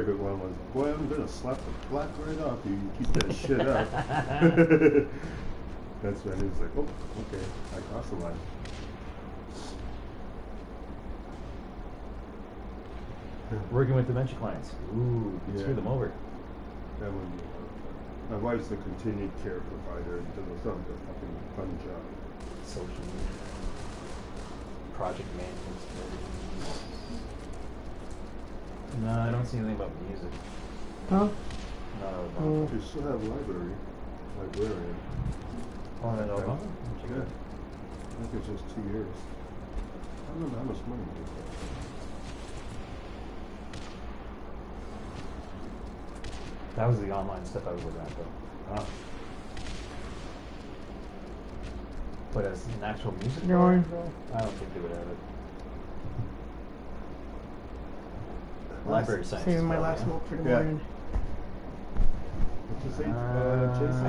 Good one was, boy, I'm gonna slap the black right off you. You keep that shit up. That's when he was like, oh, okay, I crossed the line. Working with dementia clients. Ooh, you can screw them over. That would be a lot of fun. My wife's the continued care provider and does some fucking fun job. Social media. Project management. No, I don't see anything about music. Huh? No. You still have librarian. Oh, no, no. Yeah. I think it's just 2 years. I don't know how much money it is. That was the online stuff I was looking at, though. Ah. But as an actual music No. program, though, I don't think they would have it. Library science. Saving my probably, last yeah. smoke for the Yeah. morning. What's the thing? I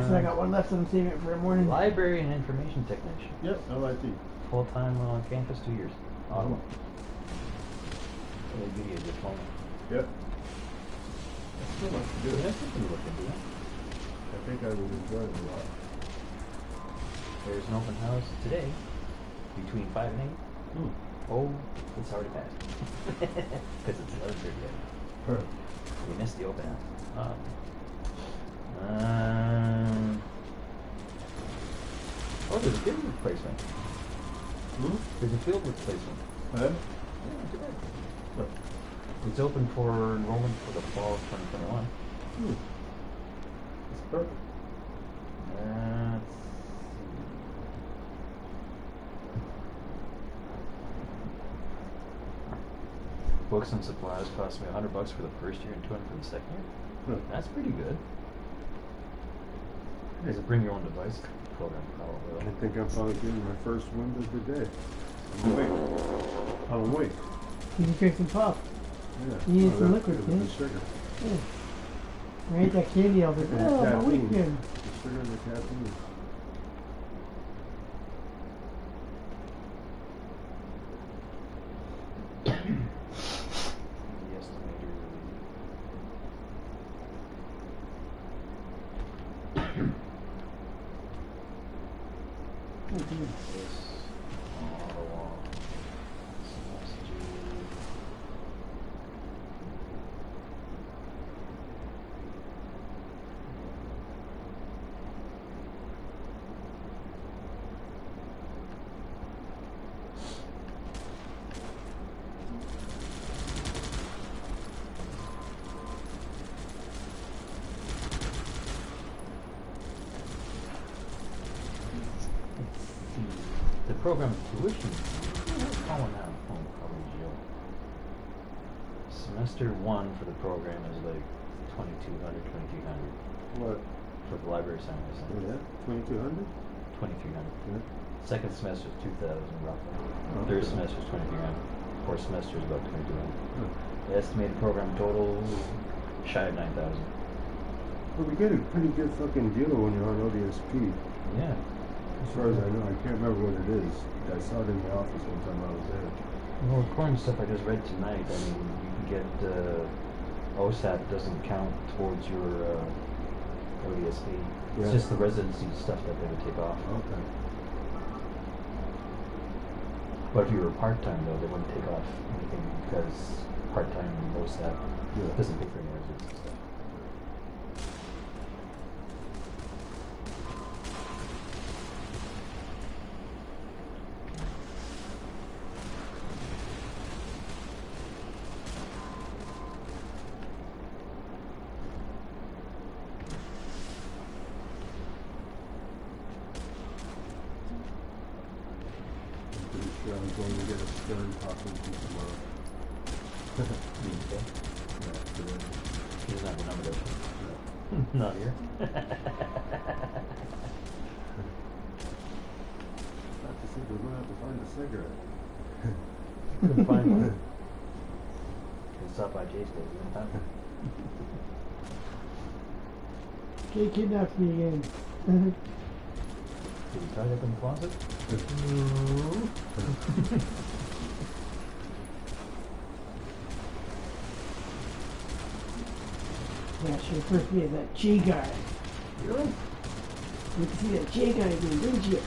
said I got one left, I'm saving it for the morning. Library and information technician. Yep, LIT. Full-time on campus, 2 years. Ottawa. They give you a diploma. Yep. That's still much to do. That's something to look into. I think I would enjoy it a lot. There's an open house today between 5 and 8. Oh, it's already passed. Because it's 11:30 yet. Huh. We missed the open house. Oh, there's a field replacement. There's a field replacement. Huh? Yeah, not too bad. Look, it's open for enrollment for the fall of 2021. It's perfect. Books and supplies cost me $100 for the first year and $200 for the second year. That's pretty good. There's a bring your own device program, probably. I think I'm probably getting my first wind of the day. I'm awake. I'm awake. You can drink some pop. Yeah. You need some liquid, the yeah? sugar. I ate that candy all the The time. Oh, my caffeine. weekend. The sugar and the caffeine. The program tuition. Calling out. Probably Jill. Semester 1 for the program is like 2,200, 2,300. What? For the library science. Oh, yeah? 2200? 2,300. Yeah. Second semester is 2,000 roughly. Oh, Third okay. semester is 2,300. Fourth semester is about 2,200. Huh. The estimated program total shy of 9,000. Well, we get a pretty good fucking deal when you're on ODSP. Yeah. As far as I know, I can't remember what it is. I saw it in the office one time I was there. Well, according to stuff I just read tonight, I mean, you can get OSAP doesn't count towards your ODSP. It's Yeah. just the residency stuff that they would take off. Okay. But if you were part-time, though, they wouldn't take off anything because part-time OSAP doesn't pay for any residency stuff. I'm going to get a stern talking to tomorrow. Okay. Yeah, today. He doesn't have the number, does he? Yeah. Not here. Not to say we're going to have to find a cigarette. Couldn't find one. Can stop by Jay's place. You didn't find one. Jay kidnapped me again. Did he tie it up in the closet? Yeah, sure. First me, that J guy. Really? You can see that J guy again, didn't you?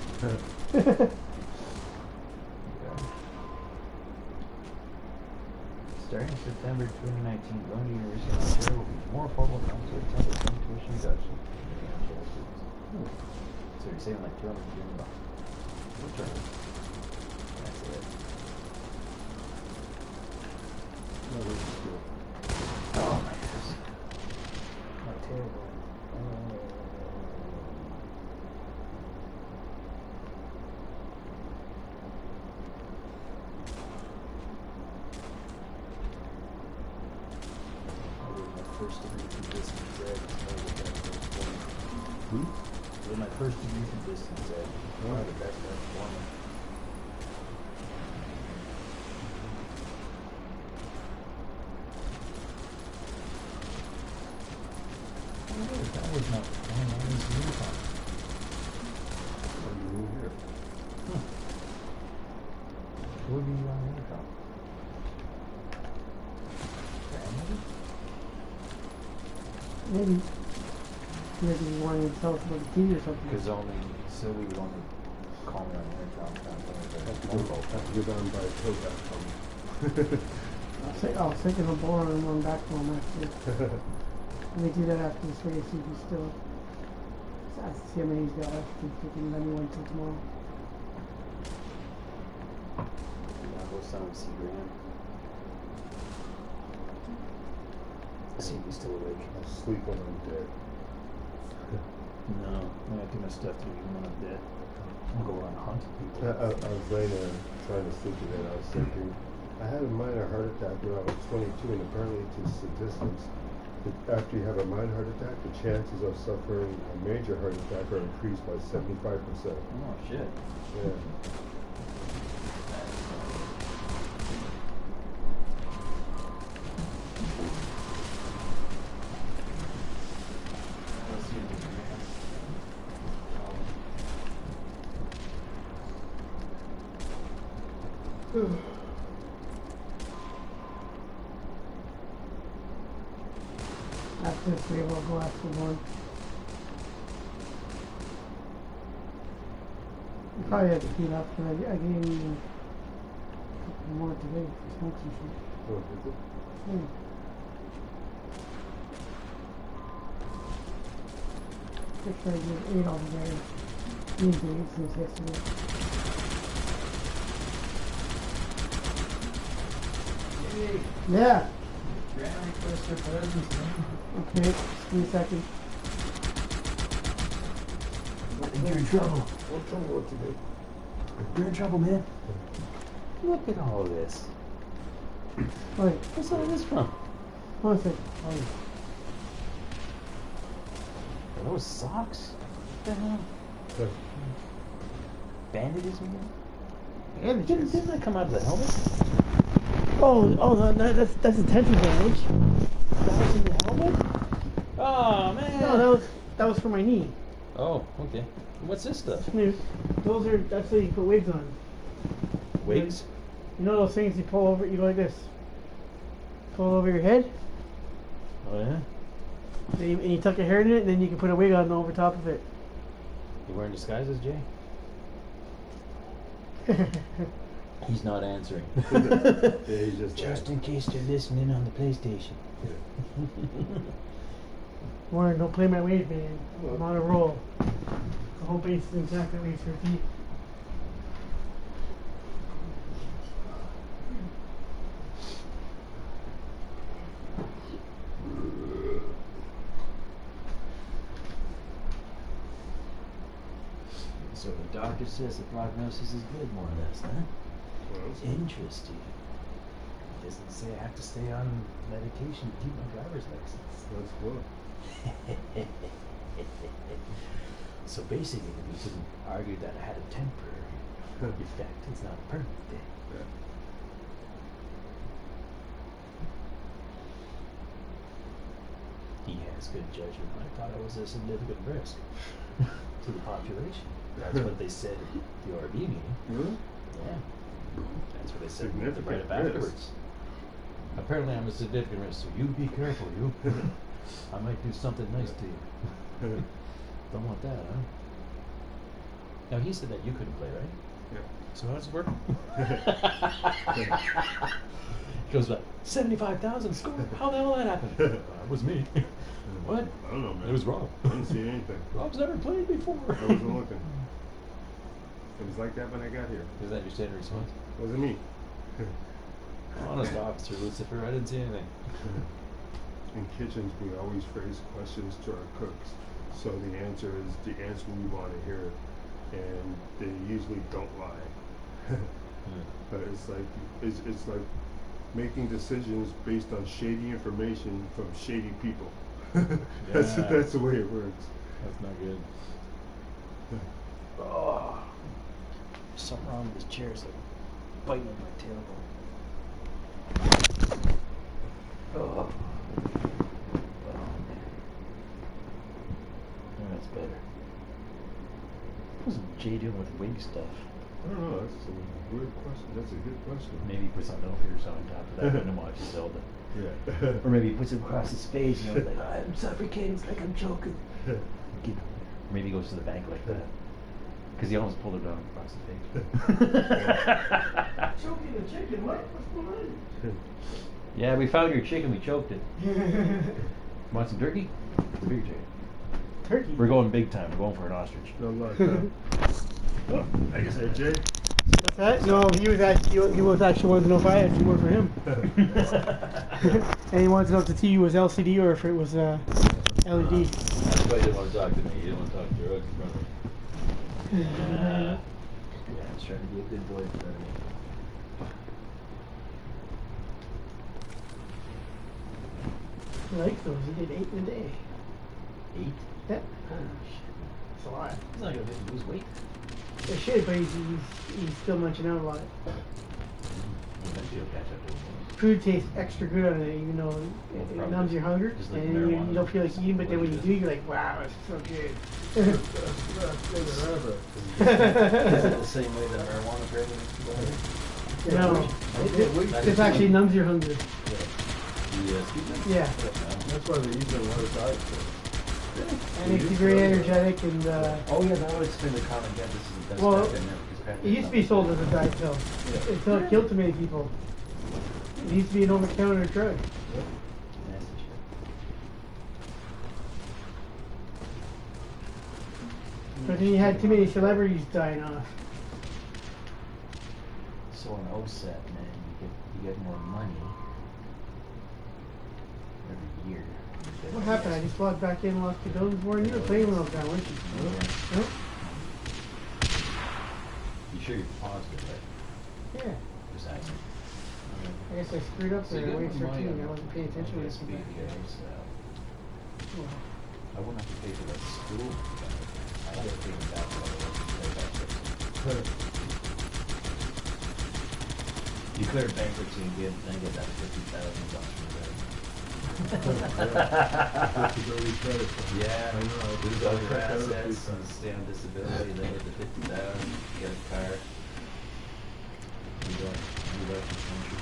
Yeah. Starting in September 2019, going to University of Ontario will be more affordable than to attend with some tuition reduction. So you're saving like $200. That's it. Oh my goodness. How terrible. First degree from distance ed. With my first degree from distance ed. Oh, the best performer. That was not the plan. That was the uniform. What are you doing here? Who would be on the uniform? Grandmother? Maybe. Maybe you wanted to tell us about the TV or something. Because only Sylvie would only call me on the intercom. Have to go down by towback home. I was thinking of borrowing and going back to him actually. Let me do that after this race, see if he's still. Sad to see how many he's got left. He's taking anyone until tomorrow. I'll go sound see Graham. See if he's still awake. I'll sleep when I'm dead. No, I got too much stuff to do when I'm dead. I'll go on hunt. I was laying there trying to sleep again. I was thinking, I had a minor heart attack when I was 22, and apparently it's statistics. After you have a minor heart attack, the chances of suffering a major heart attack are increased by 75%. Oh, shit. Yeah. After this, we will go after one. You probably have to heat up, but I gave you a couple more today for smokes and shit. Oh, is it? Yeah. Pretty sure I gave 8 altogether. You've been 8 since yesterday. Hey, Yeah. Graham requests her presents, man. Okay, just give me a second. You're in trouble. What trouble what today? You're in trouble, man. Look at all this. Wait, Where's all this from? one second. Are those socks? What the hell? Bandages, man? Bandages? Didn't that come out of the helmet? Oh, no, that's a tension bandage. That was in the helmet? Oh, man. No, that was for my knee. Oh, okay. What's this stuff? Those are, that's how you put wigs on. Wigs? You know those things you pull over, you go like this. Pull it over your head, Oh, yeah? and you tuck your hair in it, and then you can put a wig on over top of it. You wearing disguises, Jay? He's not answering. Yeah, he's just in case they're listening on the PlayStation. Warren, don't play my wave, man. I'm on a roll. The whole base is intact, that waits for feet. So the doctor says the prognosis is good, more or less, huh? Interesting. It doesn't say I have to stay on medication to keep my driver's license. That's cool. So basically, we can argue that I had a temporary effect. It's not a permanent thing. Yeah. He has good judgment. I thought I was a significant risk to the population. That's what they said at the ORB meeting. Really? Yeah. That's what they said Significant right up risk. afterwards. Apparently I'm a significant risk, so you be careful, you. I might do something nice to you. Don't want that, huh? Now he said that you couldn't play, right? Yeah. So how's it work? He goes like 75,000 score. How the hell that happened? It was me. What? I don't know, man. It was Rob. I didn't see anything. Rob's never played before. I wasn't looking. It was like that when I got here. Is that your standard response? Wasn't me. Honest officer Lucifer, I didn't see anything. In kitchens, we always phrase questions to our cooks, so the answer is the answer we want to hear, and they usually don't lie. But it's like making decisions based on shady information from shady people. That's the way it works. That's not good. Oh, something wrong with this chair. It's like biting my tailbone. Oh, that's better. What's Jay doing with wing stuff? I don't know. That's a weird question. That's a good question. Maybe he puts something else on top of that and watches Zelda. Yeah. Or maybe he puts it across his face, you know, like, I'm suffocating, it's like I'm choking. Or maybe he goes to the bank like that. Because he almost pulled it down across his face. Choking the chicken, what? What's going on? Yeah, we found your chicken, we choked it. Want some turkey? It's a big chicken. Turkey? We're going big time, we're going for an ostrich. No luck. Oh, I guess that Jay. What's that? No, he was actually wanted to know if I had to work for him. And he wanted to know if the TV was LCD or if it was LED. That's why he didn't want to talk to me, he didn't want to talk to your ugly brother. Yeah, he's trying to be a good boy in front of me. He likes those. He did 8 in a day. 8? Yeah. Holy shit. That's a lot. He's not going to lose weight. It should, but he's still munching out a lot. Eventually he'll catch up to him. Food tastes extra good on it, even though it numbs your hunger, Just like and marijuana. you don't feel like eating, but then when you do, you're like, wow, it's so good. Is it the same way that marijuana craving is? No, this actually numbs your hunger. Yeah. That's why they use it in a lot of diets. And it makes you very energetic and, Oh yeah, that always been the common guess. This is the best well, diet in there because crack it used to be sold as a diet pill until it killed too many people. It used to be an over-the-counter drug. Nasty shit. But then you had too many celebrities dying off. So an OSET, man, you get more money every year. What happened? I just logged back in and lost the buildings more, and you were playing when I was down, weren't you? Yeah. Nope. You sure you paused it, right? Yeah. Just asking. I guess I screwed up So there. you I got wasted money 13. on I wasn't paying attention when I came back. so Well, I wouldn't have to pay for that school. I would have taken that Declare bankruptcy and get that $50,000 Yeah, I know. lose all your assets and stay on disability, then get the $50,000, get a car. You don't the country.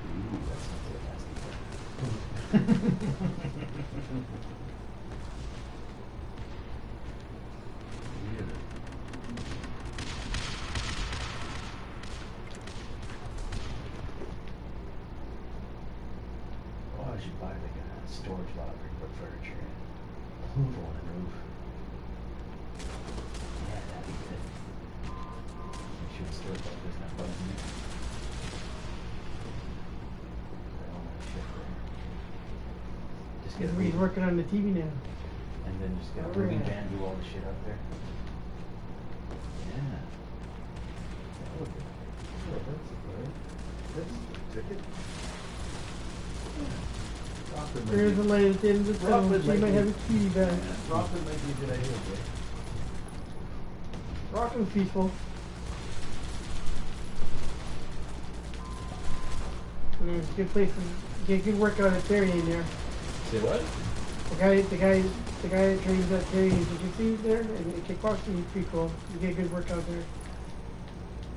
Ooh, that's not so nasty. Oh, I should buy like a storage locker and put furniture in. For one roof. Yeah, that'd be good. Make sure it's still like there's not bugging me. All that shit there. Just get a he's working on the TV now. and then just get a Oh, moving yeah. van, do all the shit out there. Yeah. That would be. That's the ticket. There's a light at the end of the tunnel. Profit She might might be- have a key back. Profit might be a good idea, Jay. Rockland's peaceful. And there's a good place to get good workout at Terry in there. Say what? The guy that trains at Terry in jiu-jitsu there and kickboxing, he's pretty cool. You get a good workout there.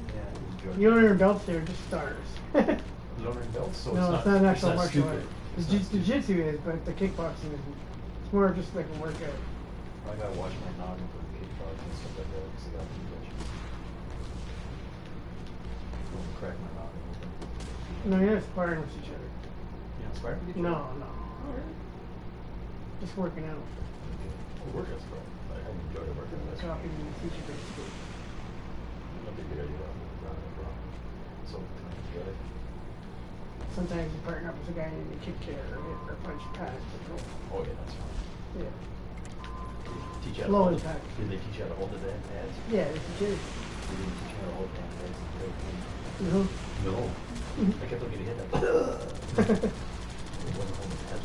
Yeah, enjoy. You don't earn belts there, just stars. learning belts, so No, it's it's not an it's actual not martial stupid. art. It's The not stupid. jiu-jitsu is, but the kickboxing isn't. It's more of just like a workout. I gotta watch my noggin for kickboxing and stuff like that because I got concussions. Don't crack my noggin open. No, you're not sparring with each other. You know, inspired to get No, no. Oh, really? Just working out. Okay. Well, workout's fun. I enjoy the workout. That's Copying the teacher basically. not a good idea. So, enjoy it. Sometimes you partner up with a guy and you kick it or hit or punch pass. Oh, yeah, that's fine. Yeah. Teach you how to Low hold it. impact. Did they teach you how to hold the damn pads? Yeah, it's a jig. They didn't teach you how to hold damn pads. No. No. I kept looking to hit that. It wasn't holding pads.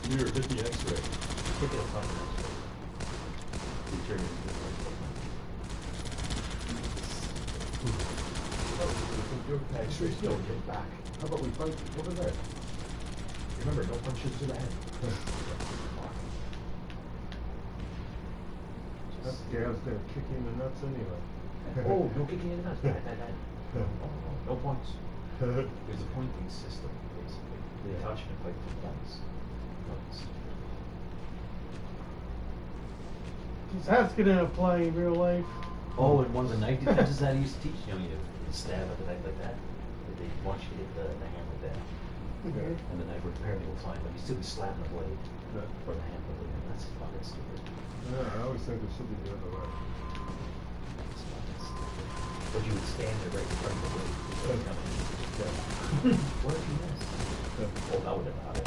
Here, hit the X-ray. Hit the fucking X-ray. You turn it into your X-rays don't get back. How about we fight over there? Remember, no punches to the head. That Gail's there kicking the nuts anyway. Oh, no kicking in the nuts. No points. There's a pointing system, basically. They taught you to fight for points. That's gonna apply in real life. Oh, and one of the knife defenses that I used to teach, you know, you stab at the knife like that. They want you to hit the hand like that. Okay. And the knife apparently will fine, but you still be slapping the blade or the hand blade. And that's fucking stupid. Yeah, I always think it should be the other way. That's fucking stupid. But you would stand there right in front of the blade. Yeah. What if you missed? Oh, that would have happened.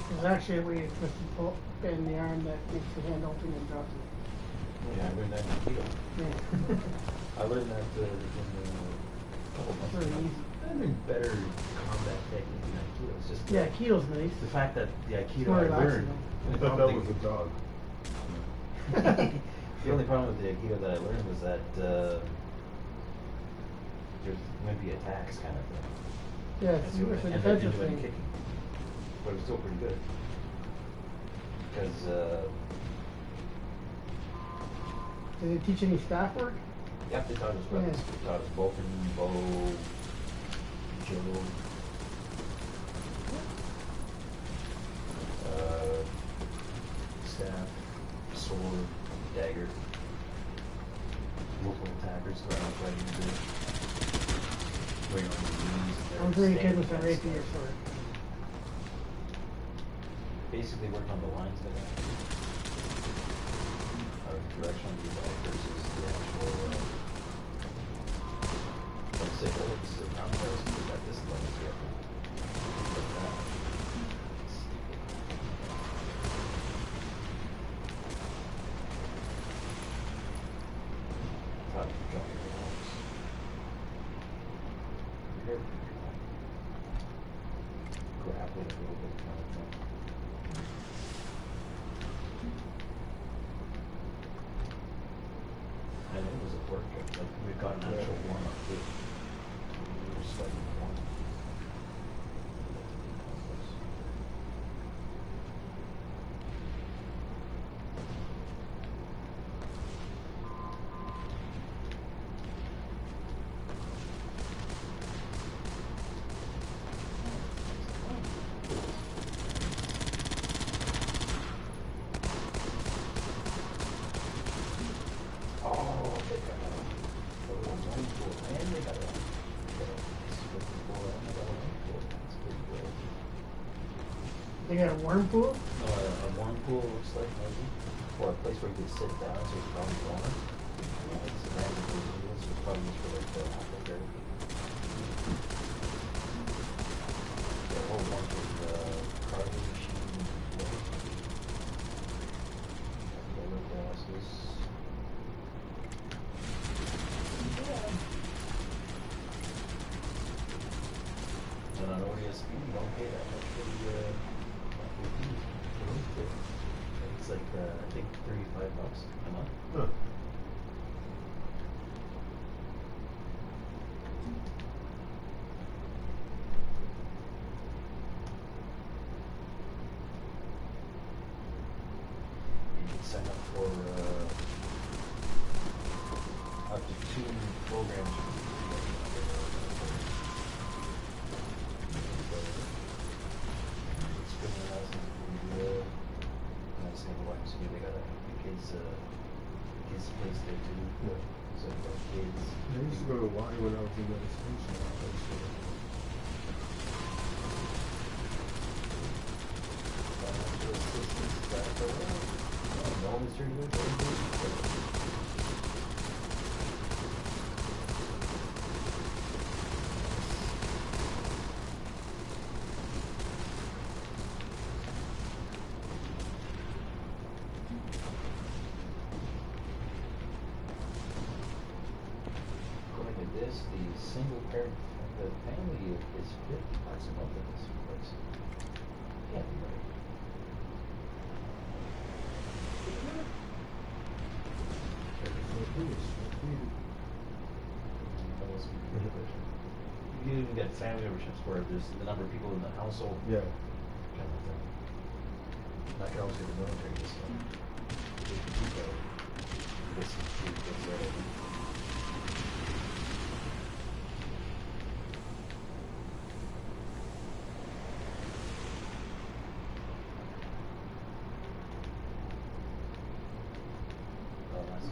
There's actually a way to twist and pull in the arm that makes the hand open and drop it. Yeah, I learned that in Aikido. Yeah. I learned that in a couple months Very ago. easy. I learned better combat technique in Aikido. It's just Yeah, Keto's nice. the fact that the Aikido more I relaxing, learned. I thought that was a dog. The only problem with the Aikido that I learned was that there's going to be attacks kind of thing. Yeah, And it's so a it ended up defensive doing thing. kicking. But it was still pretty good. Because, Did they teach any staff work? yep, they taught us weapons. Yeah. They taught us bow, judo, staff, sword, dagger, multiple attackers, ground fighting, going on your knees. and I'm they're pretty good standing with a defense. rapier sword. Basically work on the lines that direction of the attack versus the actual, let's say, oh, this is a contest, we got this level here. Like that. How to jump your arms. Here. Grapple a little bit kind of thing. And it was a workout, like we've got an actual warm-up too. We were studying the warm-up. Oh, they got a little wine pool, and they got a swimming pool, and they got a wine pool. That's pretty good. They got a worm pool? A wine pool looks like maybe, or a place where you could sit down, so it's probably warm. It's a random video, so it's probably just for like the aqua therapy. The whole bunch of carving machine, roller glasses. And on ODSP, you don't pay that much for the fees. It's like, I think $35 a month. Huh. sign up for up to 2 programs. Swimming lessons would be good. And I was thinking, why? So they got the kids place there too. Yeah. So for kids. I used to go to Y when I was in meditation. Financial assistance, is that for no mystery anything? According to this, the single parent, the family is 50 bucks a month in this place. Can't be right. That must be pretty good. You even get family memberships where there's the number of people in the household. Yeah. Kind of thing. And I can always get the military discount.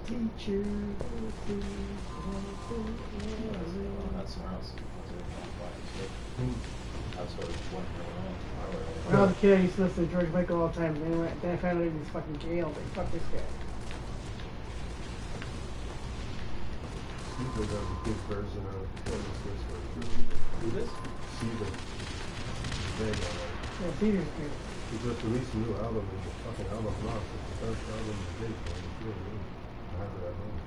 Teacher. That's somewhere else. I was sort of wondering When I was a kid, I used to listen to George Michael all the time. Then I found out he was fucking jailed. Like, fuck this guy. Caesar does a good version of Elvis Whisper. Who this? Caesar. Very good. Yeah, Peter's good. He just released a new album and the fucking album lost. It's the first album he did, man. It's really good. I have it at home.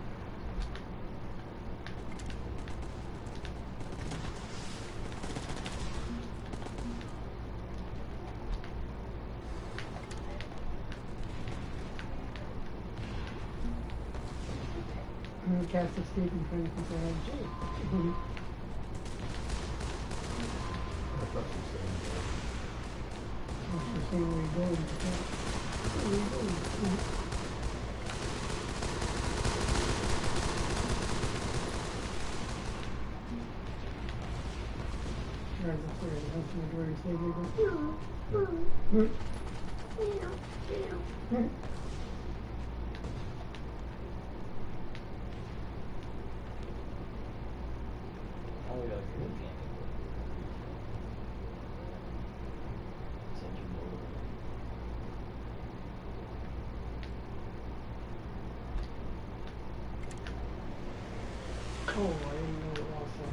Cast of Stephen trying to think I had Jake. I thought you said that. What's the same way you're going? Charles up there, the house in the door, he's going, Oh, we got a good camping. Central Boulevard. oh, I didn't know it also.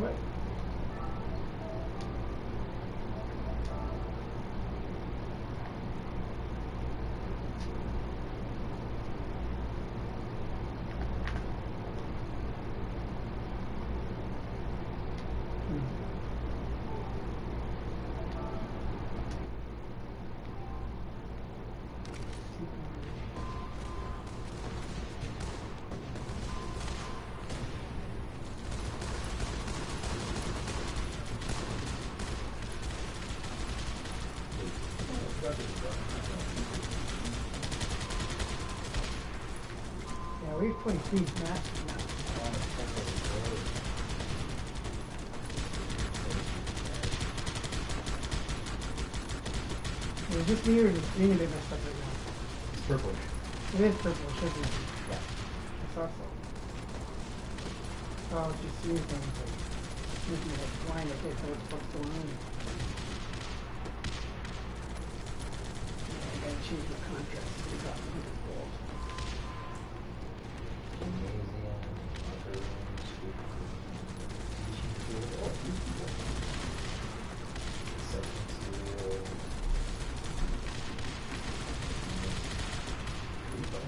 But yeah, we've played these matches now. Is this me or is it green a bit messed up right now? It's purple. It is purple, it should be. Yeah. I thought so. Oh, it's just seeing things like making me like blind. I can't tell what the fuck's going on. Yeah, I gotta change the contrast to the 100 volt. Gymnasium, locker room, school. Section studio. Pretty fun.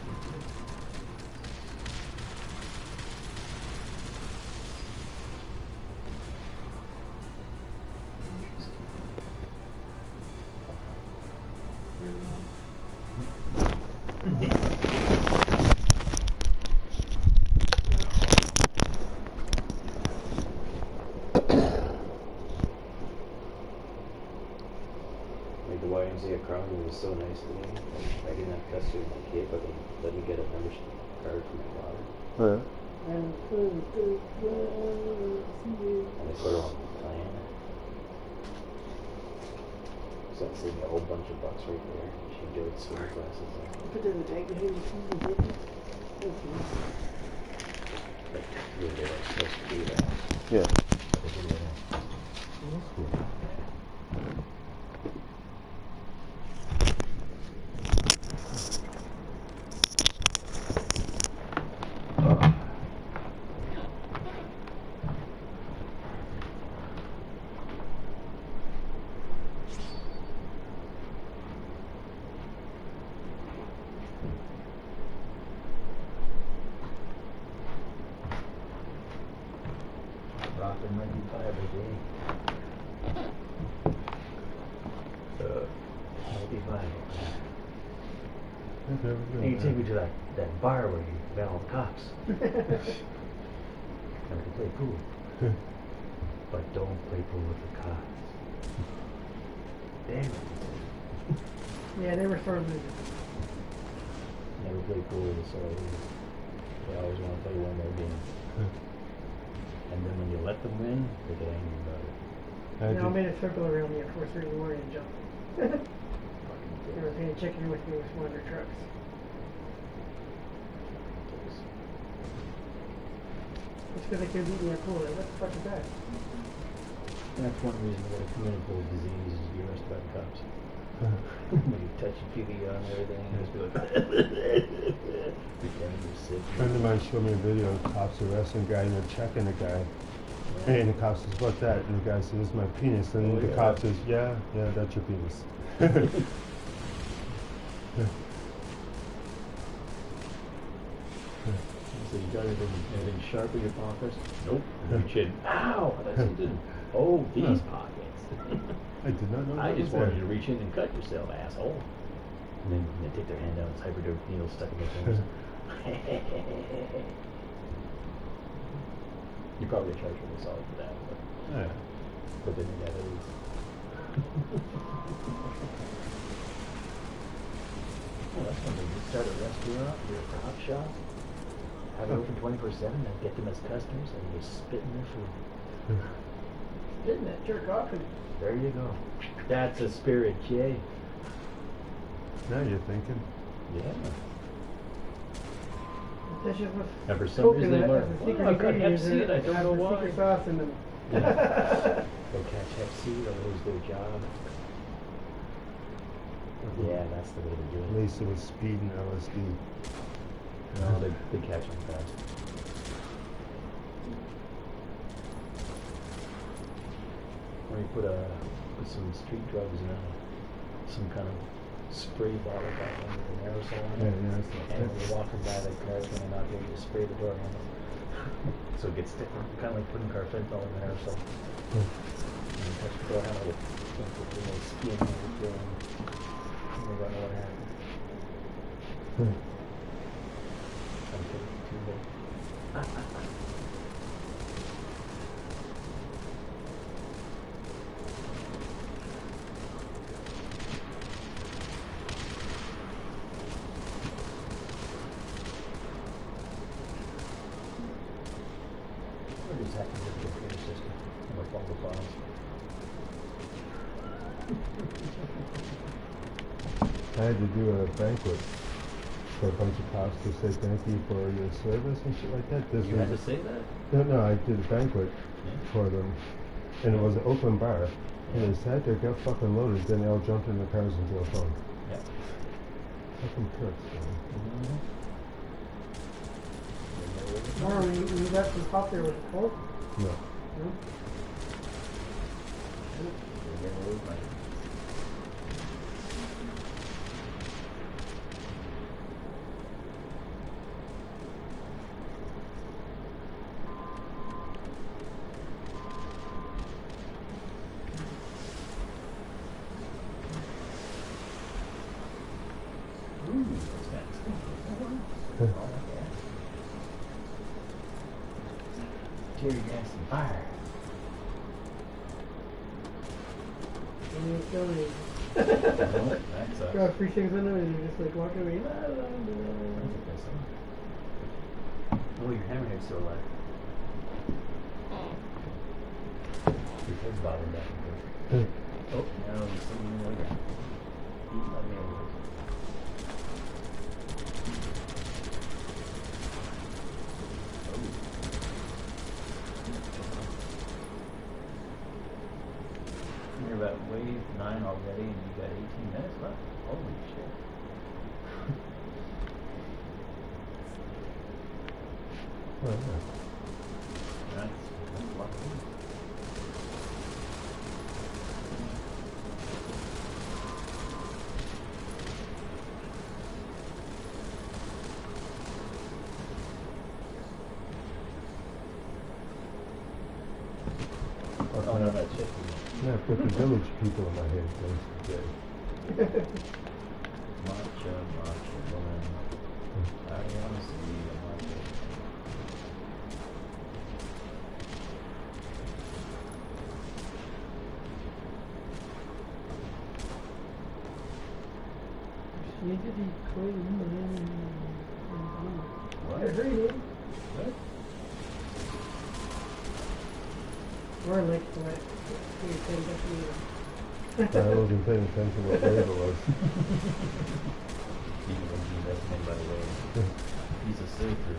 was so nice to me. Like, I didn't have custody of my kid, but they let me get a membership card from my father. Yeah. And they put her on the plan. So that saved me a whole bunch of bucks right there. She can go to swimming classes there. You put that in the tank behind your seat and take it? Okay. Like, yeah, they were supposed to do that. Yeah. But they didn't. That's cool. Rockin' might be 5 a day. Might be 5. That's never good. And you take me to that bar where you met all the cops. And we can play pool. But don't play pool with the cops. Damn it. Yeah, they were sort of moving. Never play pool, so they always want to play one more game. And then when you let them win, they get angry about it. They all made a circle around me at 4:30 in the morning and jumped. They were paying chicken with me with one of their trucks. It's because they couldn't beat me at pool. Like, what the fuck is that? And that's one reason that a communicable disease is to be arrested by the cops. When you touch and feel on everything, you just be like, pretending you're sick. A friend of mine showed me a video of cops arresting a guy and they're checking the guy. And the cop says, "What's that?" And the guy says, "It's my penis." And Oh, the yeah. cop says, "Yeah, that's your penis." So you got anything sharp in your pockets? Nope. Your chin. Ow! That's something. Oh, these pockets. I did not know I that just was wanted you there. to reach in and cut yourself, asshole. And then they take their hand out, it's hypodermic needle stuck in their fingers. You probably charge really solid for that, Yeah. but then you got those. Well, that's when they start a restaurant or a coffee shop, have it open 24/7, and get them as customers, and you spit in their food. Didn't that jerk off? And There you go. That's a spirit, Jay. Now you're thinking. Yeah. dishes with And for some Coke reason in they it were, as a oh, secret I've got ingredient. Hep C and I don't Has know the why. secret sauce in them. They'll catch Hep C, they'll lose their job. Yeah, that's the way to do it. Lace it with speed and LSD. No, they catch them fast. Or you put some street drugs in some kind of spray bottle back under an aerosol on it. Yeah, that's And when you're walking by the cars when they're not there, you just spray the door handle. So it gets stiffer. Kind of like putting carfentanil in an aerosol. And you touch the door handle, it's like a little skin and you run over there. I'm taking too late. What is happening with the computer system? I'm gonna follow the files. I had to do a banquet for a bunch of cops to say thank you for your service and shit like that. This You had to say that? No, I did a banquet for them, and it was an open bar. And they sat there, got fucking loaded, then they all jumped in their cars and drove home. Yeah. Fucking crooks, man. Tomorrow we got some pop there with a Coke. No. No? Tear gas and fire. And it's going That sucks. Got free things on them and you're just like walking away. La, la, la. That's okay, son. Oh, your hammerhead's still alive. Your head's bobbing back and forth. Oh, now there's something in there. Eating my nails. You're about wave 9 already and you got 18 minutes left? Holy shit. Well, That's a lot of food. Oh no, that's chicken. yeah, I put the village people in my head those today. Matcha, woman. I want to see a matcha. She needs to be clean and What? I agree. What? We're like what? I wasn't paying attention to what wave it was. Even when he doesn't name by the way. He's a surfer.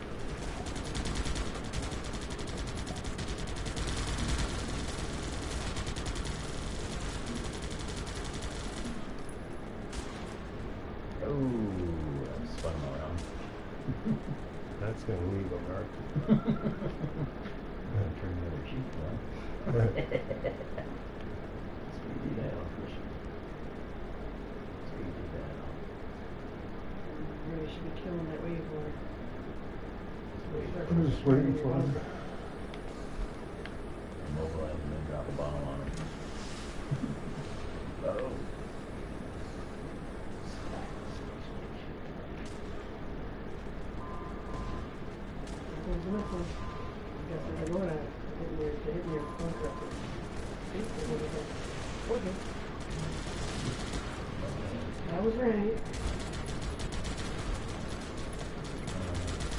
Oh, that's spun him around. That's going to leave a mark. I'm gonna turn the other cheek around. Speedy dial, fish. Speedy dial. Really should be killing that wave more. I'm just waiting for him. Mobilize and then drop a bomb on him. Oh. There's enough one. I guess I know that. Hit me your contract. Okay. That was right.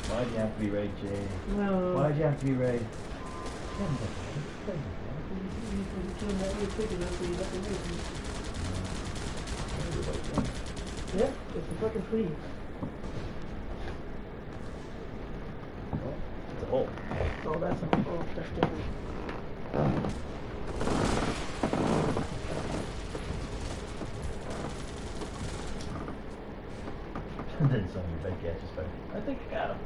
Why'd you have to be right, Jay? No. Why'd you have to be right? You kill that wave quick enough so you got the wave. Yeah, it's a fucking flea. It's a hole. Oh, that's different. And then some of your bed catches back. I think I got him.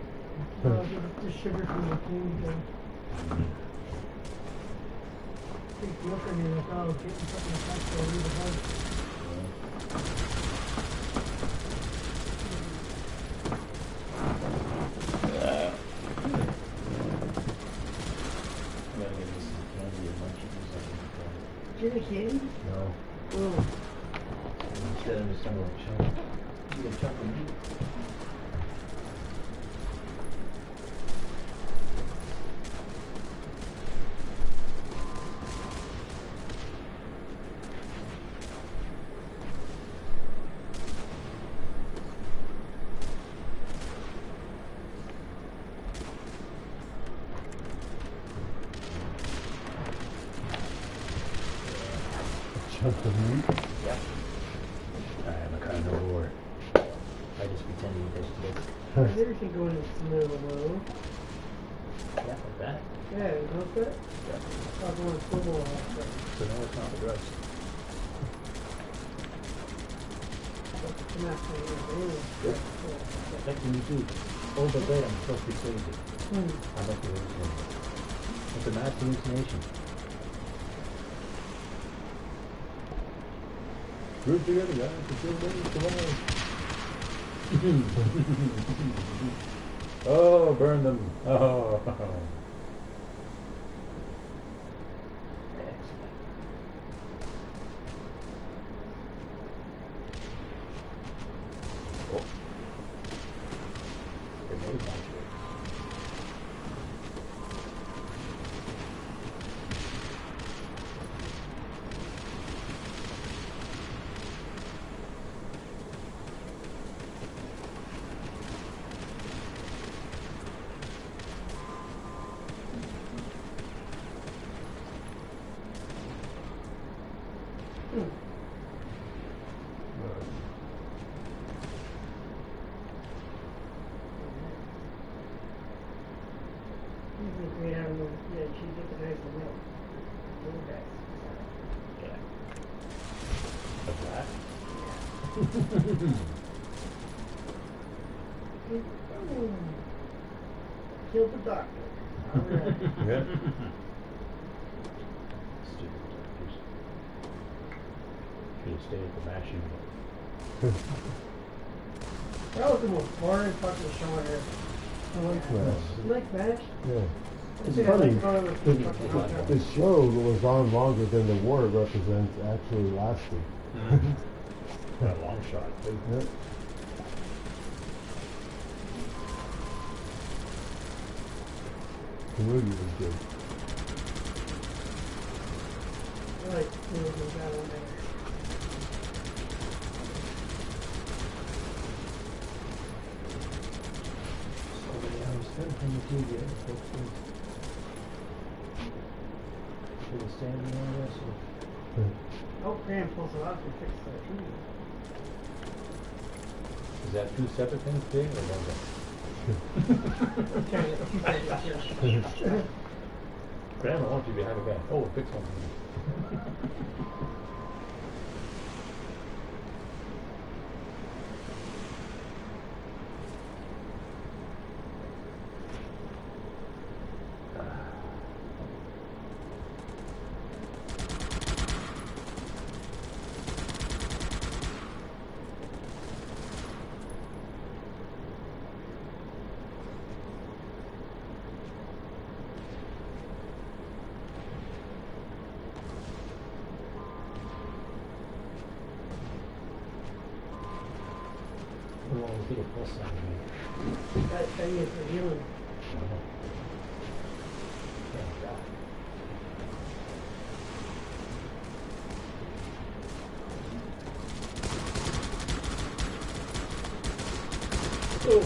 The sugar from the cane thing. Big deal for me, like, oh, get the fucking pasta and leave the house. I gotta give me some candy and munchies or something. Do you have candy? No. Oh. Instead I'm just gonna go chunk. You get a chunk of meat. Chunk of meat. Yep. I am a carnivore. I just pretend to eat vegetables. Everything going in smell low. Yeah, like that. Yeah, you know that? Yeah. Stop going slow off. So no, it's not the drugs. Affecting me too. Oh, but wait, I'm supposed to be crazy. I like the hallucination. It's a mass hallucination. Group together, guys. It's your way. Come on. Oh, burn them. Oh. Excellent. Oh. Grenade launcher. Green out of the, yeah, she get the nice and milk. Little guys. Yeah. Like that? Kill the doctor. Alright. Yeah. Stupid doctors. Should have stayed at the mashing room. That was the most boring fucking show on earth. I like that. You like MASH? Yeah. It's Yeah, I funny, like going to the fucking hotel. the show was on longer than the war it represents actually lasted. Got a long shot, too. Yep. The movie was good. I like movies and that one there. So many hours spent on the TV, folks. Should have stayed in the rest of Oh, Graham pulls it off and fixes that TV. Is that two separate things, Dave, or one thing? Grandma wants you behind the back. Oh, fix one for me. Oh, he could pull something. That thing is for healing. Thank God. Oh.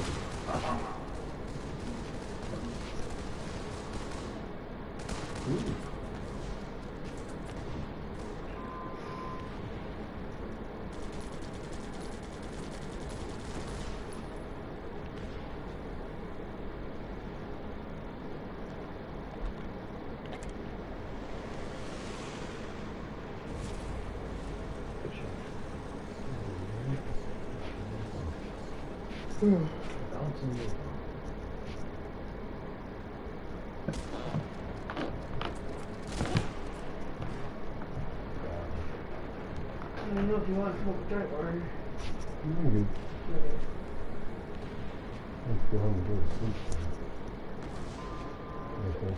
Ooh. Bouncing you. I don't know if you want to smoke a joint, Warren. I'm good. Okay. Let's go home and go to sleep. Okay.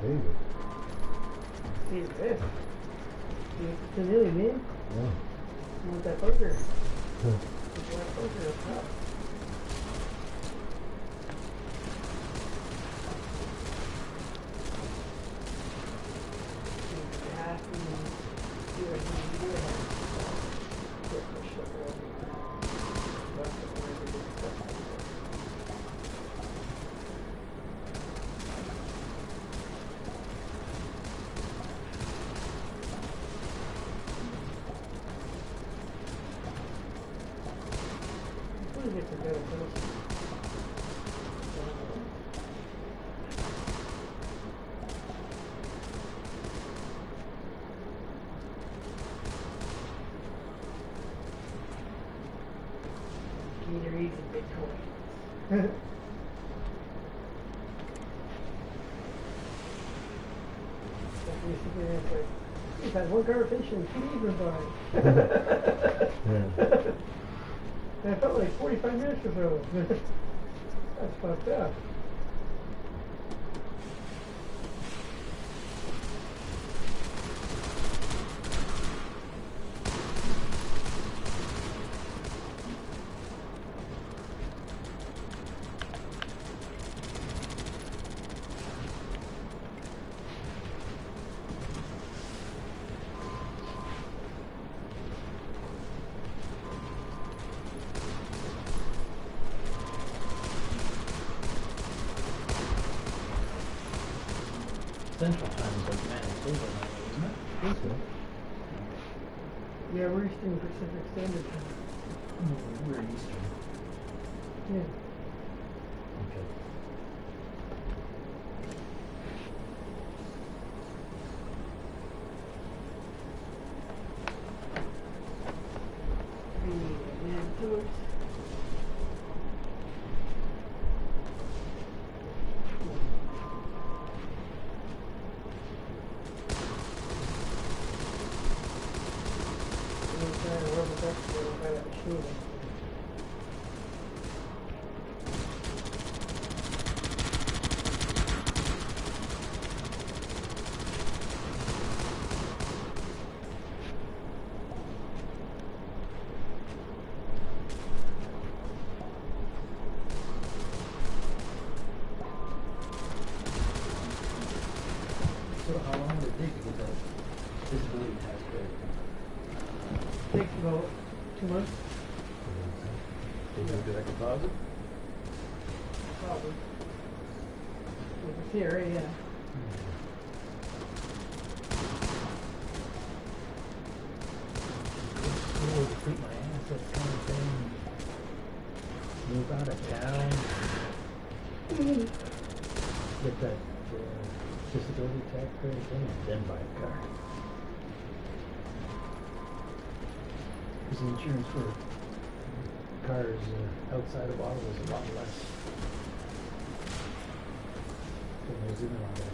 Save it. See this. It's a nearly man. Yeah. You want that burger? Huh. You want burger up top. Either easy Bitcoin. We've had one conversation, 2 days went by. Yeah. And it felt like 45 minutes or so. That's fucked up. Central time is like Manitoba now, isn't it? I think so. Yeah, we're Eastern Pacific Standard Time. We're Eastern. Yeah. Okay. And do it. So how long would it take to get that disability tax credit? Takes about 2 months, They do direct deposit? probably. With the CRA, yeah. School to treat my assets kind of thing. Move out of town. Get that disability tax credit thing and then buy a car. Because the insurance for cars outside of Ottawa is a lot less than those in Ottawa.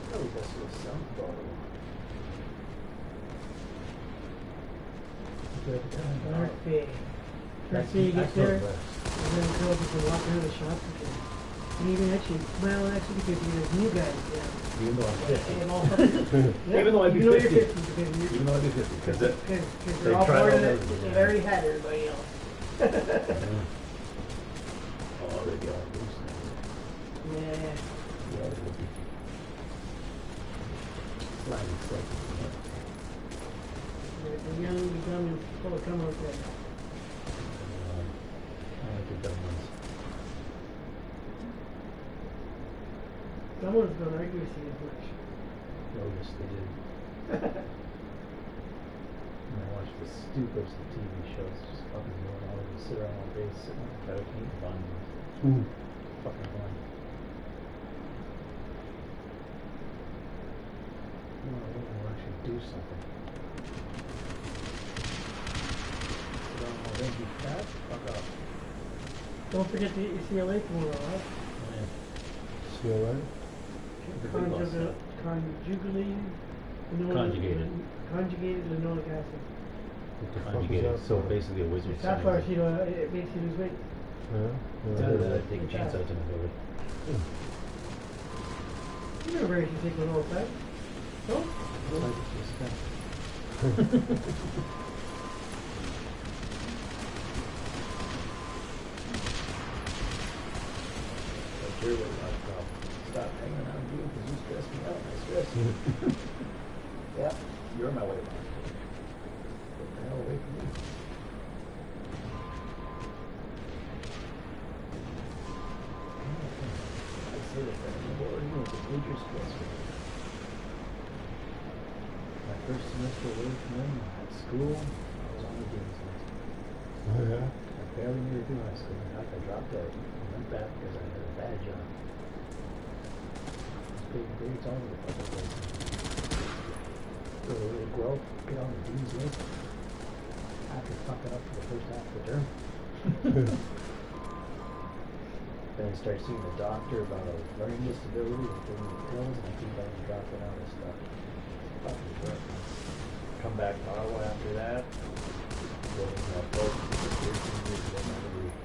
Probably best to go south of Ottawa. North Bay. North Bay, you get there, and then the girls can walk around the shop again. And even actually, well, actually, because there's new guys there. Even though I'm 50. And all yeah, Even though I'd be you know 50. you're 50 because you're, Even though I'd be 50. Because because they've they're all tried bored all of it. those, They've yeah. already had everybody else. Oh, they'd be all loose now. Yeah. Yeah, they would be. Sliding stuff. The young, the dumb, and full of come out there. I like the dumb ones. Someone's don't argue with you as much. Oh, yes, they did. And I watch the stupidest of TV shows, just fucking going all over, sit around all day, sitting on the couch, eating fun. Fucking fun. No, I want to actually do something. Sit around all day, be fat, fuck off. Don't forget the UCLA tomorrow, right? Man, See all right? the big boss. Conjugated Conjugated. Conjugated linoleic acid. What the fuck is Conjugated, that so for? basically a wizard. That's why it makes you lose weight. Yeah? Take a chance out to me with it. You never actually take one all the time. No? Stop hanging on you because you stress me out and I stress you. Yeah, you're my weight loss. Get the hell away from me. I say that anymore. You know, it's a major stress for me. My first semester away from him at school, I was on the games list. Oh, yeah? I barely made it through high school. In fact, I dropped out and went back because I had a bad job. Big grades all over the fucking place. Really grow, get on the D's list. After fucking up for the first half of the term. Then I started seeing the doctor about a learning disability and giving me pills, and I keep on dropping out of stuff. Fucking shit. Come back to Ottawa after that. Building my boat for 13 years ago, my degree.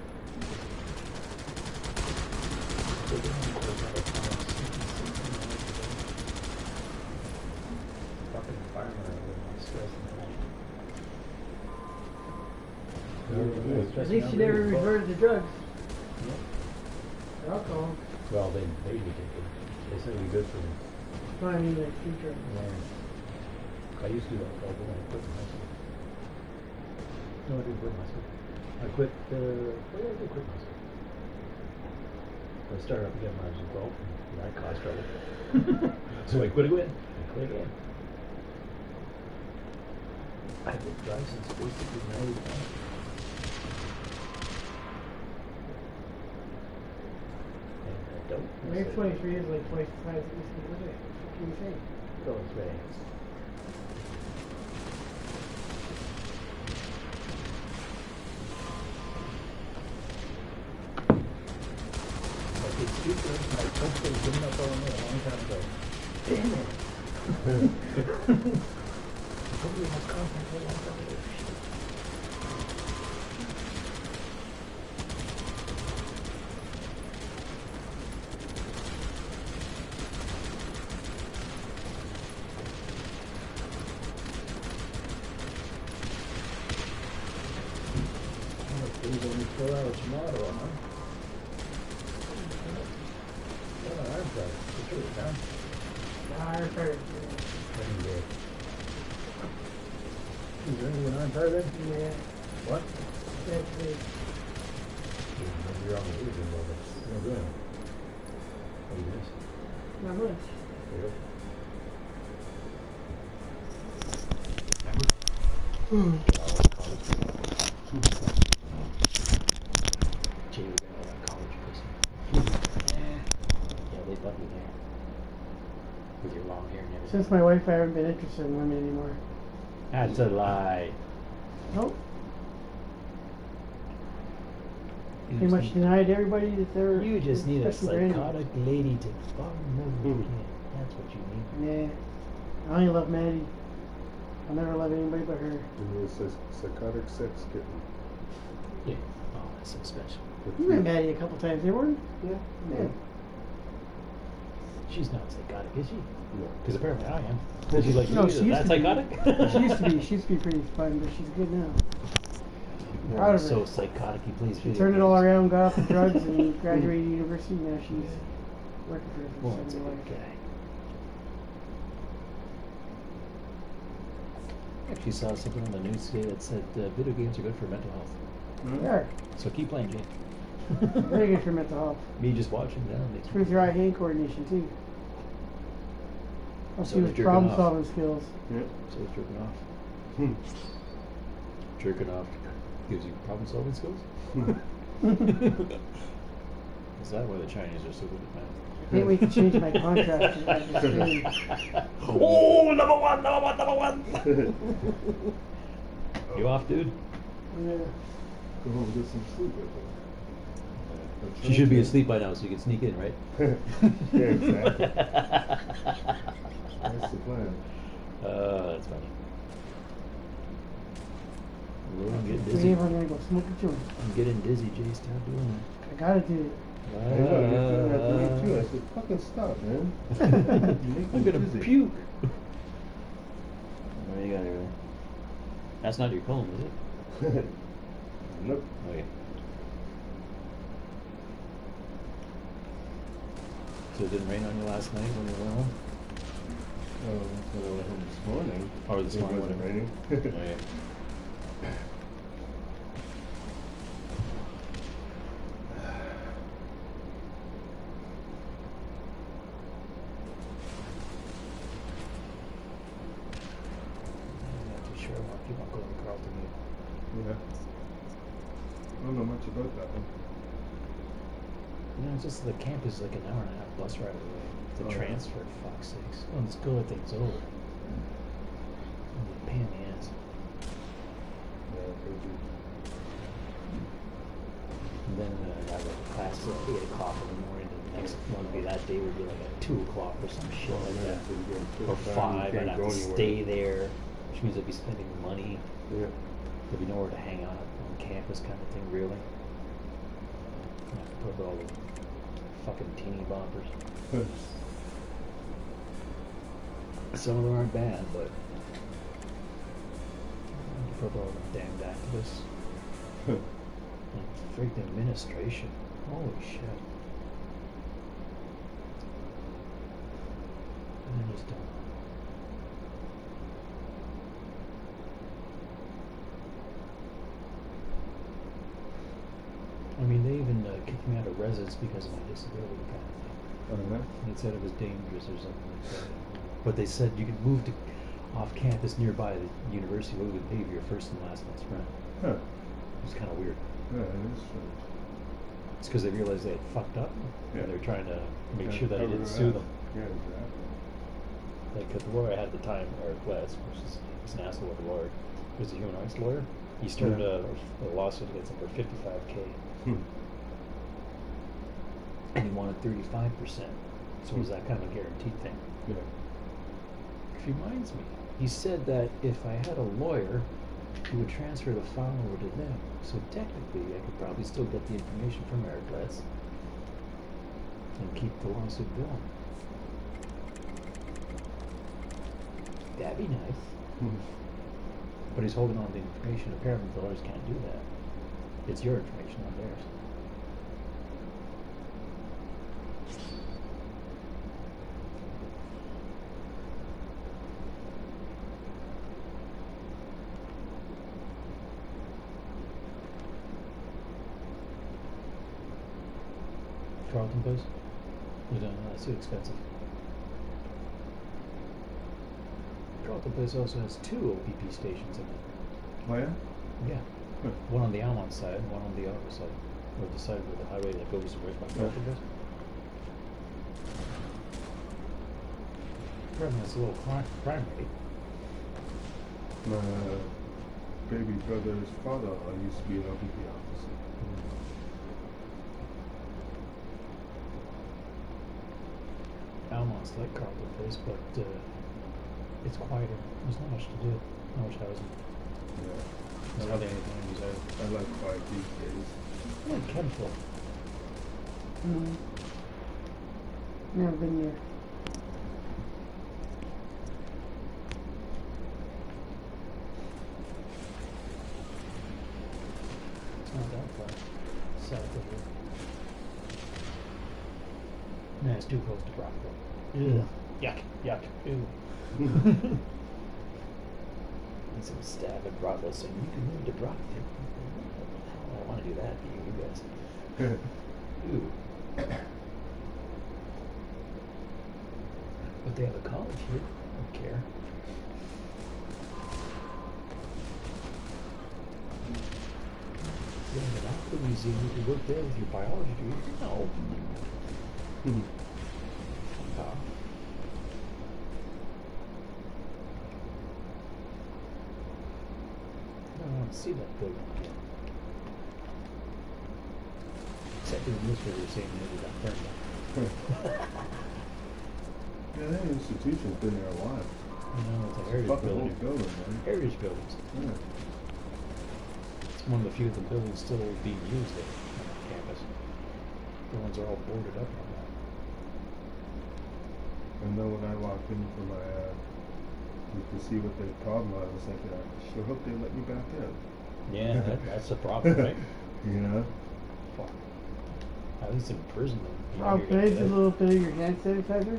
Fucking fireman with my stress and that. At least you never reverted to drugs. Alcohol. Well, they made me take it. They said it'd be good for me. No, I mean like food drugs. Yeah. I used to do alcohol, but when I quit in high school. No, I didn't quit in high school. I quit, what did I do quit in high school? I started up again when I was 12, and that caused trouble. So I quit again. I've been dry since basically 99. And I don't. Maybe 23 is like twice the size it used to be, isn't it? What can you say? Oh, it's very nice. Okay, stupid. My toast was good enough on me a long time ago. Damn it! Somebody has contact a long time ago. There's only 4 hours tomorrow, huh? What an arm drive. It's really down. Iron Fire. Is there anyone on fire then? Yeah. What? That's big. You're on the evening level. No good. What do you miss? Not much. Gee, we're going to that college person. Yeah, they love you there. With your long hair and everything. Since my wife, I haven't been interested in women anymore. That's a lie. Nope. Pretty much denied everybody that they're. You just need a especially their psychotic lady to fall in love with you. That's what you need. enemy. Nah. I only love Maddie. I'll never love anybody but her. And it's a psychotic sex kitten. Yeah. Oh, that's so special. You met Maddie a couple times, didn't you? Yeah. Yeah. She's not psychotic, is she? No. Because apparently I am. She's like, No, "Is she used that to be. psychotic?" She used to be pretty fun, but she's good now. Proud of her. So psychotic, he plays She video turned it all games. around, got off the drugs, and graduated university. Now she's working for Well, herself. that's a good guy. Actually saw something on the news today that said video games are good for mental health. Yeah, So keep playing, Jay. very good for mental health. Me just watching down. Improves your eye-hand coordination too. Helps So you they're with jerking problem-solving skills. Yeah. So it's jerking off. Hmm. Jerking off gives you problem solving skills? Is that why the Chinese are so good at math? I can't wait to change my contract. to like this game. Oh, number one! You off, dude? Yeah. Go home and get some sleep, I think. She should be asleep by now, so you can sneak in, right? Yeah, exactly. That's the plan. That's funny. Well, I'm getting Today dizzy. I'm gonna go smoke a joint. I'm getting dizzy, Jay. Stop doing I gotta do it. I know, you're doing that to me that. too. I said, fucking stop, man. You make I'm me gonna dizzy. puke. What do you got over there? That's not your comb, is it? Nope. Okay. So it didn't rain on you last night when you went home? Oh, when I went home this morning. Or this it morning. wasn't raining. Okay. I'm not too sure. I'll keep on going to Carlton. Yeah. I don't know much about that one. You know, it's just the camp is like an hour and a half bus ride away. The Oh, yeah. transfer, fuck's sakes. When it's good, things over. Pain in the ass. Yeah, crazy. And then I have a class at 8 o'clock in the morning. The next one would be that day would be like at 2 o'clock or some shit like Yeah, that. so you go Or full 5, time, you I'd can't have go to anywhere. stay there, which means I'd be spending money. Yeah. There'd be nowhere to hang out on campus kind of thing, really. I have to put up all the fucking teeny boppers. Some of them aren't bad, but I have to put up all the damned activists. Like freaking administration. Holy shit. I just don't know. I mean, they even kicked kicked me out of residence because of my disability kind of thing. Uh-huh. They said it was dangerous or something like that. But they said you could move to off campus nearby the university. We would pay for your first and last month's rent. Huh. It was kind of weird. Yeah, that is strange. It's because they realized they had fucked up. Yeah. And they're trying to make Yeah, sure that I cover didn't their sue ass. them. Yeah, exactly. Like, cause the lawyer I had at the time, Eric West, which is he's an asshole of a lawyer, was a human rights lawyer. He started Yeah. a lawsuit against him for $55K. Hmm. And he wanted 35%. So it was that kind of a guaranteed thing. Yeah. Which reminds me, he said that if I had a lawyer, he would transfer the file over to them. So technically, I could probably still get the information from Eric West and keep the lawsuit going. That'd be nice. Hmm. But he's holding on to the information. Apparently the lawyers can't do that. It's your information, not theirs. Carlton Place? You don't know, that's too expensive. Carlton Place also has 2 OPP stations in it. Oh, yeah? Yeah. Huh. One on the Almont side, one on the other side. Or the side of the highway that goes right by Carlton Place. Problem has a little crime rate. My baby brother's father used to be an OPP officer. Almont's like Carlton Place, but it's quieter. There's not much to do. Not much housing. Yeah. There's hardly anything in these areas. I like quiet these days. Yeah, Kenville. Mm. Never been here. It's not that far. South of here. No, it's too close to Brockville. Yeah. Yuck, yuck, ew. And some stab at Brockville saying, you can move to Brockville. I don't want to do that to you guys. Ooh. But they have a college here. I don't care. Yeah, but Aqua Museum, you can work there with your biology degree. No. Fuck off. I don't want to see that building again. Except in this where they're saying maybe got burned up. Yeah, that institution's been there a while. No, it's a heritage Fucking building. old building, man. Heritage buildings. Yeah. It's one of the few of the buildings still being used there on that campus. The ones are all boarded up and all that. I know when I walked in for my, to see what the problem was, I was thinking, I sure hope they let me back in. Yeah, that's the problem, right? You know? Fuck. At least in prison, though. Oh, can I use a little bit of your hand sanitizer?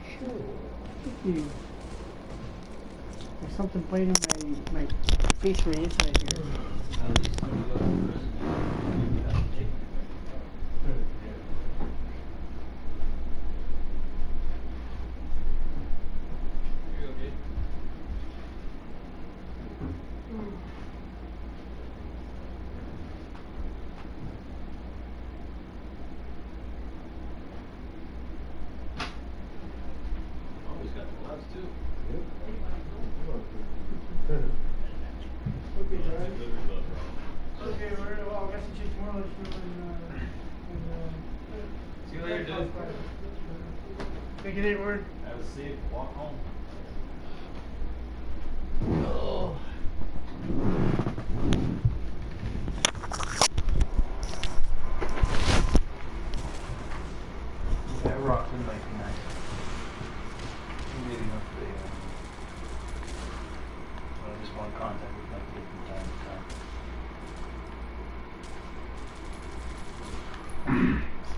Sure. Thank you. There's something biting my face from the inside here. Always got the gloves too. Okay, guys. Delivery glove, bro. Okay, well, I guess it's just tomorrow. See you later, dude. Take it, Edward. Have a safe walk home. Oh. That rock might be nice. Leading up to the, I just want contact with my kid from time to time. It's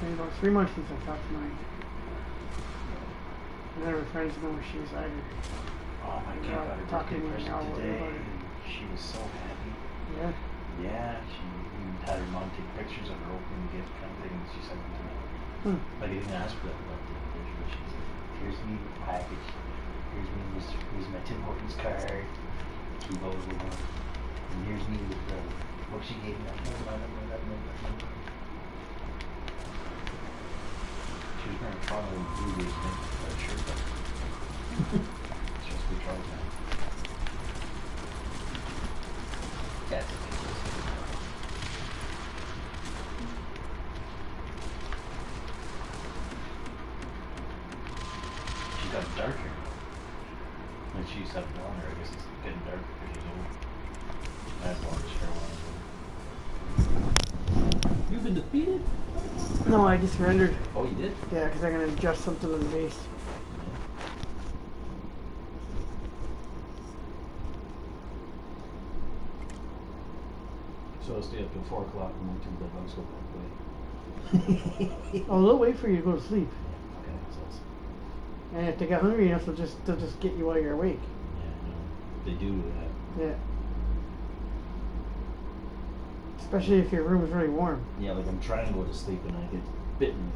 been about 3 months since I talked to mine. None of her friends know where she is either. Oh, my kid got a Talking birthday present now today. about it. She was so happy. Yeah. Yeah, she even had her mom take pictures of her opening the gift kind of thing, and she sent them to me. Like, I didn't ask for that birthday picture, but she said, here's me with the package. Here's my Tim Hortons card. Keep all the one. And here's me with the book she gave me. She was wearing a photo of Blue Jays shirt. It's just we tried now. Yeah, it's ridiculous. She's got dark hair. Like she used to have blonde hair. I guess it's getting darker because she's old. I have longish hair when I was old. You've been defeated? No, I just surrendered. Oh, you did? Yeah, because I'm going to adjust something on the base. So I'll stay up till 4 o'clock and wait till the bugs go away. Oh, they'll wait for you to go to sleep. Okay, so that's, And if they get hungry enough, they'll just get you while you're awake. yeah, no, they do that. Yeah. Especially if your room is really warm. Yeah, like I'm trying to go to sleep and I get bitten.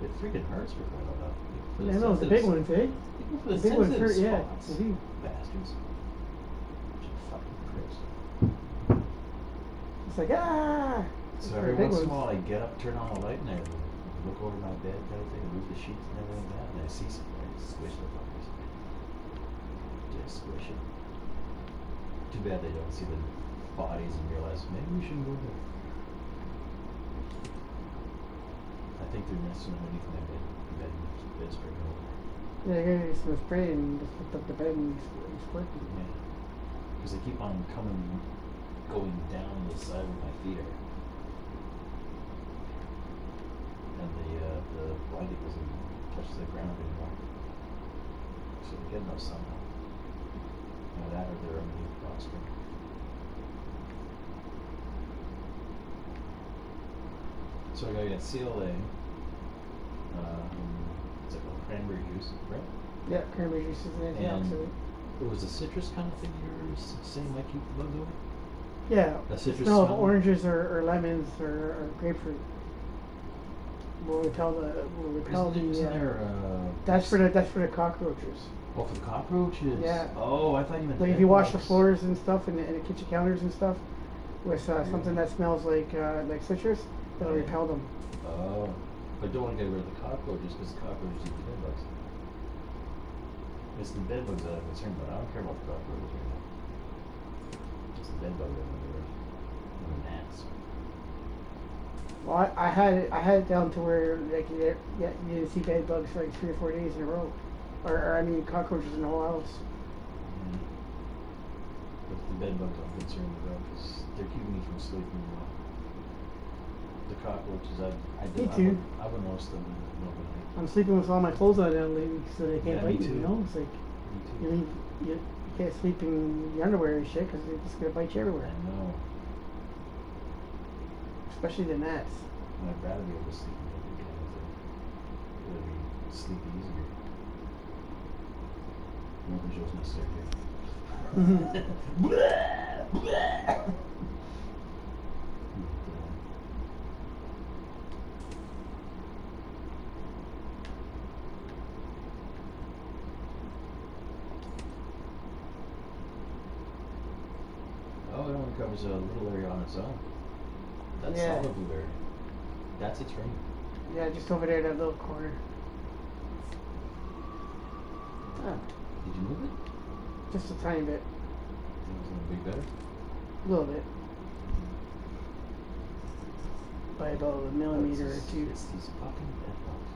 It freaking hurts for crying out loud. For I know, the big ones, eh? Even for the big ones sensitive hurt, yeah. spots. They do. Bastards. Fucking pricks. It's like, ah! So For every the big once in a ones. while I get up, turn on the light, and I look over my bed kind of thing, and move the sheets and everything like that, and I see something, I squish the fuckers. Just squish it. Too bad they don't see the bodies and realize maybe we shouldn't go there. I think they're nesting underneath my bed spring over. Yeah, you're gonna get some spray and just lift up the bed and squirt it. Yeah. Because they keep on going down the side where my feet are. And the blanket doesn't touch the ground anymore. So they're getting up somehow. Now that or they're underneath the box spring. So I got CLA. It's like a cranberry juice, right? Yeah, cranberry juice is an antioxidant. It was a citrus kind of thing you were saying might keep the bugs away? Yeah, A citrus smell of smell? oranges or lemons or grapefruit will repel the Isn't there, that's for the cockroaches. Oh, for the cockroaches? Yeah. Oh, I thought you meant Like if bed you wash the bugs. floors and stuff and the kitchen counters and stuff with something that smells like citrus, that'll repel them. Oh, but don't want to get rid of the cockroaches because the cockroaches eat the bed bugs. It's the bed bugs that I'm concerned about. I don't care about the cockroaches right now. It's the bed bug that I'm worried about. And the gnats. Well, I had it down to where like you didn't see bed bugs for like 3 or 4 days in a row, or I mean cockroaches in the whole house. Yeah. But the bed bugs I'm concerned about because they're keeping me from sleeping well. The cockroaches, I wouldn't roast them overnight. I'm sleeping with all my clothes on now lately so they can't Yeah, me bite you. too. You know, it's like Me too. you can't sleep in your underwear and shit because they're just gonna bite you everywhere. I know. Especially the gnats. And I'd rather be able to sleep in the kind of thing. It would be sleep easier. No visuals necessary. Oh, it only covers a little area on its own. That's Yeah. solid blue area. That's its ring. Yeah, just over there, that little corner. Ah, Did you move it? just a tiny bit, Think it's gonna be better? a little bit, by about a millimeter or two. It's these fucking bed bugs.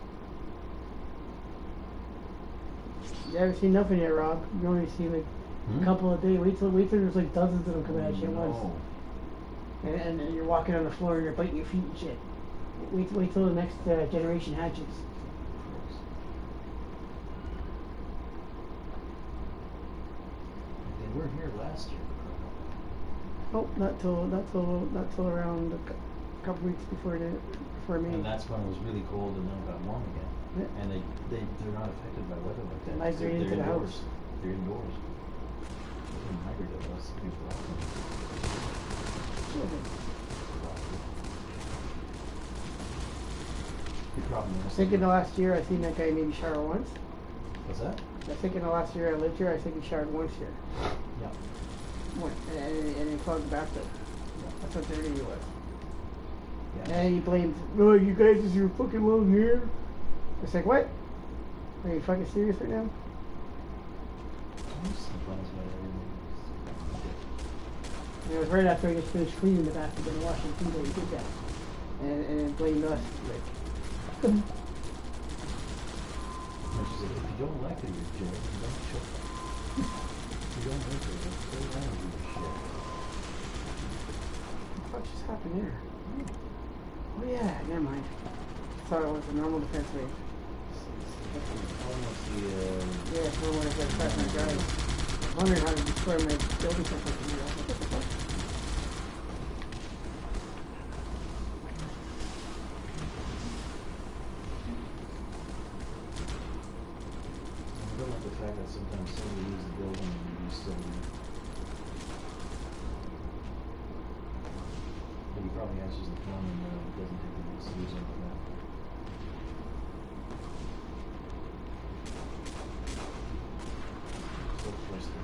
You haven't seen nothing yet, Rob. You only see like a couple a day. Wait till there's like dozens of them coming at you at once. No. And you're walking on the floor and you're biting your feet and shit. Wait till the next generation hatches. They weren't here last year. Oh, not till around a couple weeks before me. And that's when it was really cold and then it got warm again. Yeah. And they're not affected by weather like that. Migrate into the indoors. house. They're indoors. They can migrate to us. They block them. The problem I is. think in the last year I seen that guy maybe shower once. What's that? I think in the last year I lived here, I think he showered once here. Yeah. And he clogged the bathtub. That's how dirty he was. Yeah. And he blamed, oh, you guys, is your fucking long hair? It's like, what? Are you fucking serious right now? And it was right after I just finished cleaning the bathtub and washing feet that he did that. And blamed us. Like, And she's like, if you don't like it, you're Jerry, you don't show it. If you don't like it, let's go around and do the shit. what just happened here? Oh yeah, never mind. I thought it was a normal defense wave. Almost the, Yeah, so when I was like pressing my drive, I was wondering how to destroy my building something from here. I was like, what the fuck? I don't like the fact that sometimes somebody leaves the building and you still do. But he probably answers the phone and doesn't take the next user for that. So first of all.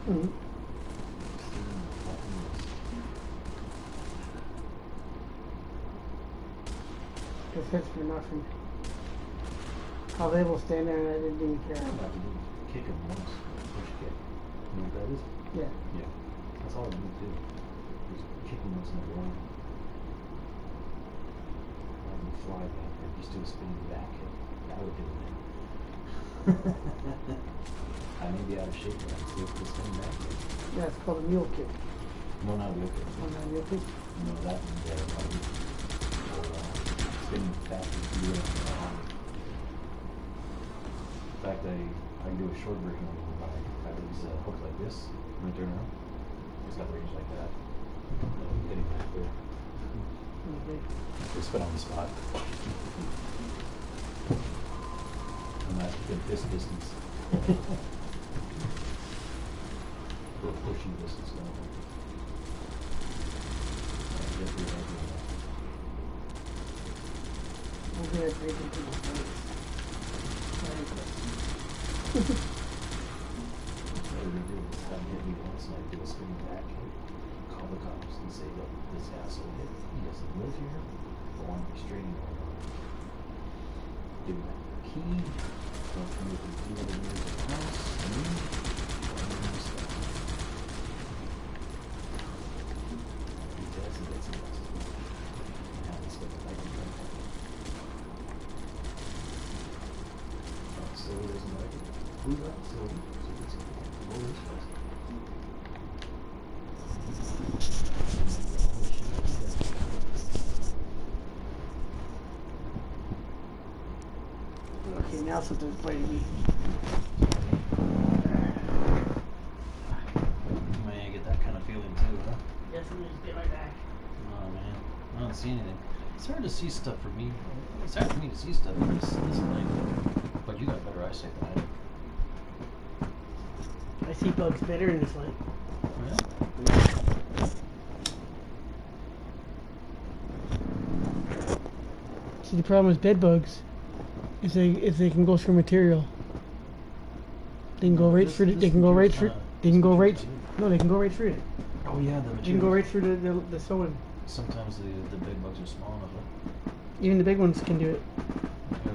Mm-hmm. Because hits me not from how they will stand there and I didn't even care. All I have to do is kick him once, push kick. You know what that is? Yeah. Yeah. That's all I need to do. Is kick him once in the groin. Have him fly back or just do a spinning back kick. That would do it. I may be out of shape, but I can still do a spinning back kick. Yeah, it's called a mule kick. No, not wheel kick. Oh, not a mule kick? No, that one there. Spinning back kick. In fact, I can do a short version of it by having these hooks like this. I'm gonna turn around. It's got range like that. Hitting back there. Okay. Just spin on the spot. And that's within this distance. For pushing distance down. I'm gonna break into my face. Very good. What we're gonna do is have him hit me once and I do a spinning back kick. Call the cops and say, look, this asshole hit. He doesn't live here. Go on restraining order. Give him that key. Don't come with the 200 meters of the house. And me. He does, he gets arrested. Now he's got the right to go. So he doesn't like it. Who's that? So it's all this place. Okay, now something's biting me. Man, you get that kind of feeling too, huh? Yes, I'm gonna just get my back. Oh man, I don't see anything. It's hard to see stuff for me. It's hard for me to see stuff in this light. But you got better eyesight than I do. I see bugs better in this light. Yeah. See, the problem with bed bugs is they can go through material. They can go right through it. They can go right through. They can go right. No, they can go right through it. Oh yeah, the They can go right through the sewing. Sometimes the big bugs are small enough. Huh? Even the big ones can do it. Yeah.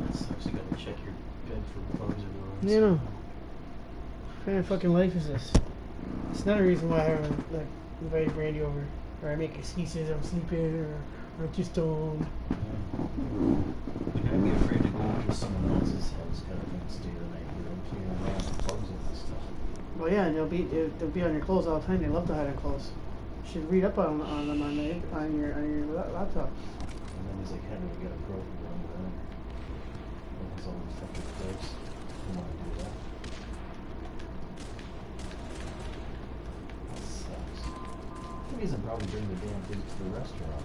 That sucks. You gotta check your bed for bugs everywhere. You know. What kind of fucking life is this? It's not a reason why I haven't like invited Brandy over, or I make excuses. I'm sleeping, or I'm just stoned. Like, I'd be afraid to go over to someone else's house kind of thing, stay the night with them, so you know, have bugs and that stuff. Well, yeah, and they'll be on your clothes all the time. They love to hide on clothes. You should read up on them on your laptop. And then he's like, how do we get a girlfriend around that? And he's all these fucking clothes. I want to do that. That sucks. He doesn't probably bring the damn things to the restaurant.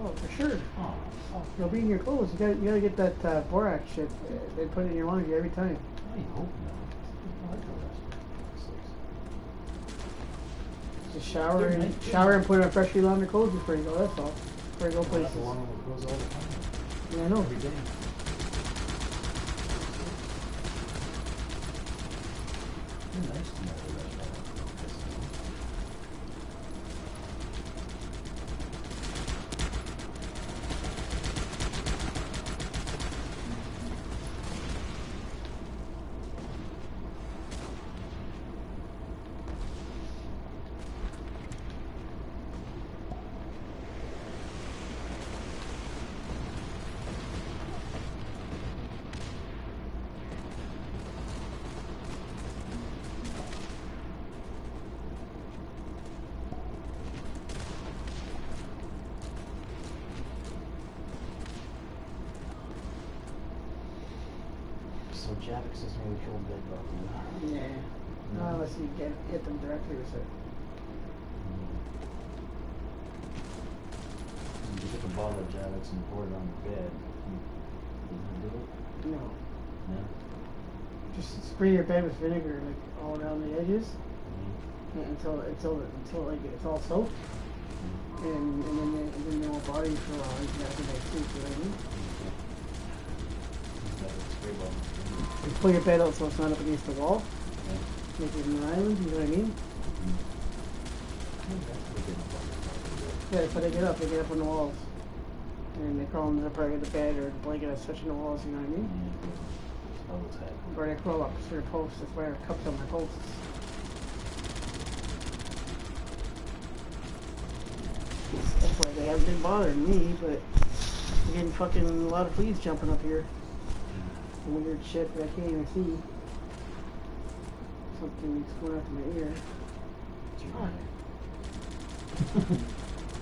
Oh, for sure. Oh, fuck. They'll be in your clothes. You gotta get that borax shit. They put it in your laundry every time. I hope not. I like the restaurant. Just shower and put on freshly laundered clothes before you go. That's all. Before you go places. That's the one that goes all the time. Yeah, I know. Every day. It's nice to know the restaurant. So Javix is maybe kill bed bug. Yeah. Not unless you hit them directly with it. You took a bottle of Javix and pour it on the bed. Did you do it? No. No? Just spray your bed with vinegar, like all around the edges, Mm-hmm. until like it's all soaked, and then they won't bother you for a while. You can have a nice sleep. You know what I mean? You pull your bed out so it's not up against the wall. Yeah. Make it an island. You know what I mean? Yeah, that's how they get up. They get up on the walls, and they crawl under the part of the bed or the blanket that's touching the walls. You know what I mean? Or they crawl up through the posts. That's why I have cups on my posts. That's why they haven't been bothering me, but I'm getting fucking a lot of fleas jumping up here. Weird shit that I can't even see. Something's going out to my ear.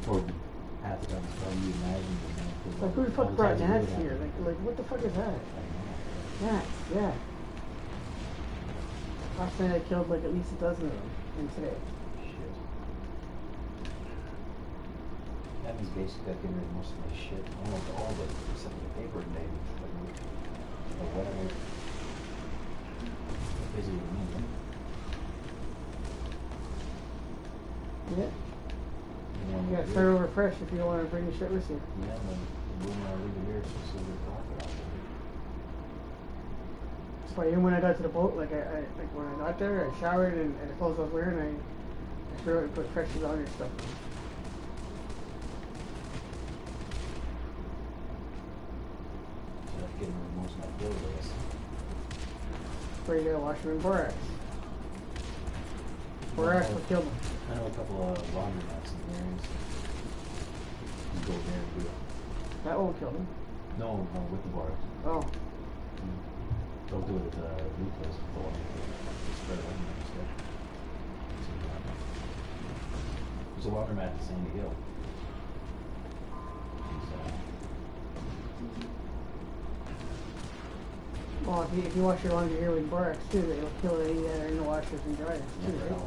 Or half the time it's probably you imagine it. Like, who the fuck brought gnats here? Like, what the fuck is that? Gnats, yeah. Last night I killed like at least a dozen of them, and today. Shit. That means basically I get rid of most of my shit. Almost all of it, except for the paper and maybe. Or whatever. Busy with me, right? Yeah. You gotta start over fresh if you don't want to bring the shit with you. Yeah, but when I leave it here, it's just a little bit darker out there. That's why even when I got to the boat, like when I got there, I showered and the clothes I was wearing, I threw it and put fresh laundry stuff on. So I've given rid of most of my clothes, I guess. Where you gotta wash them in borax. Borax will kill them. I know a couple of laundromats in the areas. You go there and do it. That won't kill them. No, with the borax. Oh. Don't do it at the new place before. Just spread it on there instead. There's a laundromat at Sandy Hill. Well, if you wash your laundry here with borax too, it'll kill any that are in the washers and dryers too, Yeah, right?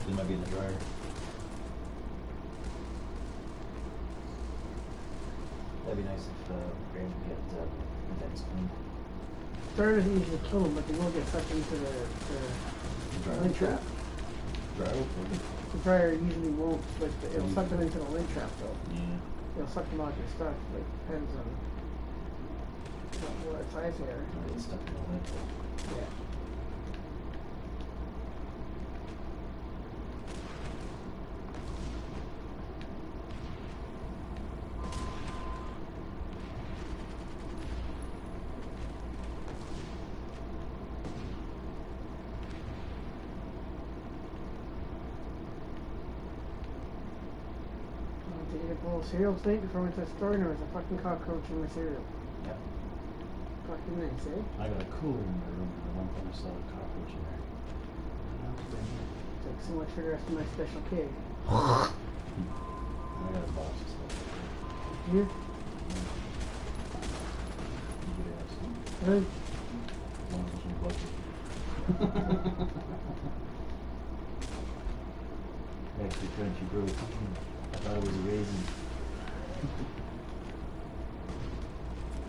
It might be in the dryer. That'd be nice if Graham could get vents cleaned. Dryer doesn't usually kill them, but they will get sucked into the lint trap. Dryer will kill them. The dryer usually won't, but it'll suck them into the lint trap though. Yeah. It'll suck them out your stuff. Like depends on what size they are. Or get stuck in the lint. Yeah. cereal today before I went to the store, and there was a fucking cockroach in my cereal. Yeah. Fucking nice, eh? I got a cooler in my room, and at one point I saw a cockroach in there. Thanks so much for the rest of my special cake. I got a box of stuff. Here? Good. As long as there's no budget. Extra crunchy protein. I thought it was a raisin.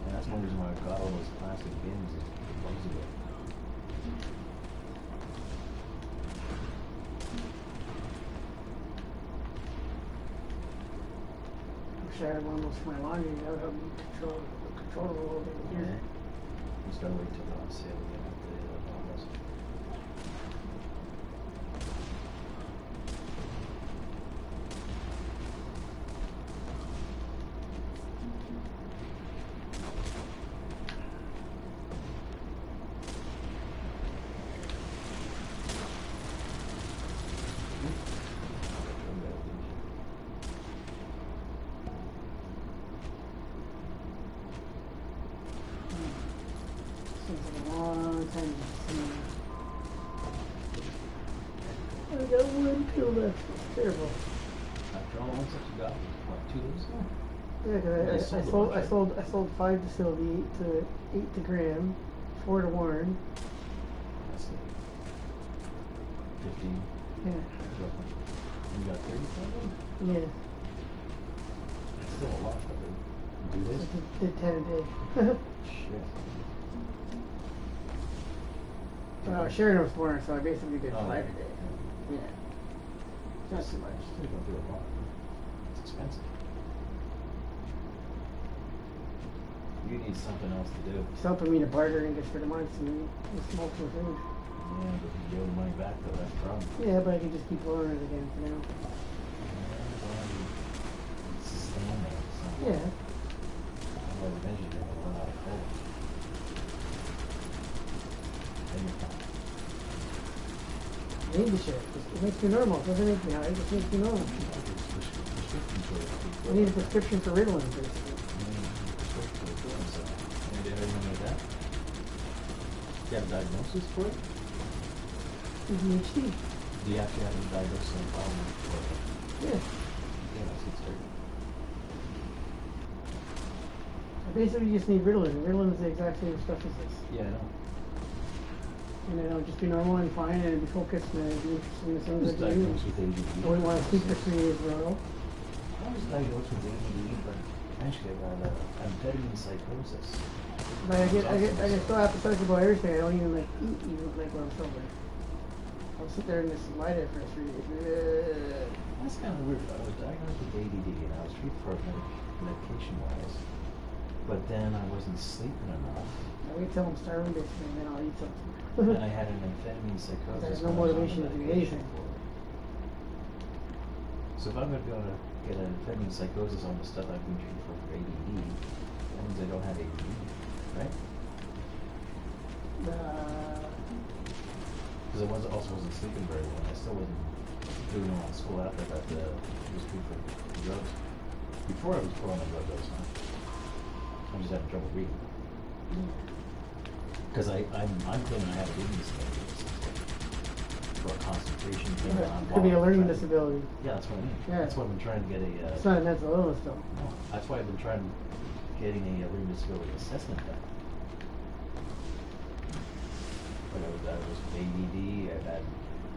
And that's one reason why I got all those plastic bins is the bugs of it. Wish I had one of those for my laundry. That would help me control it a little bit here. Just gotta wait till they're on sale again after they almost. Seems like a long time since I got one kill left. It's terrible. After all the ones that you got, what, 2 days ago? Yeah, because I sold 5 to Sylvie, 8 to Graham, 4 to Warren. That's it. 15. Yeah. And you got 35? Yeah. That's still a lot, though. Do I this? did 10 a day. Shit. Well, Sharon was born, so I basically did Oh, 5 a yeah. day. Yeah. Not too much. Still don't do a lot. It's expensive. You need something else to do. It's helping me to barter and get for the months and it's multiple things. Yeah, but if you owe the money back, though, that's the problem. Yeah, but I can just keep lowering it again for now. Sustain that. Yeah. Otherwise, eventually you're going to run out of coal. Then you're fine. I need the shit. It makes me normal. It doesn't make me high. It just makes me normal. Prescription for it. I need a prescription for Ritalin, basically. Do you have a diagnosis for it? ADHD. Do you actually have a diagnosis of the problem for it? Yeah. Yeah, that's good start. I basically just need Ritalin. Ritalin is the exact same stuff as this. Yeah, I know. And then I'll just be normal and fine and be focused and I'll be interested in the things I was I do. diagnosed with ADD. I wouldn't want to sleep for 3 days in a row. I was diagnosed with ADD, but actually I got amphetamine psychosis. But I get so apathetic about everything. I don't even like eat even like when I'm sober. I'll sit there and just lie there for 3 days. That's kind of weird. I was diagnosed with ADD and I was treated for it medication-wise. But then I wasn't sleeping enough. I wait till I'm starving basically and then I'll eat something. And I had an amphetamine psychosis. There's no when I was on motivation to do medication anything. for it. So if I'm going to be able to get an amphetamine psychosis on the stuff I've been treated for ADD, that means I don't have ADD, right? Because I also wasn't sleeping very well. I still wasn't doing well in school after I got was treated for drugs. Before I was put on a drug, I was fine. I'm just having trouble reading. Because I'm claiming I have a reading disability for a concentration thing. Could be a learning disability. Yeah, that's what I mean. Yeah. That's why I've been trying to get a. It's not a mental illness though. No, that's why I've been trying getting a learning disability assessment done. But I was ADD. I've had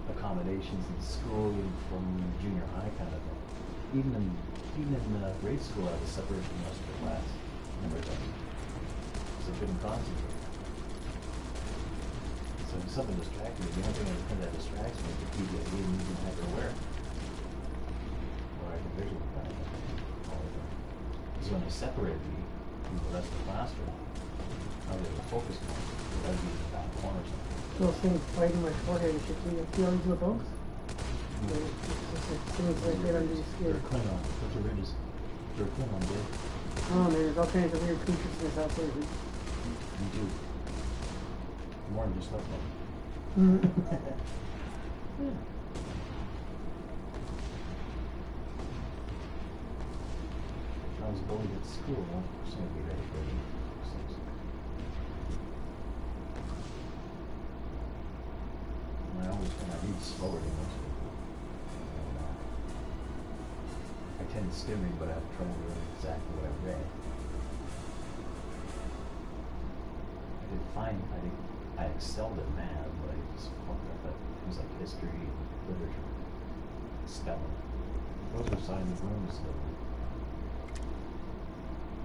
accommodations in school from junior high kind of thing. Even in grade school, I was separated from the rest of the class. Number of times. So I couldn't concentrate. So if something distracted me, the only thing that distracts me is the PTSD and using hyper-aware. Or I can visually find it all the time. So when they separated me from the rest of the classroom, I was able to focus more. I would be in the back corner or something. Those things biting my forehead and shit. You always do those? Things like that under your skin. They're Klingon. What's the ridges? They're Klingon, dude. Oh man, there's all kinds of weird creatures in this house lately. You do. More than just like that. Yeah. bullied at school, so I'll be ready for it. I always when I read slower than most people. I tend to skim read, but I have trouble with exactly what I read. I think I excelled at math, but I just fucked up at things like history, literature, spelling. Those are signs of learning disability.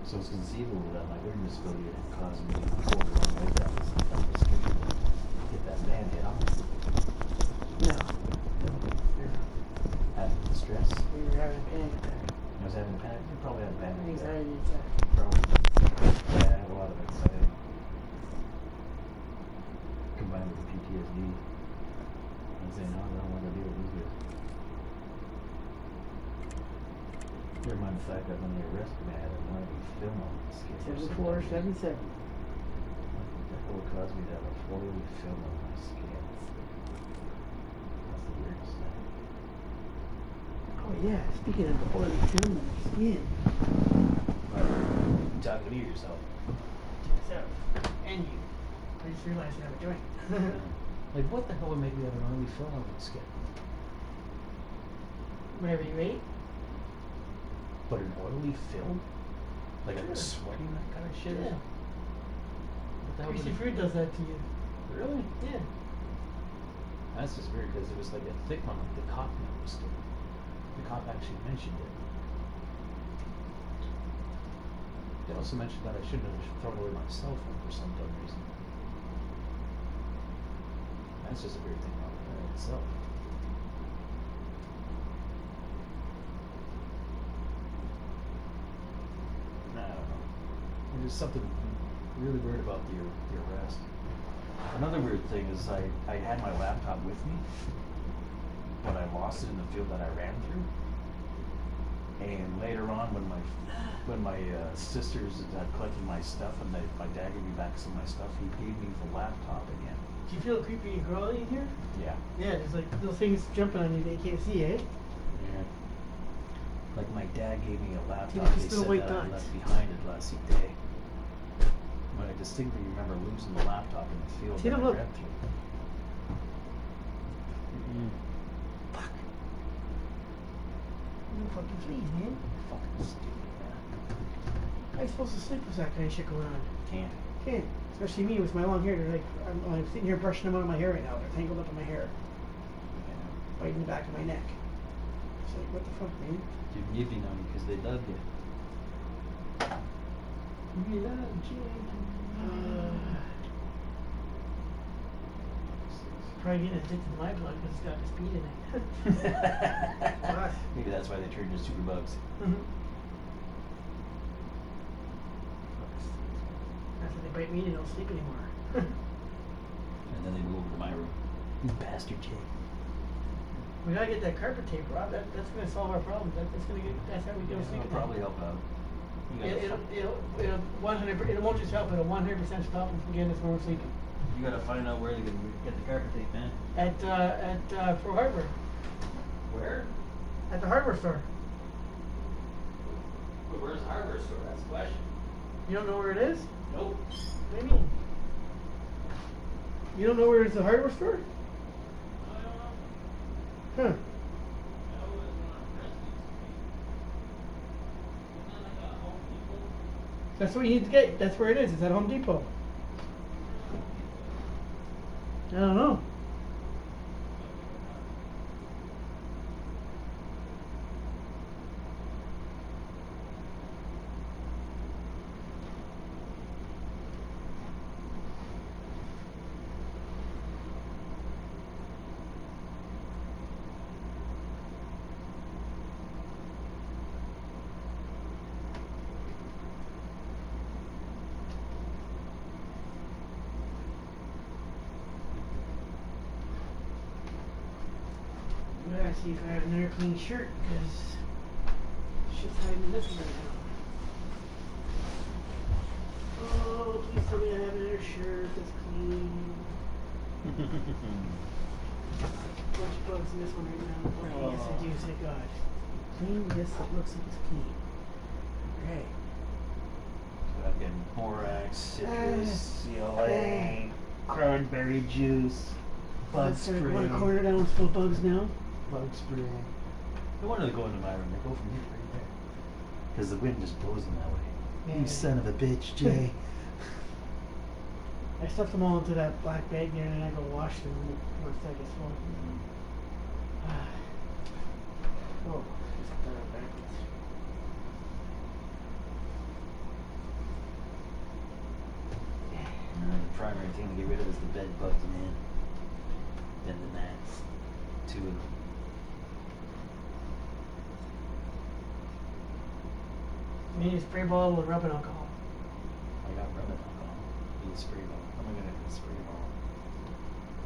So it's conceivable that my learning disability had caused me to go the wrong way that history and get that bad hit on me. No. Having stress. You were having a panic attack. I was having a panic. You probably had a panic attack. Anxiety attack. Probably. Yeah, I have a lot of anxiety. Combined with the PTSD. I'm saying, no, I don't want to deal with these guys. Never mind the fact that when they arrested me, I had a monthly film on the skin. 7477. That will cause me to have a 4-week film on my skin. That's the weirdest thing. Oh yeah, speaking of the oily film on your skin. You talking to me or yourself? So, and you. I just realized what I was doing. Like, what the hell would make me have an oily film on my skin? Whatever you ate. But an oily film? Like I was sweating, that kind of shit? Yeah. What the hell Greasy would fruit does that to you. Really? Yeah. That's just weird because it was like a thick one, like the cop noticed it. The cop actually mentioned it. They also mentioned that I shouldn't have thrown away my cell phone for some dumb reason. That's just a weird thing about it itself. I don't know. There's something really weird about the arrest. Another weird thing is I had my laptop with me, but I lost it in the field that I ran through. And later on, when my sisters had collected my stuff and my dad gave me back some of my stuff, he gave me the laptop again. Do you feel creepy and crawly in here? Yeah. Yeah, there's like little things jumping on you that you can't see, eh? Yeah. Like my dad gave me a laptop Just they little said white that I dots. left behind at last day. But I distinctly remember losing the laptop in the field See that them I look. ran through. Fuck. You fucking fleas, man. Fucking stupid, man. How are you supposed to sleep with that kind of shit going on? Can't. Can't. Especially me with my long hair. They're like, I'm sitting here brushing them out of my hair right now. They're tangled up in my hair. Biting the back of my neck. It's like, what the fuck, man? You're nipping on me because they love you. We love you. Probably getting addicted to my blood because it's got the speed in it. Maybe that's why they turned into super bugs. After they bite me, they don't sleep anymore. And then they move over to my room. You bastard, Jay. We gotta get that carpet tape, Rob. That's gonna solve our problem. That's how we don't sleep. It'll probably help out. It'll 100. It won't just help. It'll 100% stop them from getting us when we're sleeping. You gotta find out where they can get the carpet tape, man. At Pro Hardware. Where? At the hardware store. Where's the hardware store? That's the question. You don't know where it is? Nope. What do you mean? You don't know where it's the hardware store? Huh. That's what you need to get. That's where it is. It's at Home Depot. I don't know. I gotta see if I have another clean shirt, because shit's hiding this one right now. Oh, please tell me I have another shirt that's clean. Bunch of bugs in this one right now. Oh, yes, I do, thank God. Clean, yes, it looks like it's clean. Hey. So I've got borax, citrus, CLA, cranberry juice, bug spray. Want a corner down full of bugs now? Bug spray. I wanted to go into my room. They go from here to right there. Because the wind just blows them that way. Yeah. You son of a bitch, Jay. I stuffed them all into that black bag there, and then I go wash them once that gets full. Oh, just put that up backwards. The primary thing to get rid of is the bed bugs, man. Then the gnats. 2 of them. You need a spray bottle with rubbing alcohol. I got rubbing alcohol. Need a spray bottle. How am I gonna get a spray bottle?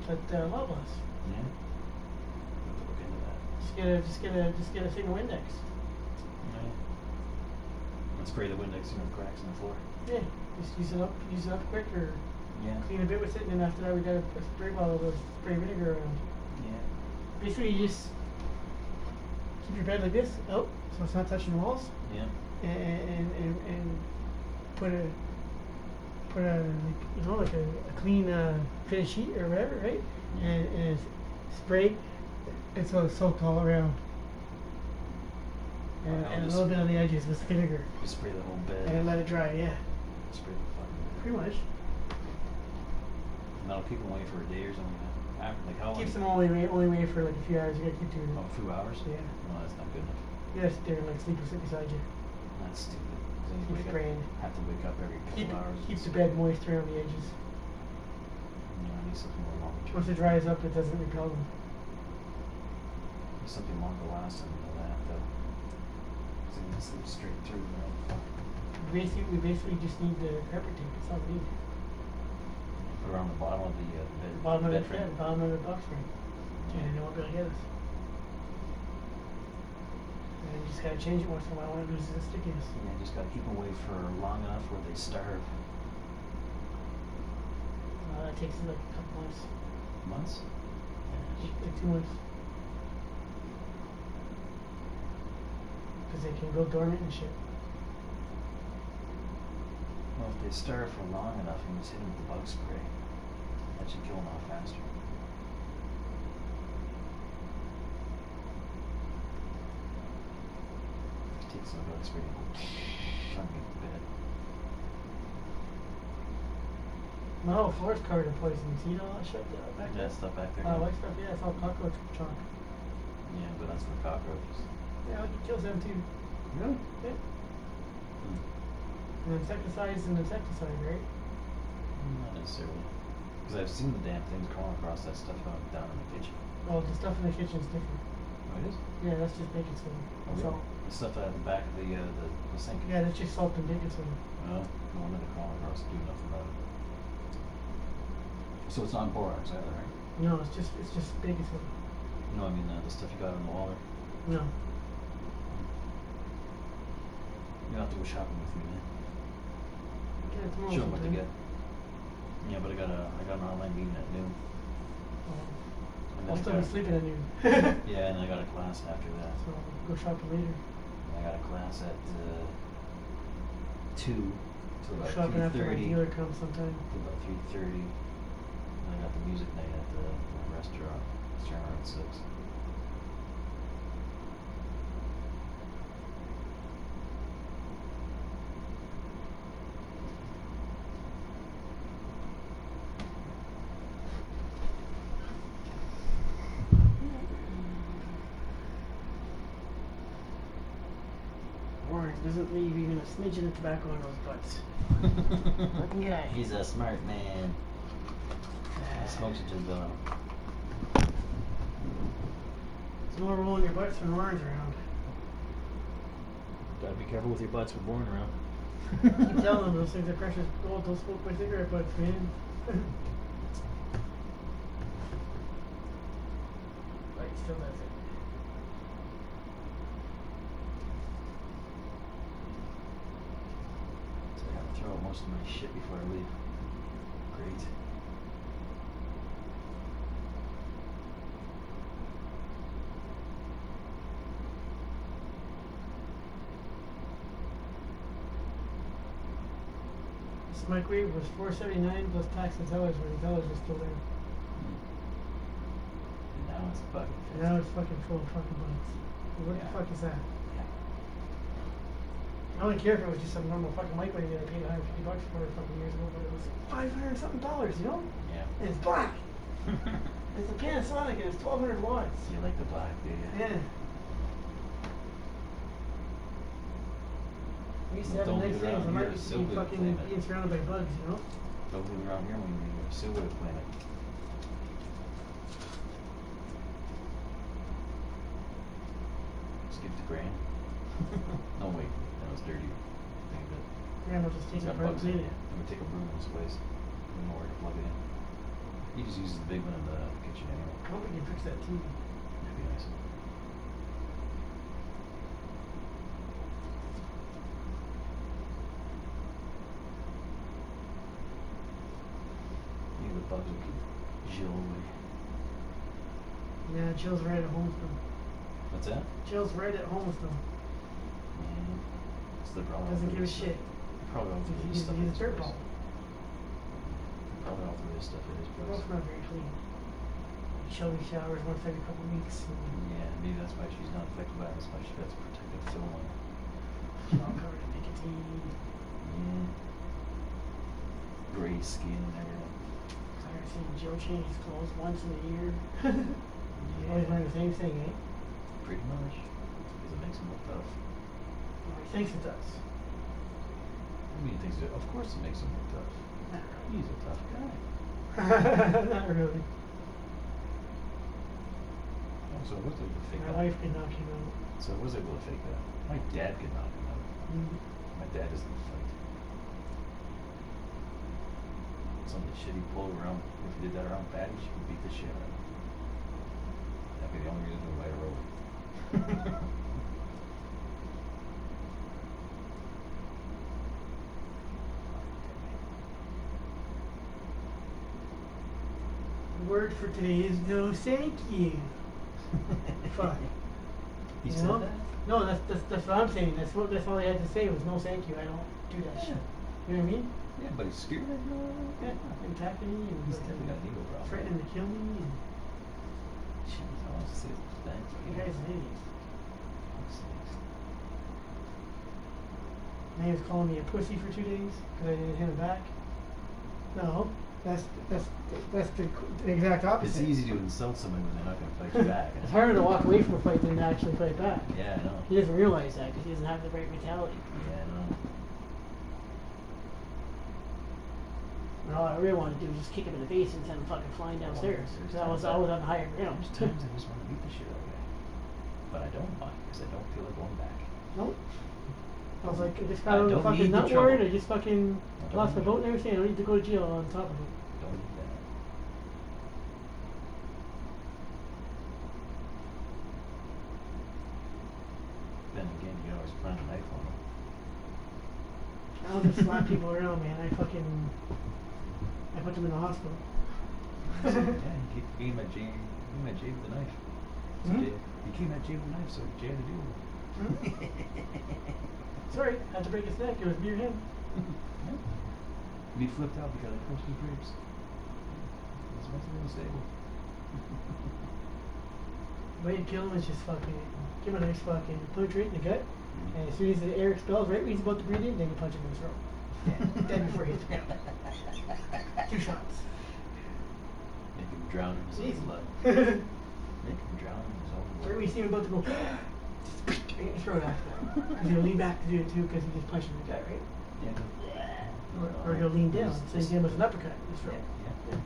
But Loblaws. Yeah. Have to look into that. Just get a single index. Yeah. And spray the Windex in the cracks in the floor. Yeah, just use it up quick, or Yeah. clean a bit with it, and then after that we got a spray bottle of spray vinegar around. Yeah. Basically, you just keep your bed like this, out, so it's not touching the walls, Yeah. and put a like a clean fitted sheet or whatever, right? And spray, and so it's soaked all around. And a little bit on the edges with vinegar. You spray the whole bed. And let it dry, yeah. Spray the fucking bed. Pretty much. And that'll keep them away for a day or something. Like how long? Keeps them only way for like a few hours. You gotta keep doing Oh, a few hours? Yeah. No, that's not good enough. You gotta sit there and like sleep beside you. That's stupid. 'Cause then you Keep wake spraying. have to wake up every Keep couple hours. the bed moist around the edges. No, I need something more long term. Once it dries up, it doesn't repel them. Need something longer lasting than that, though. So you can sleep straight through the night. We basically just need the carpet tape. That's all we need. Put it on the bottom of the bed. Bottom of bed the frame. bottom of the box frame, and it won't be able to get us. And you just gotta change it once in a while when it loses its stickiness. Yeah, you just gotta keep them away for long enough where they starve. That takes like a couple months, Months? Yeah. like 2 months, because they can go dormant and shit. Well, if they starve for long enough, you just hit them with the bug spray. That should kill them off faster. Take some bug spray. Try and get the bed. My whole floor's covered in poison. See all that shit back there? That stuff back there. White stuff, yeah, it's all cockroach chalk. Yeah, but that's for cockroaches. Yeah, it kills them too. Really? Yeah. Hmm. An insecticide is an insecticide, right? Not necessarily. Because I've seen the damn things crawling across that stuff down in the kitchen. Well, the stuff in the kitchen's different. Oh, it is? Yeah, that's just baking soda. Oh, That's really? all. The stuff out of the back of the sink. Yeah, that's just salt and baking soda. Oh, no wonder they're crawling across to do nothing about it. So it's not borax either, right? No, it's just baking soda. No, I mean the stuff you got on the wall there. No. You'll have to go shopping with me, man. Yeah, tomorrow Show them what to sometime. get. Yeah, but I got an online meeting at noon. And I'll then still I be got- sleeping at noon. Yeah, and I got a class after that. So go shopping later. I got a class at 2 till Go about shopping after my 3:30. dealer comes sometime. Till about 3:30. And I got the music night at the restaurant. Starting around 6. Orange doesn't leave even a smidgen of tobacco in those butts. Fucking guy. He's a smart man. The smokes are just going. It's more rolling your butts when orange around. Gotta be careful with your butts with Warren around. Keep telling them those things are precious gold. Don't smoke my cigarette butts, man. Right, still does it. So I gotta throw out most of my shit before I leave. Great. This microwave was $4.79 plus tax and tellers when the tellers are still there. And now it's $1.50. And now it's fucking full of fucking bugs. What the fuck is that? Yeah. I wouldn't care if it was just some normal fucking microwave that I paid $150 for a couple years ago, but it was $500 something, you know? Yeah. And it's black. It's a Panasonic and it's 1200 watts. You like the black, do you? Yeah. We used to have Don't nice leave it things. around I'm not here, used to Sue being would fucking claim it. being surrounded by bugs, you know? Don't leave it around here when you still would have planned it. Skip the grand. No, wait. That was dirty. Think of it. Grandma just It's taking got it apart bugs and in cleaning it. it. I'm gonna take a broom in its place. No more to plug it in. You just use the big one in the kitchen anyway. I hope we can fix that TV. That'd be nice. Maybe the bugs will keep Jill away. Yeah, Jill's right at home still. What's that? Jill's right at home still. Yeah. That's the problem. Doesn't give a Stuff. shit. Probably all through this He's stuff. a in this dirt place. ball. Probably all through this stuff in this We're place. both not very clean. Shelby showers once every couple of weeks. Yeah, maybe that's why she's not affected by it. That's why she got some protective film on. She's all covered in nicotine. Yeah. Gray skin and everything. Tired of seeing Jill change his clothes once in a year. Yeah. Always wearing the same thing, eh? Pretty much. Because it makes him look tough. Well, he thinks it does. I mean, he thinks it, of course it makes him look tough. Not He's a tough guy. really. Not really. Oh, so was able to fake My that. wife could knock him out. So was able to fake that. My dad could knock him out. My dad doesn't fight. Some of the shit he pulled around, if he did that around Patty, she would beat the shit out of him. That'd be the only reason to invite her over. The word for today is no thank you. Fuck. He You said know? that? No, that's what I'm saying. That's all he had to say was no thank you. I don't do that shit. You know what I mean? Yeah, but he's scared of you. Yeah. And attacking me and He's definitely got an ego problem. threatening to kill me. And Jeez, I want to say thanks. you guys are idiots. Fuck's sakes. And he was calling me a pussy for 2 days because I didn't hit him back. No, that's the exact opposite. It's easy to insult someone when they're not going to fight you back. It's harder to walk away from a fight than to actually fight back. Yeah, I know. He doesn't realize that because he doesn't have the right mentality. Yeah, I know. And all I really wanted to do was just kick him in the face and send him fucking flying downstairs. Because I was on the higher ground. There's times I just want to beat the shit out of a guy. But I don't want because I don't feel like going back. Nope. I was like, I just I got on the don't fucking need the nut ward. trouble. I just fucking I lost my don't boat and need everything. I don't need to go to jail on top of it. Don't need that. Then again, you can always plant a knife on them. I don't just slap people around, man. I put them in the hospital. Yeah, you came at Jay with a knife. So Hmm? you came at Jay with a knife, so Jay had to deal with it. Sorry, had to break his neck. It was near him. And he flipped out because I crushed his ribs. His mentally unstable. The way to kill him is just fucking give him a nice fucking punch right in the gut. And as soon as the air expels, right when he's about to breathe in, then you punch him in the throat. Dead before he hits the ground. 2 shots. Make him drown in his Easy. own blood. Right Make him drown in his own blood. when you see him about to go, right in the throat after that. Because he'll lean back to do it too because he just punched him in the gut, right? Yeah. Or he'll lean down, so you give him with an uppercut in his throat. Yeah.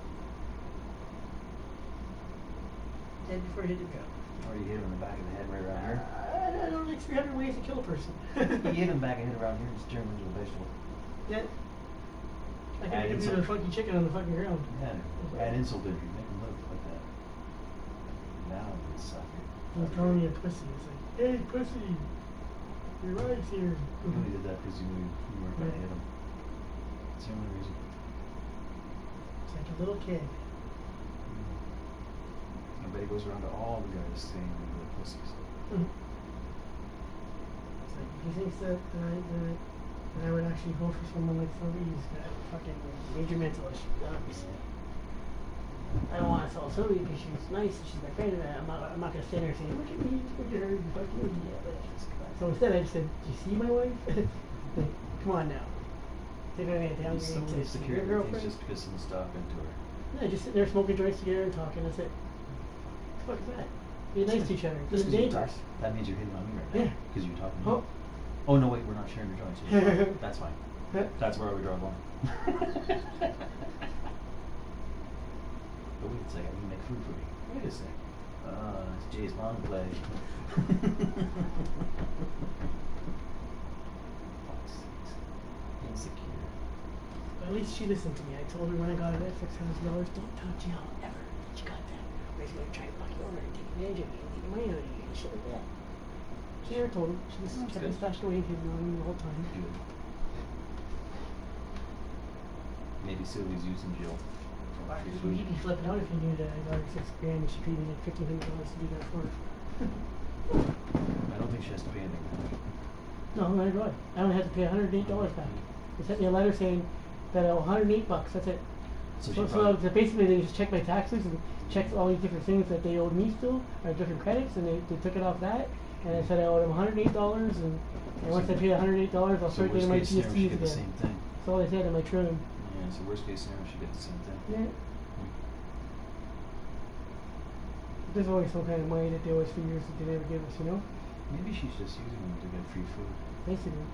Dead before he hit the ground. Or you hit him in the back of the head right around here. I don't know, like 300 ways to kill a person. You hit him back of the head around here and just turn him into a vegetable. Yeah. I Add can do insult. the fucking chicken on the fucking ground. Yeah. Add insult to it. Make him live like that. Now it's sucker. He's calling me a pussy. It's like, hey, pussy, your ride's here. You only did that because you knew you weren't going to hit him. That's the only reason. It's like a little kid. I bet he goes around to all the guys saying they're little pussies. It's like, he thinks that And I would actually go for someone like somebody who's got fucking major mental issues, obviously. I don't want to sell Sylvie because she's nice and she's my friend, and I'm not gonna stand there saying, look at me, look at her, you fucking idiot. But so instead, I just said, do you see my wife? Like, come on now. They're gonna get down Some of here these and security your things girlfriend. just because someone's talking to her. No, just sitting there smoking joints together and talking. That's it. What the fuck is that? Be nice to each other. Just Be 'cause you neighbors. talk, that means you're hitting on me right now. Yeah. Because you're talking to Oh. me. Oh no, wait, we're not sharing the joints. Here. That's fine. That's where we draw the line. But wait a second, you make food for me. Wait a sec. It's Jay's mom play. Insecure. At least she listened to me. I told her when I got it at $600, don't tell Jill ever that you got that. Or he's gonna try to fuck you over and take advantage of you and take your money out of you and shit like that. She never told him. She just That's kept good. it stashed away and hidden on me the whole time. Good. Maybe Sylvie's using Jill. for free food. You'd be flipping out if you knew that I got her $6,000 and she paid me like $1,500 to do that for her. I don't think she has to pay anything now. No, my God. I only had to pay $108 back. They sent me a letter saying that I owe $108. That's it. So, So, she probably, basically they just checked my taxes and checked all these different things that they owed me still, or different credits, and they took it off that. And I said I owed them $108, and once I pay $108, I'll so start worst getting my case scenario, she GSTs get the again. same thing. That's all they said in my trim. Yeah, so worst case scenario, she gets the same thing. Yeah. There's always some kind of money that they always figure that they never give us, you know? Maybe she's just using them to get free food. Basically.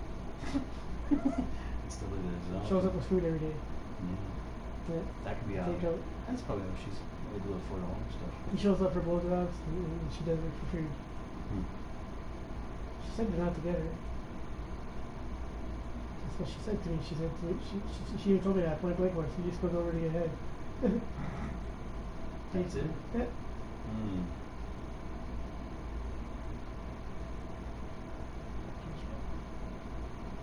Instead of the Shows up with food every day. Yeah. Yeah. That could be out. Take out. That's probably how she's able to afford all her stuff. He shows up for blowjobs and she does it for free. She said they're not together. That's what she said to me. She said to me, she even told me that point blank once. He just goes over to get ahead. That's it? Yeah.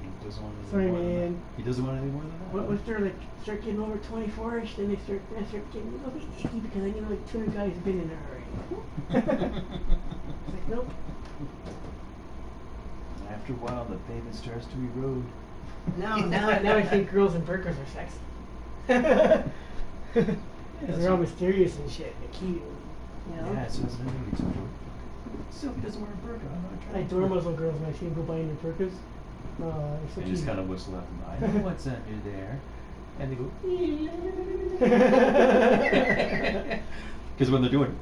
He doesn't want anything Sorry, more than man. that. He doesn't want anything more than that. Once they're like start getting over 24ish, then they start getting a little bit icky because I know like 200 guys have been in there already. It's like nope. After a while, the pavement starts to erode. Now I think girls and burkas are sexy. Because they're all mysterious and shit. They're cute. You know? Yeah, so that's another thing to enjoy. Sylvie doesn't wear a burqa. I'm not I trying adore Muslim girls when I see them go by in their burkas. They're so They cute. just kind of whistle at them. I know what's under there. And they go, because when they're doing,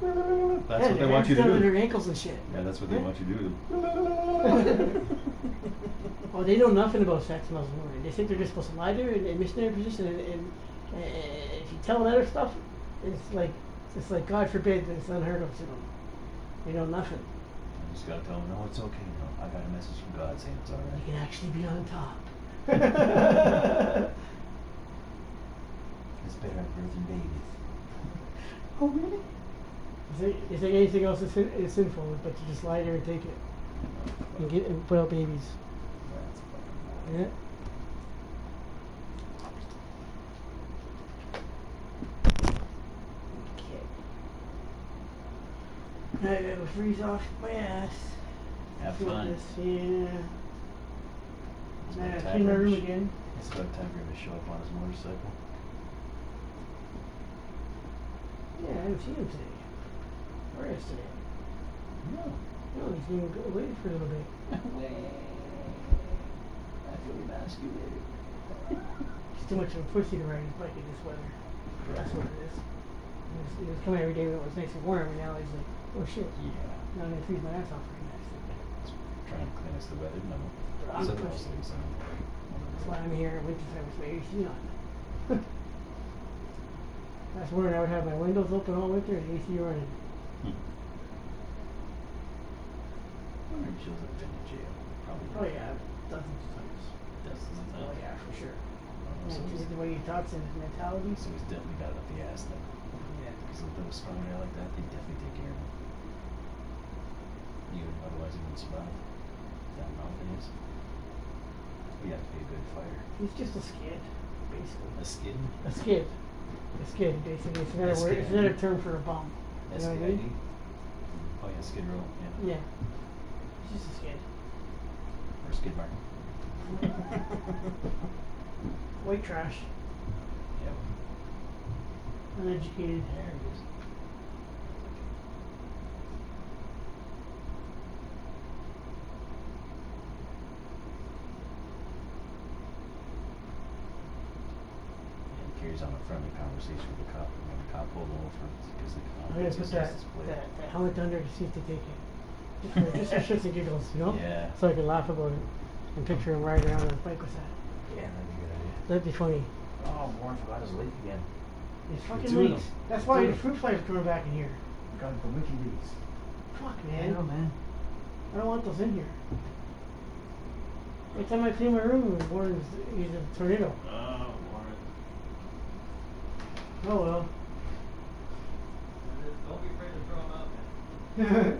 that's what they want you to do. Their ankles and shit. Yeah, that's what they want you to do. Oh, they know nothing about sex, Muslim women. They think they're just supposed to lie there and missionary position, and if you tell them other stuff, it's like God forbid that it's unheard of to them. They know nothing. You just gotta tell them, no, it's okay. No, I got a message from God saying it's alright. You can actually be on top. It's better at birthing babies. Oh, really? Is there anything else that's sinful but to just lie there and take it and put out babies? That's fucking Yeah. Okay. I gotta freeze off my ass. Have Feel fun. this, yeah. It's Now I about gotta time clean my for him room to again. It's about time for him to show up on his motorcycle. Yeah, I haven't seen him today. Or yesterday. No. No, he's been away for a little bit. I feel emasculated. He's too much of a pussy to ride his bike in this weather. That's what it is. He was coming every day when it was nice and warm, and now he's like, oh shit. Yeah. Now I'm gonna freeze my ass off right next. Trying to clean us the weather. No. I'm Something pushing. else like That's why I'm here in wintertime with my AC on. Last winter I would have my windows open all winter and AC running. I wonder if Jill's ever been in jail. Probably. Oh yeah, dozens of times. Dozens of Oh times. yeah, for sure. So And he's, the way he talks and his mentality. so he's definitely got it up the ass then. Yeah. Because if they were strong there like that, they definitely take care of him. Otherwise he wouldn't survive. That mouth of his. You have to be a good fighter. He's just a skid, basically. A skid? A skid. A skid, basically. It's another word. It's another term for a bum. You know what I S-K-I-D? mean? Oh yeah, skid row. Yeah. Yeah. He's just a skid. Or skid mark. White trash. Yep. Uneducated. There it is. And he carries on a friendly conversation with the cop. And when the cop pulled him over, it's because the cop I'm gonna gets put his that, license plate. that helmet under to see if they take it. Just for shits and giggles, you know? Yeah. So I can laugh about it and picture him riding around on his bike with that. Yeah, that'd be a good idea. That'd be funny. Oh, Warren forgot his lake again. These fucking Two of leaks. them. That's why Two the of fruit flies are coming back in here. Got the wiki leaks. Fuck, I man. know, man. I don't want those in here. Every time I clean my room, Warren's he's a tornado. Oh, Warren. Oh well. Don't be afraid to throw them out, man.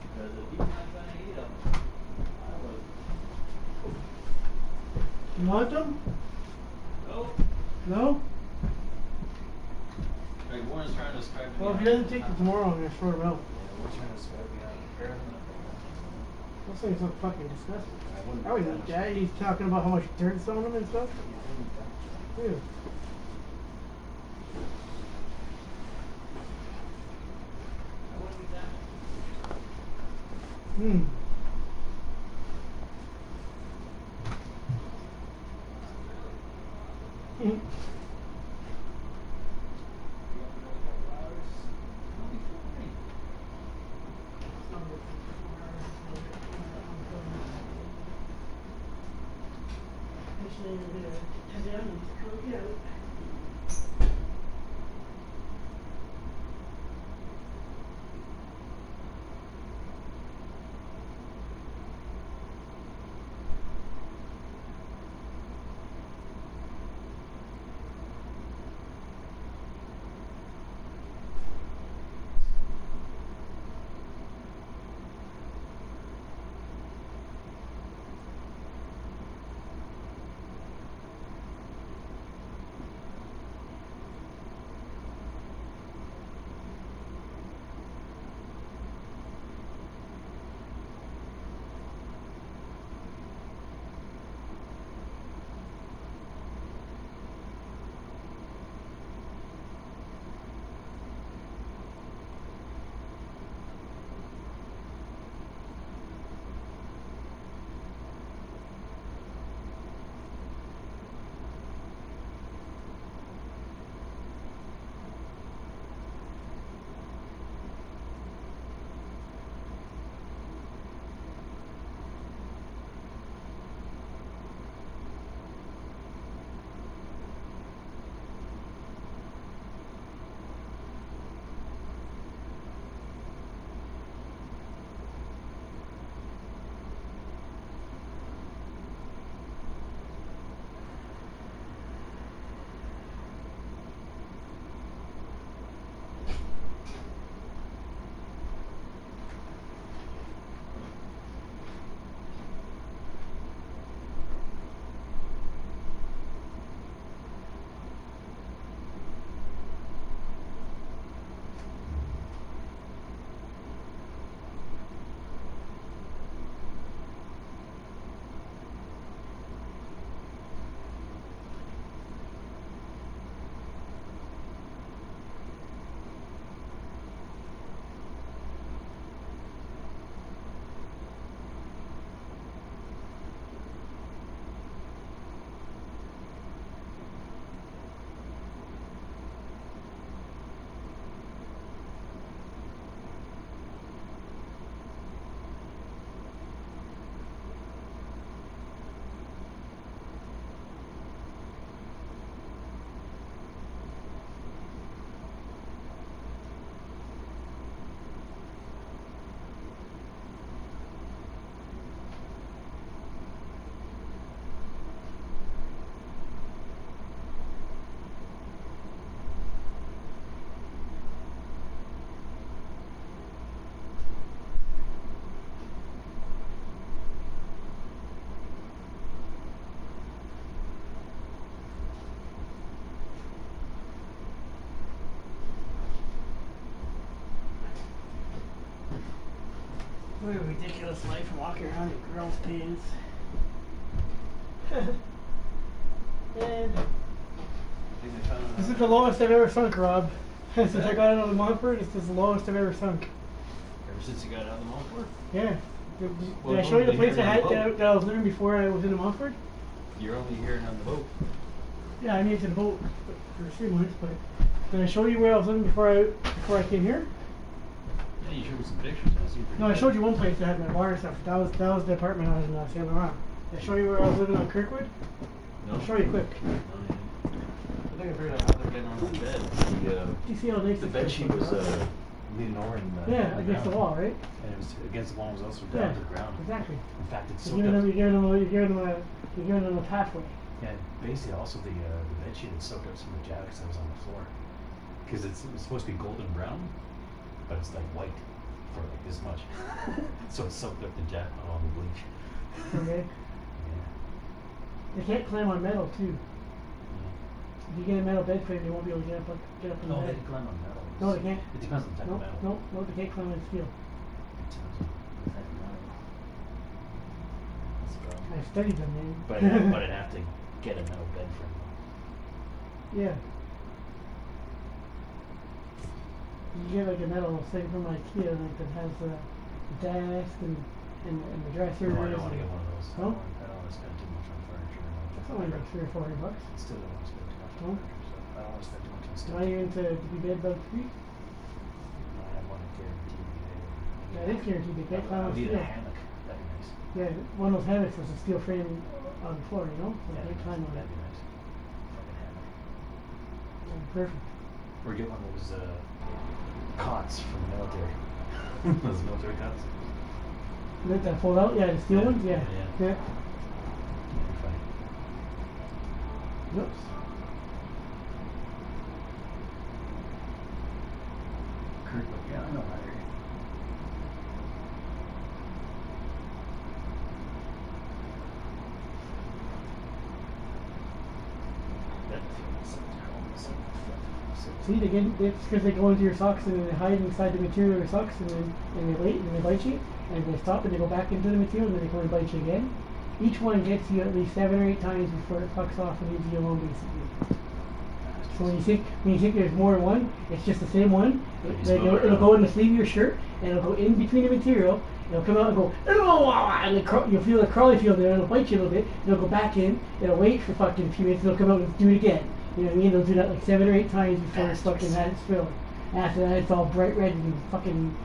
Because if he's not gonna eat them, I would. You want them? No. No? Hey, Warren's trying to strike me Well, if out. he doesn't take them tomorrow, I'm gonna throw them out. Yeah, we're trying to scout me out. Fair enough. Those things look fucking disgusting. I wouldn't I would do eat that. that. He's talking about how much dirt's on them and stuff. Dude. I wouldn't eat that. Hmm. Mm. What a ridiculous life walking around in girls' pants. And this is the lowest I've ever sunk, Rob. Since I got out of the Montfort, this is the lowest I've ever sunk. Ever since you got out of the Montfort? Yeah. Did Well, I show you the only place I here had on the boat. that I was living before I was in the Montfort? You're only here on the boat. Yeah, I made it to the boat for 3 months, but did I show you where I was living before I came here? Yeah, you showed me some pictures. I see No, I showed you one place that had my bar and stuff. That was the apartment I was in, Saint Laurent. Did I show you where I was living on Kirkwood? No. I'll show you quick. No, I think I figured out how they're getting on the bed. Do you see how nice The this bed place sheet was, was huh? leaning over in the Yeah, against the ground. wall, right? And it was against the wall. It was also Yeah, down to the ground. exactly. In fact, it's You're so giving them, up. you're giving them a pathway. Yeah, basically also the bed sheet had soaked up some of the jackets that was on the floor. Because it's supposed to be golden brown, but it's like white for like this much. So it soaked up the jacket on all the bleach. Okay. Yeah. They can't climb on metal too. If you get a metal bed frame, they won't be able to get up in the No, they bed. can climb on metal. No, they can't. It depends on the type No, of metal. no, they can't climb on steel. It depends on the type of metal. That's the problem. I studied them, man. But I'd have to get a metal bed frame. Yeah. You get like a metal thing from IKEA, like that has the desk and the dresser. No, I don't want to get one of those. No? I don't want to spend too much on furniture. That's only like $300 or $400. I still don't want to spend too much No? on furniture. So I don't want to spend too much on stuff. Why are you into to be bed bug free? No, I have one guaranteed. Yeah, it is guaranteed. They can't climb I on would need steel. a hammock. That'd be nice. Yeah, one of those hammocks was a steel frame on the floor, you know? So Yeah, they can't climb on it. that'd be nice. Fucking hammock. Yeah, perfect. Or get one of those cots from the military. Those military cots. Let that fold out? Yeah, the steel Yeah, ones? Yeah. yeah. Yeah. That'd be funny. Oops. Kirkwood, yeah, I know that area. See, it's because they go into your socks and then they hide inside the material of your socks and they wait and they bite you and they stop and they go back into the material and then they come and bite you again. Each one gets you at least 7 or 8 times before it fucks off and leaves you alone, basically. So when you think there's more than one, it's just the same one. It'll go in the sleeve of your shirt and it'll go in between the material. It'll come out and go, and you'll feel the crawly feel there. It'll bite you a little bit. It'll go back in. It'll wait for fucking a few minutes. It'll come out and do it again. You know what I mean? They'll do that like 7 or 8 times before it's fucking had its fill. After that, it's all bright red and fucking.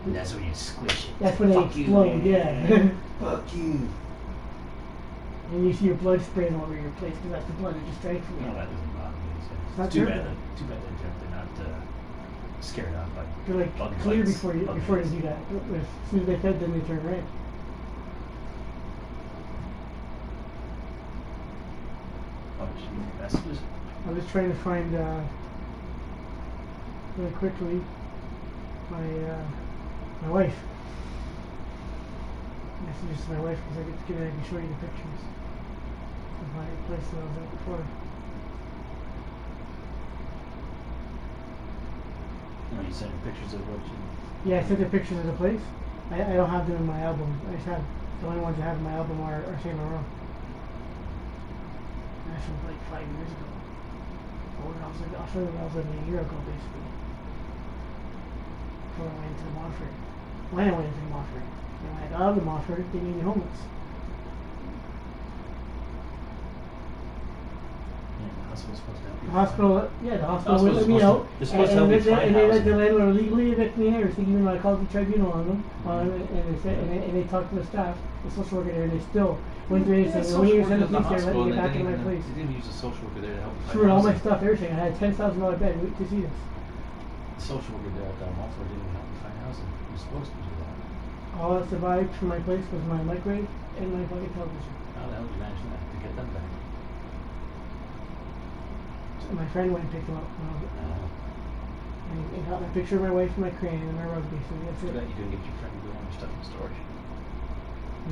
And that's when you squish it. That's when they Fuck you, explode, man. yeah. Fuck you. And you see your blood spraying all over your place because that's the blood that just drank from you. No, that doesn't bother me. It's Not too your bad. blood. Too bad they're not scared off by. They're like bug clear bites, before bug they bites. do that. As soon as they fed, then they turn red. Oh, gee, messages. I'm just trying to find really quickly my wife. Messages to my wife because I can show you the pictures of my place that I was at before. No, you sent me pictures of what you. Yeah, I sent the pictures of the place. I don't have them in my album. I just have the only ones I have in my album are Saint Laurent. That's from like 5 years ago. I'll show you what I was living a year ago, basically. Before I went into the Montfort. When I went into the Montfort. And when I got out of the Montfort, they made me homeless. Yeah, the hospital's supposed to help you. The hospital, yeah, the hospital hospital's let me supposed out. to- they're supposed to help you find and they let the housing. landlord legally evict me and everything, even though I called the tribunal on them. Mm-hmm. And they said, and they talked to the staff, the social worker there, and they still went through Yeah, anything. social When you worker send the at the police there, let hospital, me and get back they in my didn't place. even- They didn't use a social worker there to help you find Threw in all my housing. stuff, everything. I had a $10,000 bed. Wait to see this. The social worker there at Montfort didn't even help me find housing. You're supposed to do that. All that survived from my place was my microwave and my fucking television. How the hell did you manage that to get them back? So my friend went and picked them up. And he got my picture of my wife and my crane and my rugby. So that's Too it. bad you didn't get your friend to go on your stuff in storage.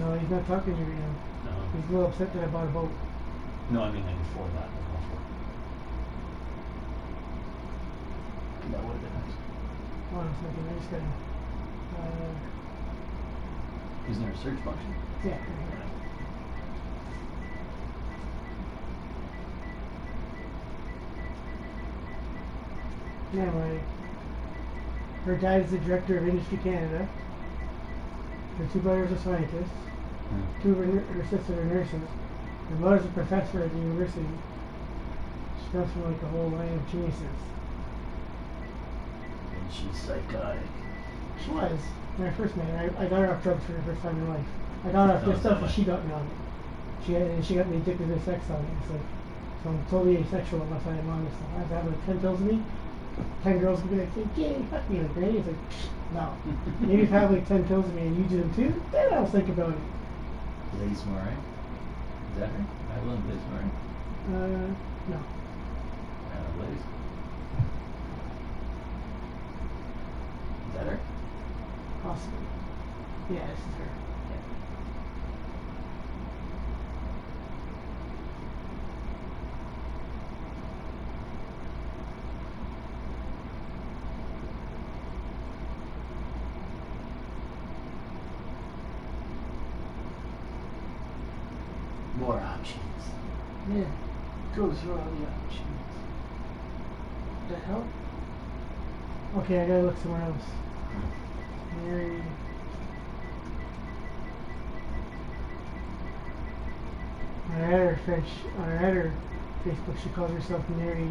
No, he's not talking to me now. No. He's a little upset that I bought a boat. No, I mean like before that. Like Montfort. That would have been nice. Oh, it's like a nice guy. Isn't there a search function? Yeah. Anyway, her dad is the director of Industry Canada. Her two brothers are scientists. Two of her sisters are nurses. Her mother's a professor at the university. She comes from like a whole line of geniuses. And she's psychotic. She was. When I first met her, I got her off drugs for the first time in her life. I got her off this stuff and she got me on it. She got me addicted to sex on it. It's like, so I'm totally asexual unless I'm on this stuff. I have to have like 10 pills of me. 10 girls will be like, yay, fuck me, like, Granny. It's like, no. Maybe if I have like 10 pills of me and you do them too, then I'll think about it. Lady Smart, right? Is that her? I love Lady Smart. No. Ladies. Is that her? Possibly. Yeah, this is her. More options. Yeah. Go through all the options. The hell? Okay, I gotta look somewhere else. Mary. On her Facebook, she calls herself Mary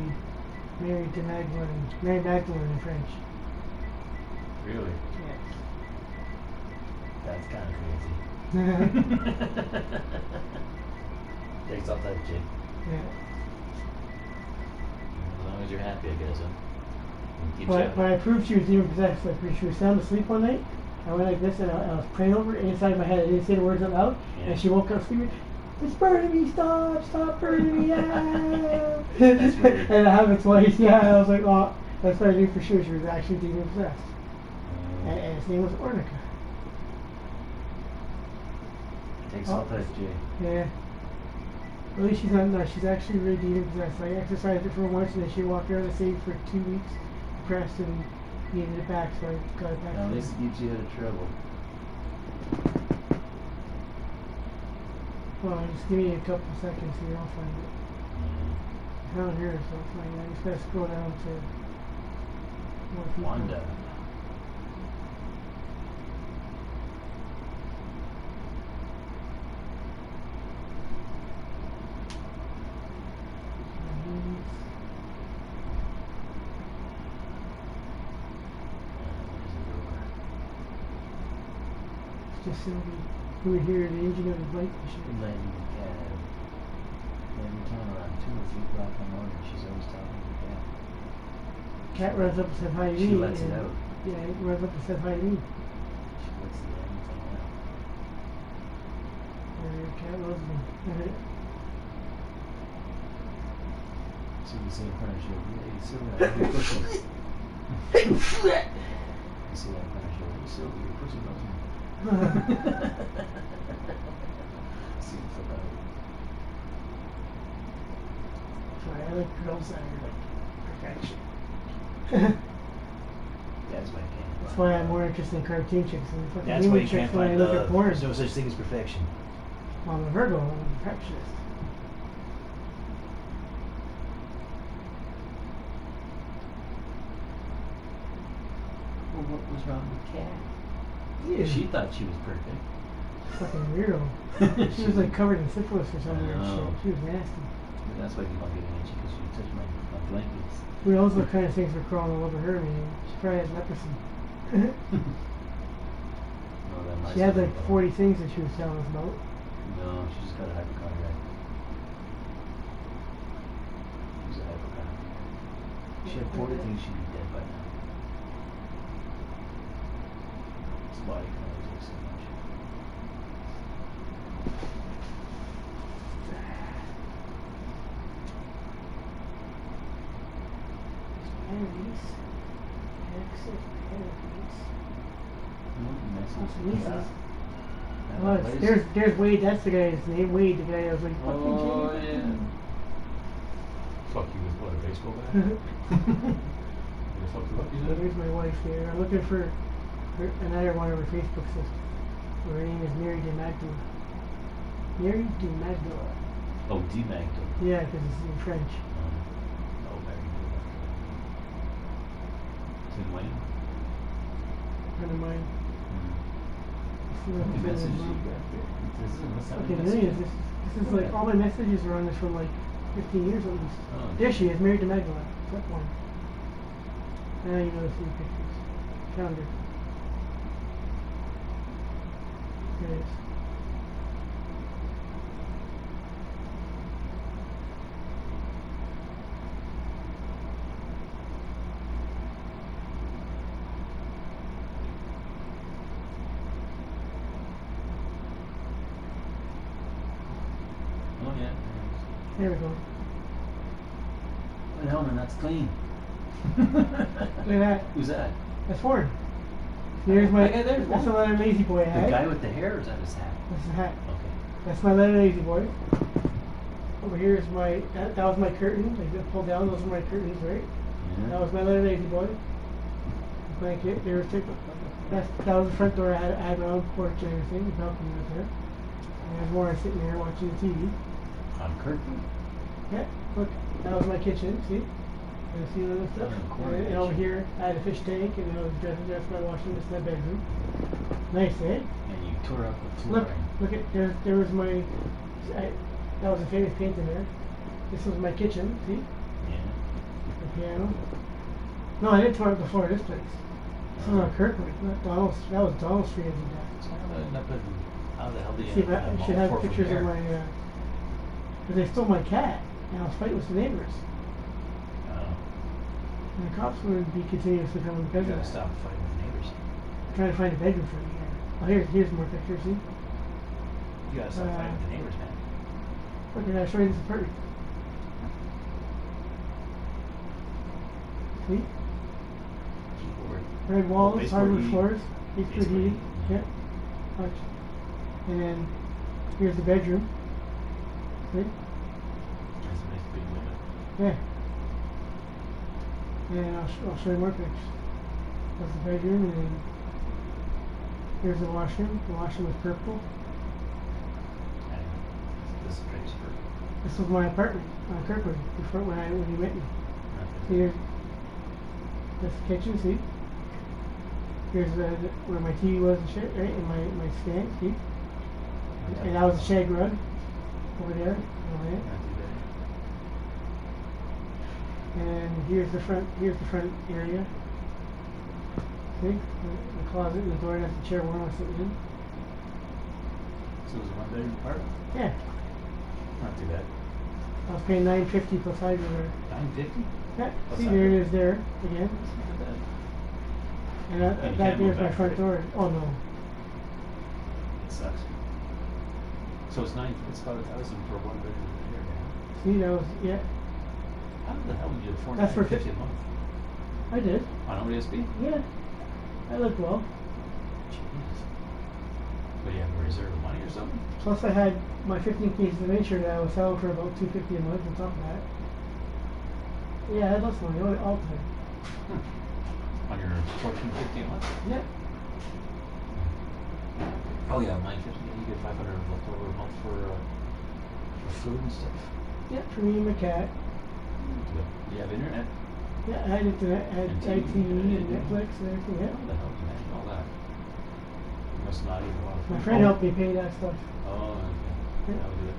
de Magdalene. Mary Magdalene in French. Really? Yes. That's kind of crazy. Takes off that chick. Yeah. As long as you're happy, I guess, huh? Keep But I proved she was demon possessed. Like when she was sound asleep one night, I went like this and I was praying over her inside my head. I didn't say the words out loud, and she woke up screaming, "It's burning me! Stop burning me!" Ah! That's weird. And I have it twice. Yeah, I was like, oh, that's what I knew for sure. She was actually demon possessed, and his name was Ornica. Takes off that J. Yeah. At least she's not. No, she's actually really demon possessed. I exercised it for once, and then she walked around the same for 2 weeks, depressed, and needed it back, so I got it back. At least it keeps you out of trouble. Well, just give me a couple seconds here, I'll find it. I found her, so it's fine. I just gotta scroll down to more people. Wanda. Just Sylvie, who would hear the engine of his bike machine. Letting the cat out. Every time around 2 or 3 o'clock in the morning, she's always talking to the cat. Cat runs up and says hi to me. She lets it out. Yeah, it runs up and says hi to me. She lets the anything out. Cat loves me. So you say in front of you, yeah, you see that? Your pussy. You see that in front of you, your pussy loves me. See it flip out. Sorry, I like girls that are like perfection. That's why I can't. That's why I'm more interested in cartoon chicks than fucking That's why human you chicks can't when I find look at love. porn. There's no such thing as perfection. Well, I'm a Virgo, I'm a perfectionist. Well, what was wrong with Cat? Yeah. She thought she was perfect. Fucking weirdo. She was like covered in syphilis or some weird shit. She was nasty. That's why people get itchy, because she touched my blankets. Who knows what kind of things were crawling all over her? I mean, she probably had leprosy. No, that might She had like be 40 things that she was telling us about. No, she just got a hypochondriac. She's a hypochondriac. She had 40 things, she'd be dead by now. This body can only take so much. Paris. Texas, Paris. Yeah. Oh, there's Wade, that's the guy's name. Wade, the guy I was like, fucking Oh, Jay. yeah. Fuck you with what, a baseball bat? You fuck you up, you said? There's my wife here. I'm looking for another one of her Facebook sisters. Her name is Mary de Magdala. Mary de Magdala. Oh, D-Magdal. Yeah, because it's in French. Oh, very good. It's in Wayne? Friend of mine. How many messages you got there? Okay, millions. This is like all my messages are on this from like 15 years at least. Oh. There she is, Mary de Magdala. That one. Now you know the three pictures. Found her. There it is. Oh, yeah. There we go. Well, Hellman, that's clean. Look at that. Who's that? That's Ford. Here's my. Okay, there's that's one. the leather lazy boy The hat. guy with the hair, or is that his hat? That's the hat. Okay. That's my leather lazy boy. Over here is my. That was my curtain. Like I pulled down. Those were my curtains, right? Yeah. That was my leather lazy boy. Blanket. There was that was the front door. I had my own porch and everything. The balcony was there. And there's Warren sitting there watching the TV. On curtain? Yeah. Look, that was my kitchen. See? You see all this stuff? In the corner, And over actually. here, I had a fish tank, and I was dressed my washing. This is my bedroom. Nice, eh? And you tore up the Look, flooring. look at there was my. That was a famous painting there. This was my kitchen. See? Yeah. The piano. No, I didn't tear up the floor of this place. This is not Kirkwood. Not Donald. That was Donald Street as So how did it end up in, how the hell did you See, end but up in I Mall should have 4 from pictures there? of my. Because they stole my cat, and I was fighting with the neighbors. Oh, And the cops would be continuously coming you because of gotta that. stop fighting with neighbors. Trying to find a bedroom for me. Yeah. Oh, here's more pictures. See? You gotta stop fighting with the neighbors, man. Look, I show you this apartment. See? Keyboard. Red walls, baseboard hardwood heating. floors, baseboard Baseboard heating. heating, Yeah. Watch. And then here's the bedroom. See? That's a nice big window. Yeah. And I'll show you more pictures. That's the bedroom, and then here's the washroom. The washroom is purple. And this is pretty super. This was my apartment on Kirkwood before when you met me. Nothing. Here's this kitchen, see? Here's where my TV was and shit, right? And my stand, see? And that was a shag rug over there. Over there. Not too bad. And here's the front area. See? The closet and the door, that's the chair where I was sitting in. So it was a one bedroom apartment? Yeah. Not too bad. I was paying $9.50 plus hydro. $9.50? Yeah, Plus see, hydro. there it is there again. That's not bad. And And you that can't move there's my back, front right? door. Oh no. It sucks. So it's about $1,000 for a one bedroom here, man. See, that was, yeah, How the hell did you afford That's for $9.50 a month? I did. On ODSP? Yeah. I lived well. Jeez. But you have a reserve of money or something? Plus I had my 15 cases of nature that I was selling for about $250 a month on top of that. Yeah, I had lots of money all the time. On your $14.50 a month? Yeah. Oh yeah, $9.50. You get $500 left over a month for food and stuff. Yeah, for me and my cat. Do you have internet? Yeah, I had internet, I had And TV TV, and yeah. Netflix and everything, How yeah. the hell do you manage all that? You must not eat a lot of food. My friend helped me pay that stuff. Oh, okay. Yeah. That would do it.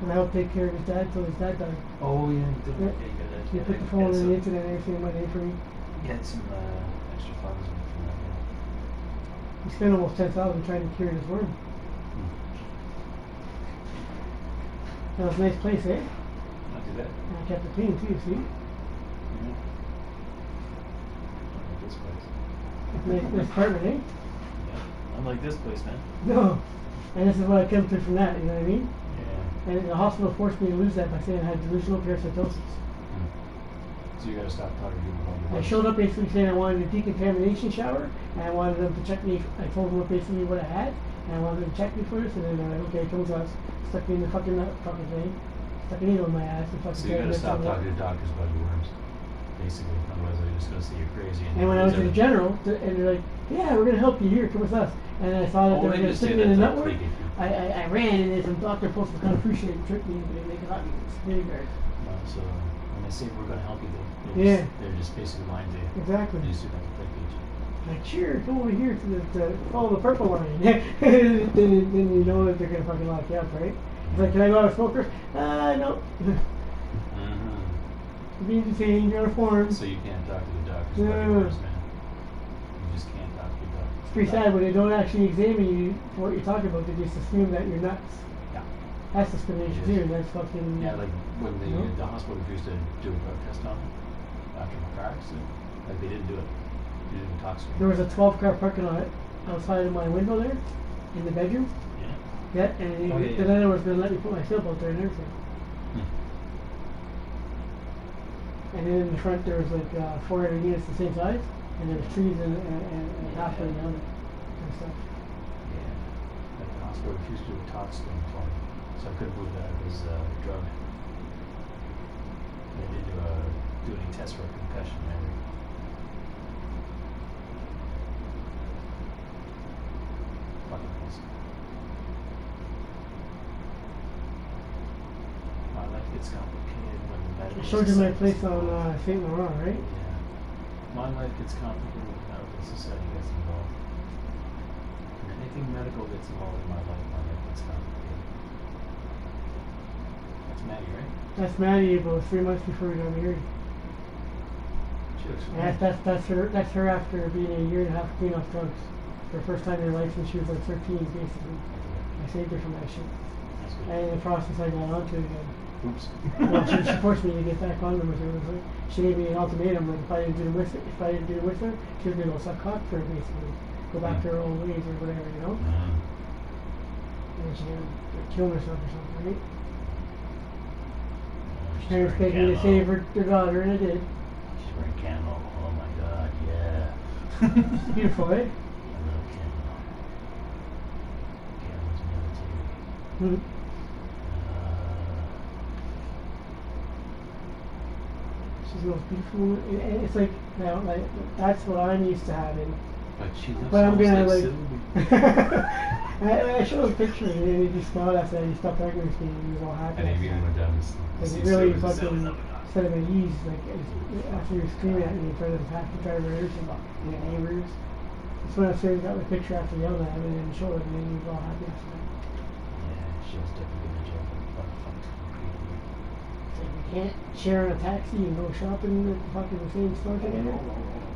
And I helped take care of his dad till his dad died. Oh yeah, you do. Yeah. Yeah, you got that. He put the phone and the internet and everything in my name for me. You had some extra funds from that. He spent almost $10,000 trying to cure his worm. That was a nice place, eh? Not too bad. And I kept it clean too, see? Yeah. I like this place. Nice apartment, eh? Yeah. Unlike this place, man. No. And this is what I come to from that, you know what I mean? Yeah. And the hospital forced me to lose that by saying I had delusional parasitosis. So you gotta stop talking to people about your I showed up basically saying I wanted a decontamination shower, and I wanted them to check me. I told them basically what I had, and I wanted them to check me first, and then they're like, okay, comes us, stuck me in the fucking thing, stuck a needle in my ass, and fucking So you gotta said, stop "Listen, talking to doctors about your worms. basically. Otherwise, they're just gonna say you're crazy. And when I went to the general, and they're like, "Yeah, we're gonna help you here. Come with us." And I saw that Oh, they were they gonna just stick say me in the that to network. take it. I ran, and then some doctor posted kind of appreciate and tricked me, but they got me. It's really bad. So when they say we're gonna help you, Yeah. they're just basically lying to you. Exactly. They just do that to play page. Like, sure, come over here to follow the purple line. then you know that they're gonna fucking lock you up, right? It's like, can I go out and smoke first? No. Mm-hmm. You need to change your form. So you can't talk to the doctors No. about yours, man. You just can't talk to the doctors. It's pretty sad when they don't actually examine you for what you're talking about. They just assume that you're nuts. Yeah. That's discrimination too, and that's fucking. Yeah, like when No. the hospital refused to do a drug test on me after my car accident. Like they didn't do it. They didn't talk to me. There was a 12-car parking lot outside of my window there, in the bedroom. Yeah. Yeah, and Oh, yeah, the yeah. landlord was gonna let me put my slip out there and everything. Hmm. And then in the front there was like 400 units the same size, and there was trees and pathway down it and stuff. Yeah. Like the hospital refused to do a tox screen for me, so I couldn't prove that it was a drug. They didn't do any tests for a concussion or anything. Fucking awesome. My life gets complicated when the I medical showed you my society place gets on involved. St. Laurent, right? Yeah. My life gets complicated when the medical society gets involved. When anything medical gets involved in my life gets complicated. That's Maddie, right? That's Maddie about 3 months before we got married. She looks And familiar. that's her after being a year and a half clean off drugs. For the first time in her life since she was like 13, basically. I saved her from that shit. That's good. And in the process, I got onto it again. Oops. Well, she forced me to get back on them with her. It was like, she gave me an ultimatum. Like, if I didn't do it with her, she was gonna go suck cock for her, basically. Go back to her old ways or whatever, you know. And she had to kill herself or something, right? Parents begged me to save their daughter, and I did. She's wearing camo. Oh my god, yeah. It's beautiful, eh? I love camo. Camo's military. Hmm. She's the most beautiful woman. And it's like, now, like, that's what I'm used to having. But she looks But I'm almost gonna like like. Sylvie. I showed him pictures and then he just smiled after that. He stopped arguing with me and he was all happy. And Adrian went down this. Like he really fucking set him at ease. Like after he was screaming at me in front of the taxi driver and everything, and the neighbors. That's when I started got my picture after yelling at him and then showed him and then he was all happy after that. Yeah, she was definitely gonna jail for what the fuck. It's like we can't share a taxi and go shopping at the fucking same store together.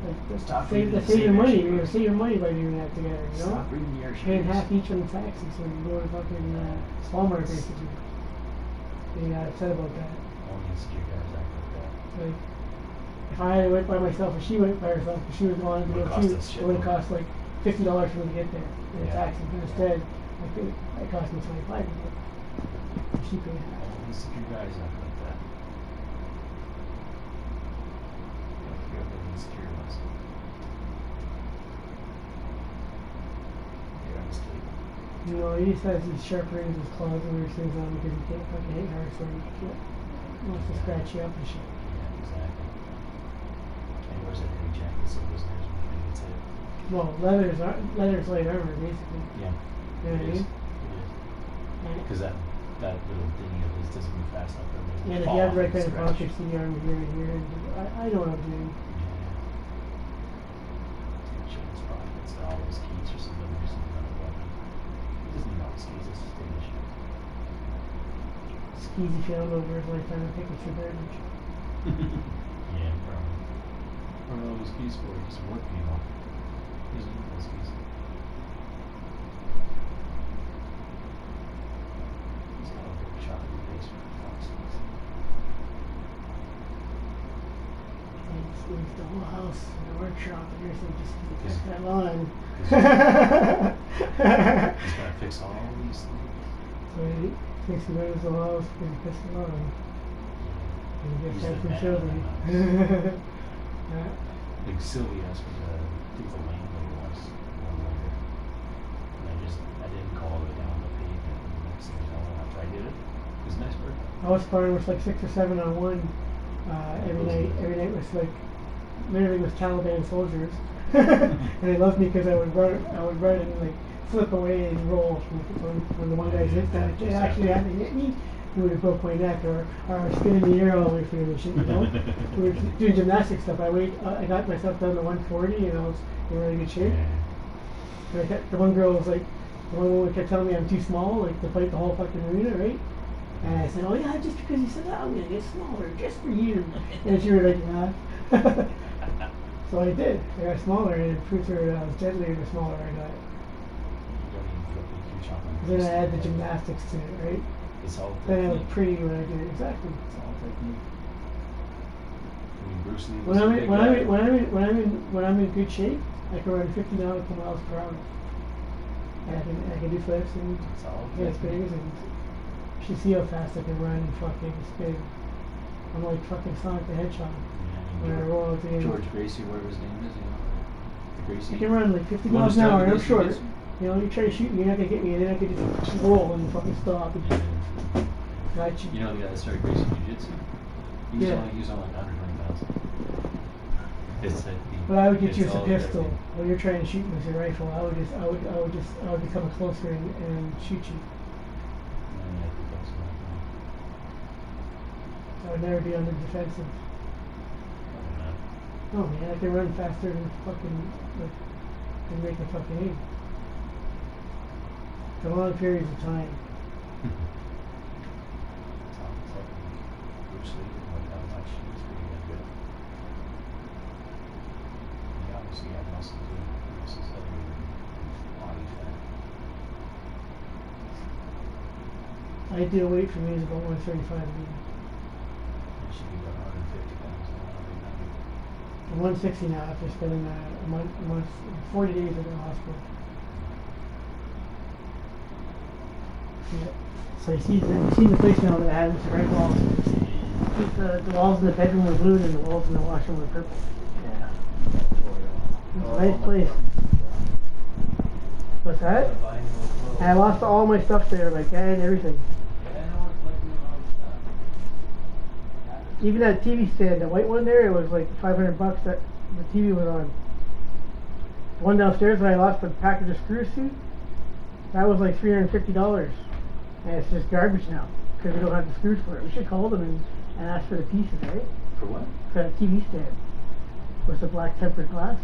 Like Stop save reading the your same money. shit. You're gonna save your money by doing that together. You know. Stop reading your Paying shoes. half each on the taxi, so you go to fucking Walmart basically. They got upset about that. Only insecure guys act like that. Like, if I had went by myself and she went by herself, if she was going to go Would've cost too, us shit it would have more. cost like $50 for me to get there in a Yeah. taxi. But instead, like it cost me $25. She paid half. Only insecure guys act like that. Don't forget what the insecure was. You're on mistake. You know, he just has these sharp rings in his claws and weird things on because he can't fucking hit hard, so he wants to scratch you up and shit. Yeah, exactly. And he wears that heavy jacket so he doesn't hurt when he gets hit. Well, leather's light armor, basically. Yeah. You know what I mean? And- Because that little thingy of his doesn't move fast enough for him to And if fall you have off the right and kind of scratch. pockets, the arm here and here, and I know what I'm doing. Yeah. Check his pockets, all those keys for some other reason, another weapon. He doesn't need all his keys, it's just Danish. Skeezy found over his lifetime, I think it's your garbage. Yeah, probably. What are all those keys for? Just work people. He doesn't need those keys. He's got a big chocolate basement for fuck's sake. And it's the whole house and the workshop and everything just to Yes. fix that lawn. He's gotta fix all these things. So he thinks he knows the house and he fixes the lawn. And he gets He's that the from man Sylvie. of the house. Yeah. Like Sylvie asked me to do the lane later once, one later. And I didn't call it down the pavement. And the next thing you know, after I did it, it was a nice birthday. House barn was like 6 or 7 on one Every night was like literally was Taliban soldiers, and they loved me because I would run and like flip away and roll when the one guy hit that it actually had to hit me. He would have broke my neck or spin in the air all the way through the shit, you know. We were doing gymnastic stuff. I got myself down to 140 and I was in really good shape. And the one girl was like, the one woman kept telling me I'm too small, like to fight the whole fucking arena, right? And I said, oh yeah, just because you said that, I'm gonna get smaller just for you. And she was like, nah. So I did. I got smaller, and it proved to her that I was deadlier the smaller I got. Then I add the gymnastics to it, right? It's all Then I was pretty when I did it. Exactly. It's all technique. I mean, Bruce Lee was When a I'm big in, guy. when I'm in good shape, I can run 50 nautical miles per hour. And I can do flips and It's all get technique. spins and you should see how fast I can run and fucking spin. I'm like fucking Sonic the Hedgehog. When I roll out the end. George Gracie, whatever his name is, you know. Gracie. I can run like 50 You wanna miles an hour start and I'm with short. this? You know, you try to shoot me, you're not gonna get me, and then I could just roll and fucking stop. Got you. You know the guy that started Gracie Jiu-Jitsu? He was Yeah. only like 120 pounds. It's like But I would get you it's with a all pistol. technique. When you're trying to shoot me with your rifle, I would be coming closer and shoot you. Yeah, I think that's right. I would never be on the defensive. Probably not. Oh man, I can run faster than fucking like than make a fucking aim. For long periods of time. It's all technique. Bruce Lee didn't work out much. He was pretty damn good. He obviously had muscle too. Muscles heavier than body fat. Ideal weight for me is about 135 a week. It should be about 150 pounds now. 190. I'm 160 now after spending a month, 40 days in the hospital. Yeah. So you see the place now that I had with the red walls. The walls in the bedroom were blue and the walls in the washroom were purple. Yeah. It's a nice place. What's that? And I lost all my stuff there, my dad and everything. Even that TV stand, the white one there, it was like $500 that the TV was on. The one downstairs that I lost the package of screws to, that was like $350. And it's just garbage now, because we don't have the screws for it. We should call them and ask for the pieces, right? For what? For that TV stand. With the black tempered glass.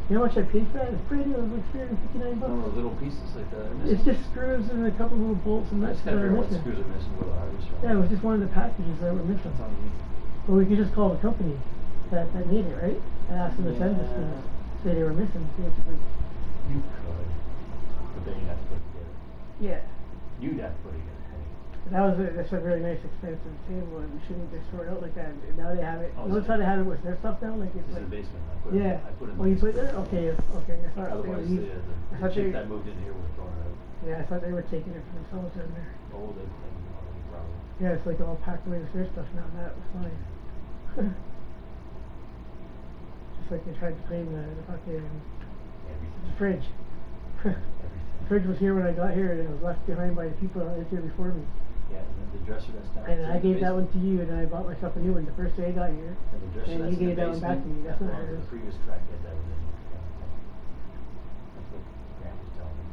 You know how much I paid for that? It's pretty new, it was like $359. One of those little pieces like that are missing. It's just screws and a couple little bolts and nuts Just that gotta are figure out what missing. screws are missing, what the hardest one. Yeah, it was just one of the packages that were missing. That's all you need. But we could just call the company that made it, right? And ask them to send us Yeah. things. Say they were missing, basically. You could. But then you'd have to put it together. Yeah. You'd have to put it together. That's a really nice expensive table and we shouldn't just sort it out like that. And now they have it. Oh, Notice so- how they have it with their stuff now? Like it's It's like in the basement. I put yeah. it, I put it in Oh, the you put it basement. there? Okay, okay. I thought Otherwise, they the I thought chick they, that moved in here would throw it out. yeah, I thought they were taking it for themselves in there. Old everything already, probably. Yeah, it's like all packed away with their stuff now. That was nice. Just like they tried to claim the fucking Everything. fridge. The Everything. fridge was here when I got here and it was left behind by the people that lived here before me. Yeah, and then the dresser that's down. And I gave that one to you and then I bought myself a new one the first day I got here. And the dresser and that's you in gave the that one back to me. basement, That's that not belonged to hers. the previous crackhead that was in here. That's what Grant was telling me.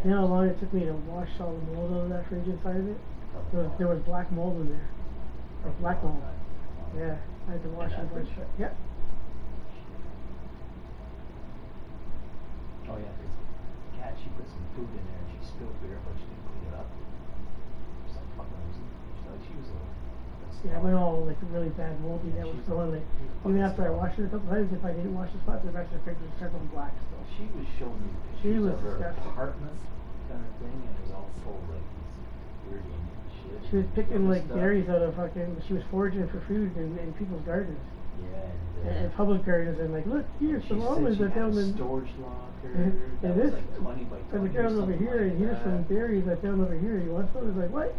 You know how long it took me to wash all the mold out of that fridge inside of it? There was black mold in there. Or black mold. Yeah, I had to wash that it. fridge? Yeah. Oh yeah, 'cause the cat, she put some food in there and she spilled beer, but she didn't clean it up. She's like, fuck, she was a. Yeah, it went all like really bad moldy. That was the one that even after I washed it a couple times, if I didn't wash the spot, the rest of the fridge was circling black still. She was showing me She pictures was of her disgusting. apartment kind of thing, and it was all full of like irrigating shit. She was picking like stuff. berries out of fucking. She was foraging for food in people's gardens. Yeah, And public gardens and like, look, here's she some said almonds she I had found a in. storage locker. And that this, was like 20 by 20 and the or ground over something here, like and here's some that. berries I found over here. You want some? I was like, what?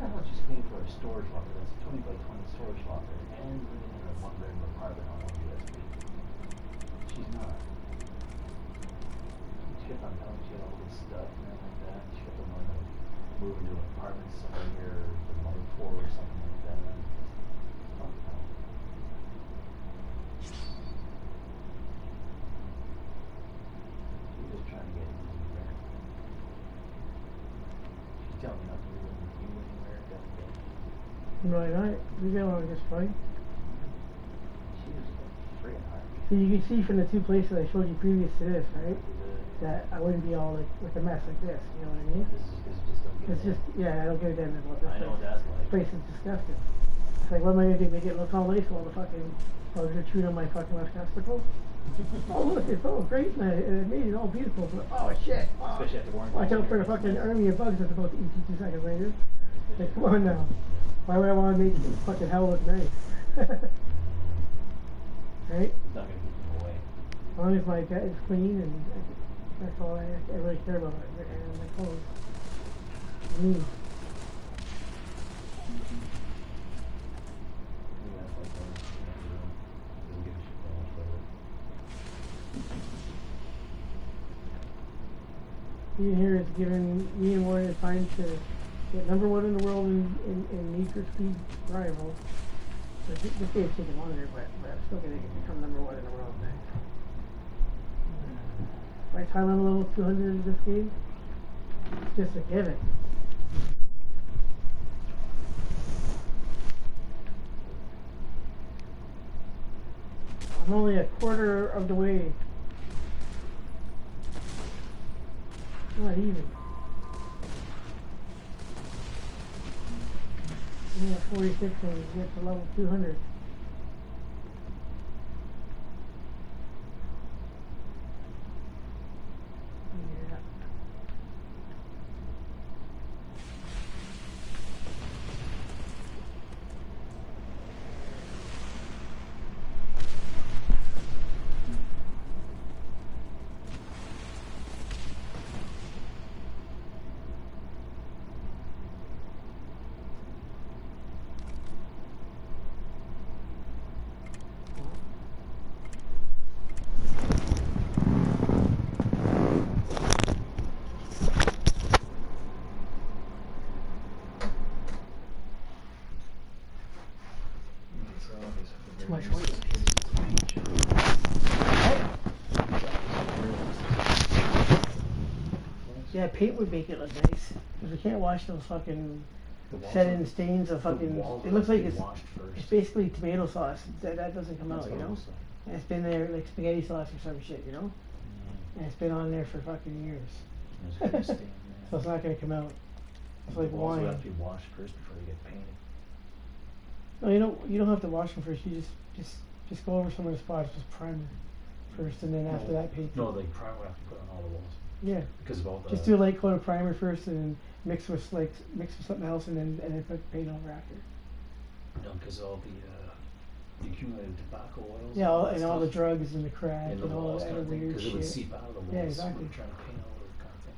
Well, she's paying for a storage locker. That's a 20 by 20 storage locker, and living in a one-bedroom apartment on OSB. She's not. She kept on telling me she had all this stuff and everything like that. She kept on going, moving to an apartment somewhere near the Mother Four or something like that. Fuck no. We're just trying to get anywhere. She's telling me not to move anywhere. Why not? You get along just fine. She was freaking hard. So you can see from the two places I showed you previous to this, right? That I wouldn't be all like a mess like this, you know what I mean? This just don't get It's just, yeah, I don't give a damn about this I know what that's like. This place is disgusting. It's like, what am I gonna do? Make it look all nice while the fucking, while they're chewing on my fucking left testicle? Oh look, it's all great and it made it all beautiful, but oh shit! Oh. Especially after warranty. Watch out for the fucking army of bugs that's about to eat you 2 seconds later. Like, come on now. Why would I want to make fucking hell look nice? Right? It's not gonna keep them away. As long as my gut is clean and that's all I really care about. And my clothes. Me. Yeah, that's like that. Doesn't give a shit that much better. Ian here is giving me and Warren time to get #1 in the world in Need for Speed Rival. So this game's taking longer, but I'm still gonna become #1 in the world next. By the time I'm level 200 in this game, it's just a given. I'm only a quarter of the way. Not even. Yeah, 46 when we get to level 200. Yeah. Too much weight. Yeah, paint would make it look nice. Because we can't wash those fucking set-in stains of fucking. It looks like it's basically tomato sauce. That doesn't come out, you know. And it's been there like spaghetti sauce or some shit, you know. And it's been on there for fucking years. So it's not gonna come out. It's like wine. Have to be washed first before they get painted. No, you don't have to wash them first. You just go over some of the spots with primer first, and then after that paint. No, like primer we have to put on all the walls. Yeah. Because of all the. Just do a light coat of primer first, and then mix with something else, and then put paint over after. No, because all the accumulated tobacco oils. Yeah, and all the drugs and the crack and and all that other weird because shit. it would seep out of the walls. Yeah, exactly. When you're trying to paint all over kind of thing.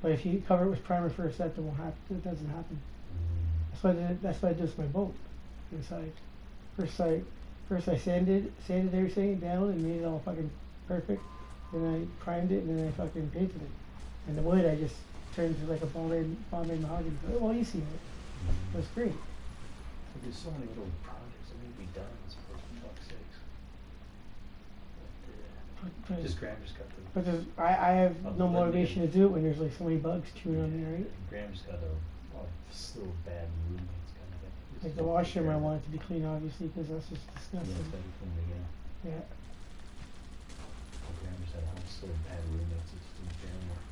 But if you cover it with primer first, that won't happen. It doesn't happen. That's why I did this my boat inside. First I sanded everything down and made it all fucking perfect. Then I primed it and then I fucking painted it. And the wood I just turned to like a Bombay mahogany. Well, you see it. It was great. But there's so many little projects that need to be done. For fuck's sakes. But, just Graham just got the. But I have no motivation to do it when there's like so many bugs chewing on there, right? Graham just got a still bad roommates kind of thing. Like the washroom, I want it to be clean, obviously, because that's just Yeah, disgusting. it's better from the beginning. Yeah. Graham just had a house still bad roommates. It's just anymore.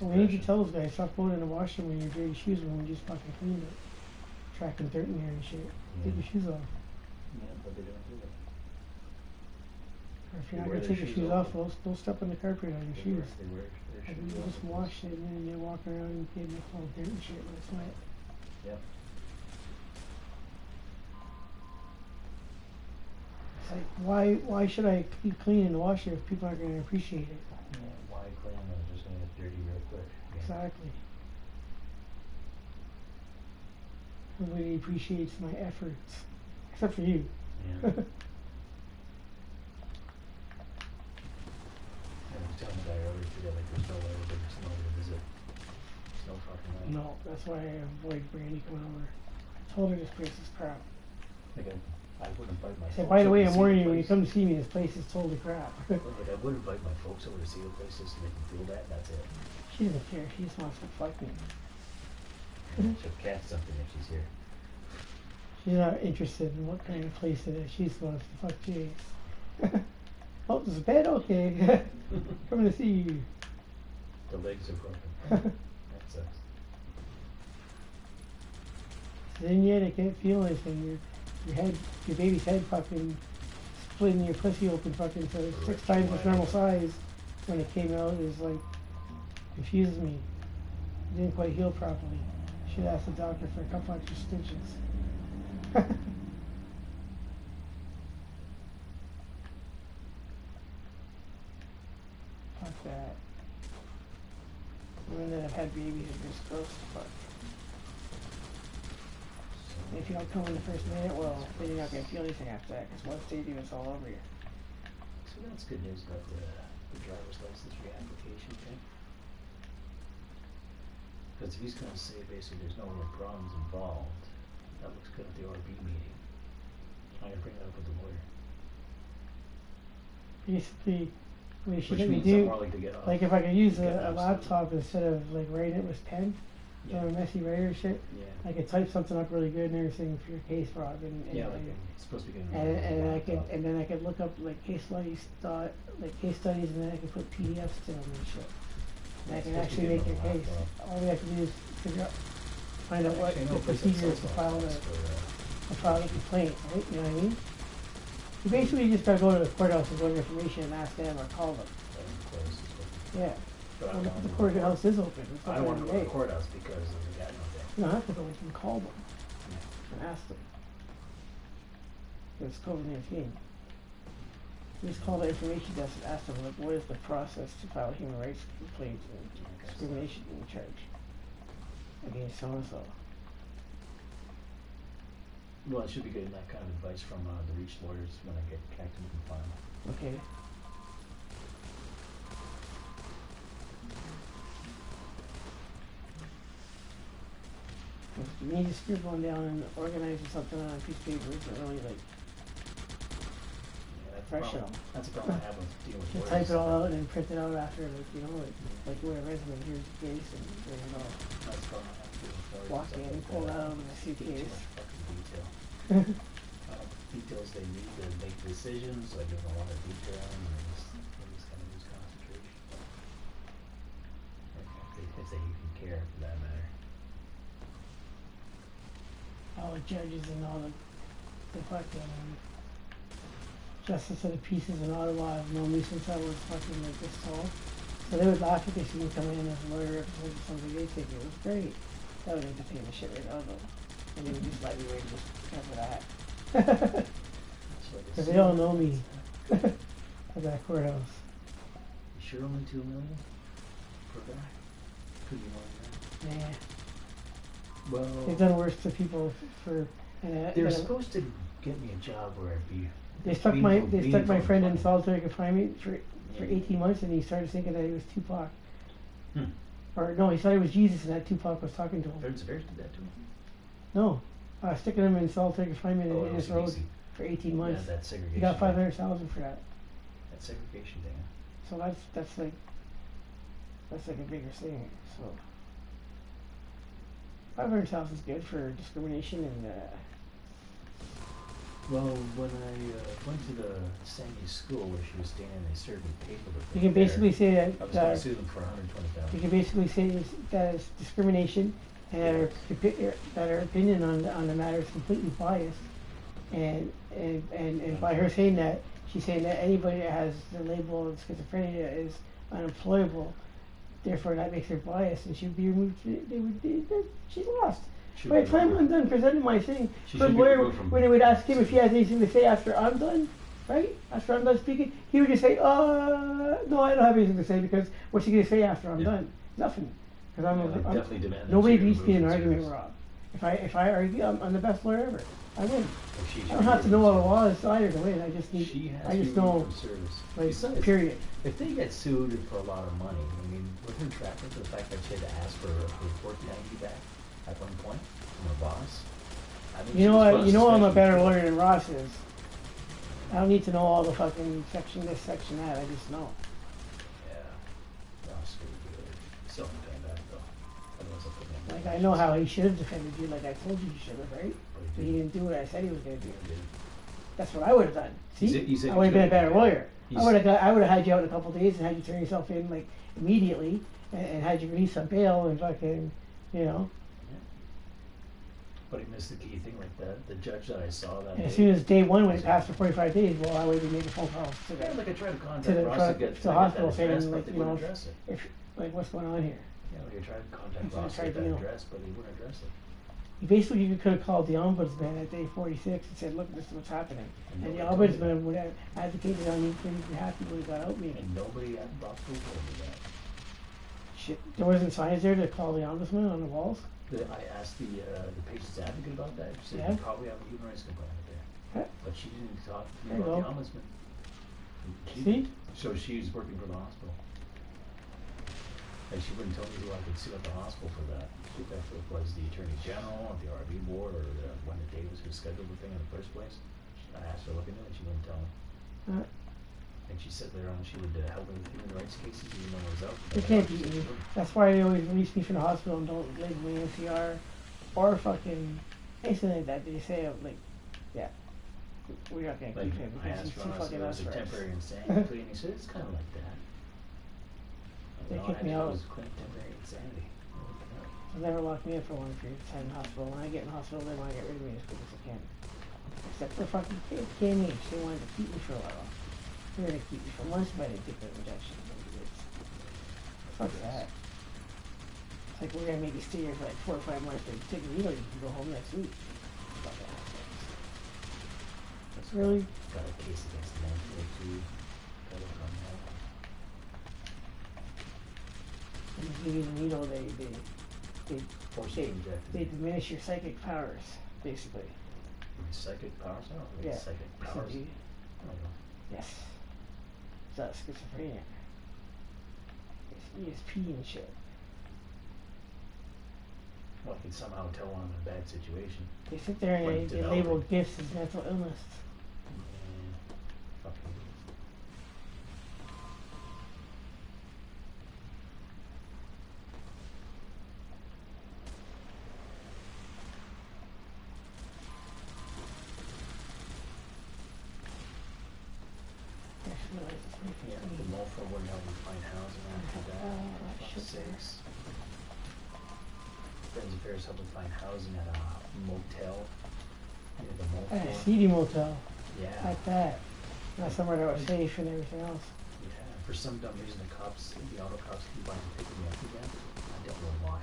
Well, we need to tell those guys, stop going in the washroom when your dirty shoes when we just fucking cleaned it. Tracking dirt in there and shit. Take your shoes off. Yeah, but they don't do that. Or if you're They not wear gonna their take your shoes shoes off. off, don't step on the carpet on your shoes. They wear their And shoes you off. just wash it and then you walk around and get all dirt and shit when it's wet. Yep. It's like, why should I keep cleaning the washer if people aren't gonna appreciate it? Yeah, why clean when it's just gonna get dirty real quick? Yeah. Exactly. Nobody appreciates my efforts. Except for you. Yeah. I was telling the guy earlier today, like there's no way we're gonna come over to visit. no fucking way. No, that's why I avoid Brandy coming over. I told her this place is crap. Like I would invite my I folks said, by the over way, to I'm see warning the you, when you place. come to see me, this place is totally crap. Like I would invite my folks over to see the place just so they can feel that. That's it. She doesn't care. She just wants to fuck me. She'll catch something if she's here. She's not interested in what kind of place it is. She just wants to fuck Jace. Oh, there's a bed? Okay. Coming to see you. The legs are broken. That sucks. Then yet I can't feel anything. Your head, your baby's head fucking splitting your pussy open fucking so it's 6 times its normal size when it came out is like confuses me. It didn't quite heal properly. Should ask the doctor for a couple extra stitches. Fuck that. Women that have had babies are just gross as fuck. If you don't come in the first minute, well, then you're not going to feel anything after that, because once they do, it's all over you. So that's good news about the driver's license reapplication thing. Because if he's going to say basically there's no real problems involved, that looks good at the ORB meeting. I'm going to bring it up with the lawyer. Basically, what you should Which let me means I'm do, more likely to get off. like if I could use Get a off laptop instead of like writing it with pen, Yeah. or a messy writer shit, Yeah. I could type something up really good and everything for your case fraud, and Yeah, like it's supposed to be getting and then I could look up like case studies, and then I could put PDFs to them and shit. And I can actually make your case. All we have to do is figure out, find out what the procedure is to file a complaint, right? You know what I mean? You basically just gotta go to the courthouse and go to information and ask them or call them. Yeah. But I Well, don't the wanna go courthouse is open. It's I don't want to open go to every the day. courthouse because we got nothing. You don't have to go, you can call them and ask them. It's COVID-19. Just call the information desk and ask them, like, what is the process to file a human rights complaint and discrimination charge against so-and-so? Well, I should be getting that kind of advice from the Reach lawyers when I get connected with the file. Okay. If you need to scribble down and organizing something on a piece of paper isn't really like Yeah, that's Professional. That's a problem I have with dealing with just lawyers. type it all out and then print it out after, like, you know, like you wear a resume, here's the case, and there you go. That's a problem I have to deal with lawyers. Walk and stuff in, like pull that. it out of the Too suitcase. much fucking detail. Details they need to make decisions, I give them a lot of detail, and they just kind of lose concentration. If they even care, for that matter. All the judges and all the fucking justice of the peaces in Ottawa have known me since I was fucking like this tall. So they would laugh if they see me come in as a lawyer representing something they think it was great. That would entertain the shit right out of them. And they would just let me right just cover that. Because they all know me at that courthouse. You sure only $2 million per guy? Could be more than that. Nah. Well, They've done worse to people for. they're supposed to get me a job where I'd be. They stuck my meaningful friend in employment. solitary confinement for 18 months, and he started thinking that he was Tupac. Hmm. Or no, he thought he was Jesus, and that Tupac was talking to him. Parents did that to me. No, sticking him in solitary confinement Oh, in it his was road easy. for 18 months. Yeah, that segregation. He got thing. 500,000 for that. That segregation thing. So that's like a bigger thing. So 500,000 is good for discrimination and. Well, when I went to the Sandy school where she was staying, they served me paper. You can basically say I was going to that sue them for you $120,000. can basically say that it's discrimination, and that her opinion on the matter is completely biased, and by her saying that, she's saying that anybody that has the label of schizophrenia is unemployable, therefore that makes her biased, and she'd be removed. She lost. By the time I'm done presenting my thing, She for should the be lawyer, removed from- when they would ask him if he has anything to say after I'm done, right? After I'm done speaking, he would just say, no, I don't have anything to say, because what's he going to say after I'm Yeah. done? Nothing. Because Yeah, they definitely demand that nobody she be beats me in an removed from argument, service. Rob. If I argue, I'm the best lawyer ever. I win. Like she's I don't have to know all the removed laws either to win. I just need. She has I just to be know. removed from service. Like, Besides, period. if they get sued for a lot of money, I mean, with her track record, the fact that she had to ask for her $14.90 back at one point from her boss. I mean, You know what? what? You know I'm a better lawyer than Ross is. I don't need to know all the fucking section this, section that. I just know. Yeah. Ross could be self-defend that though. Otherwise, I'll put him in. Like I know how he should have defended you. Like I told you he should have, right? But he didn't do what I said he was gonna do. That's what I would have done. See, You said I would have been a better lawyer. You I would have had you out in a couple of days and had you turn yourself in like immediately and had you release on bail and fucking, you know. But he missed the key thing, like the judge that I saw that And day. as soon as day one, when it passed for 45 days, well, I would have made a phone call to Yeah, the, like I tried to contact to the, Ross to to get the hospital that saying, address, like, but they you know, wouldn't address it. if like what's going on here. Yeah, like I tried to contact He's in Ross a to get that tribunal. address, but he wouldn't address it. Basically, you could have called the ombudsman at day 46 and said, "Look, this is what's happening," and the nobody told me ombudsman would have advocated on your behalf. He would have got out maybe. And nobody at the hospital told me that. Shit, there wasn't signs there to call the ombudsman on the walls. I asked the patient's advocate about that. She said Yeah. you probably have a human rights complaint there. Huh? But she didn't talk to There me you about go. the ombudsman. See? So she's working for the hospital. And she wouldn't tell me who I could sue at the hospital for that. She thought it was the Attorney General, the RB board, or when the day was who scheduled the thing in the first place. I asked her to look into it, and she wouldn't tell me. And she said later on she would help me with human rights cases even though I was out. They can't beat me. That's why they always release me from the hospital and don't label me NCR or fucking anything like that. They say like, yeah, we're not gonna Like, keep him I because asked he's too Ross if fucking it us was a for us. temporary insanity plea, and he said it's kind of like that. They All I kicked had me to do out. was claim temporary insanity. They'll never lock me up for one period of time in the hospital. When I get in the hospital, they want to get rid of me as quick as they can. Except for fucking KMH. They wanted to keep me for a while. They're gonna keep me for months by they take the injection. Fuck that. It's like we're gonna make you stay here for like 4 or 5 months, but take a needle, you can go home next week. Fuck assholes. Really? Got a case against them for two. Got it on that. When you give you the needle, Force you to inject they it. diminish your psychic powers, basically. Psychic powers? I don't think Yeah. it's psychic powers. So you- I don't know. Yes. It's not schizophrenia. It's ESP and shit. Well, I can somehow tell when I'm in a bad situation. They sit there and Point they it out. label gifts as mental illness. Yeah. Fucking. I just realized it's Yeah, 3:15. the Mulford wouldn't help me find housing after that. Oh, For shit. fuck's sakes. Friends of Affairs helped me find housing at a motel. Near the At a Mulford. seedy motel, Yeah. like that. Not somewhere that was safe and everything else. Yeah. For some dumb reason, the auto cops keep on picking me up again. I don't know why.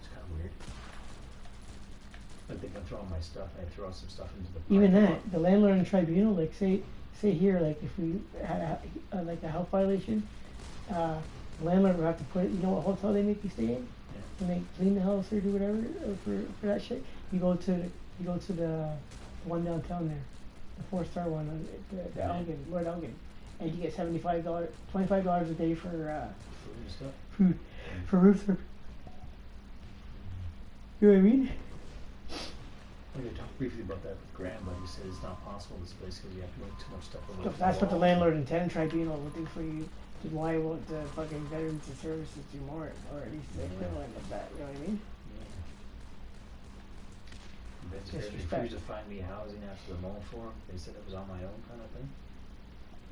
It's kind of weird. Like they can throw my stuff, and I throw some stuff into the Even parking that, the landlord and tribunal, like say here, like if we had like a health violation, the landlord would have to put it. You know what hotel they make you stay in? lot. Yeah. When they clean the house or do whatever for that shit, you go to the one downtown there, the 4-star one, the Yeah. Elgin, Lord Elgin, and you get $75, $25 a day for Food and stuff. food, for room service. You know what I mean? We could talk briefly about that with Graham, but he said it's not possible this place because you have to move too much stuff over. If that's what the landlord and tenant tribunal will do for you, then why won't the fucking veterans and services do more, or at least the Yeah. equivalent of that? You know what I mean? They Disrespect. refused to find me housing after the mall for. They said it was on my own kind of thing.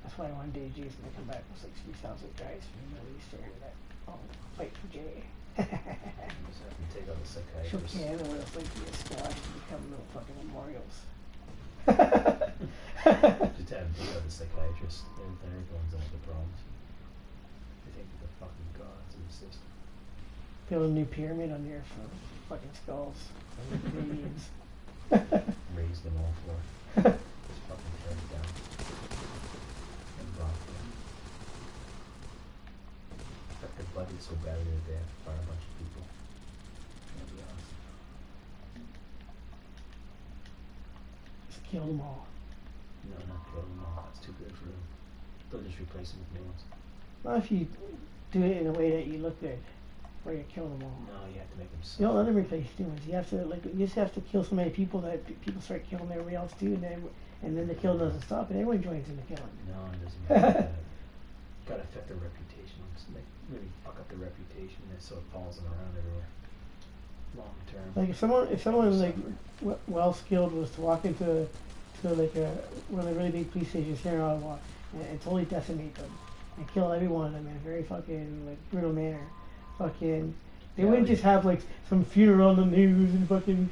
That's why one day Jay's gonna come back with 60,000 guys from the Middle East there that fight for Jay. I just have to take out the Shook psychiatrist. Canada with us like be a squash and become little fucking memorials. Just have to take out the psychiatrist. They're the ones that have the problems. They think they're the fucking gods of the system. Build a new pyramid on there for fucking skulls. For the Canadians. Raise them all for. Just fucking tear it down. And rock them. Got their budget so badly that they have to fire a bunch of people. That'd be awesome. kill them all. No, not kill them all. That's too good for them. They'll just replace them with new ones. Not if you do it in a way that you look good, where you kill them all. No, you have to make them You don't let suffer. them replace new ones. You have to you just have to kill so many people that people start killing everybody else too, and then the killing doesn't stop, and everyone joins in the killing. No, it doesn't matter. Gotta affect their reputation. Just really fuck up their reputation, and so it follows them around everywhere. Long term. Like if someone like well skilled was to walk into like one of the really big police stations here in Ottawa and totally decimate them and kill every one of them in a very fucking like brutal manner, they wouldn't just have like some funeral on the news and fucking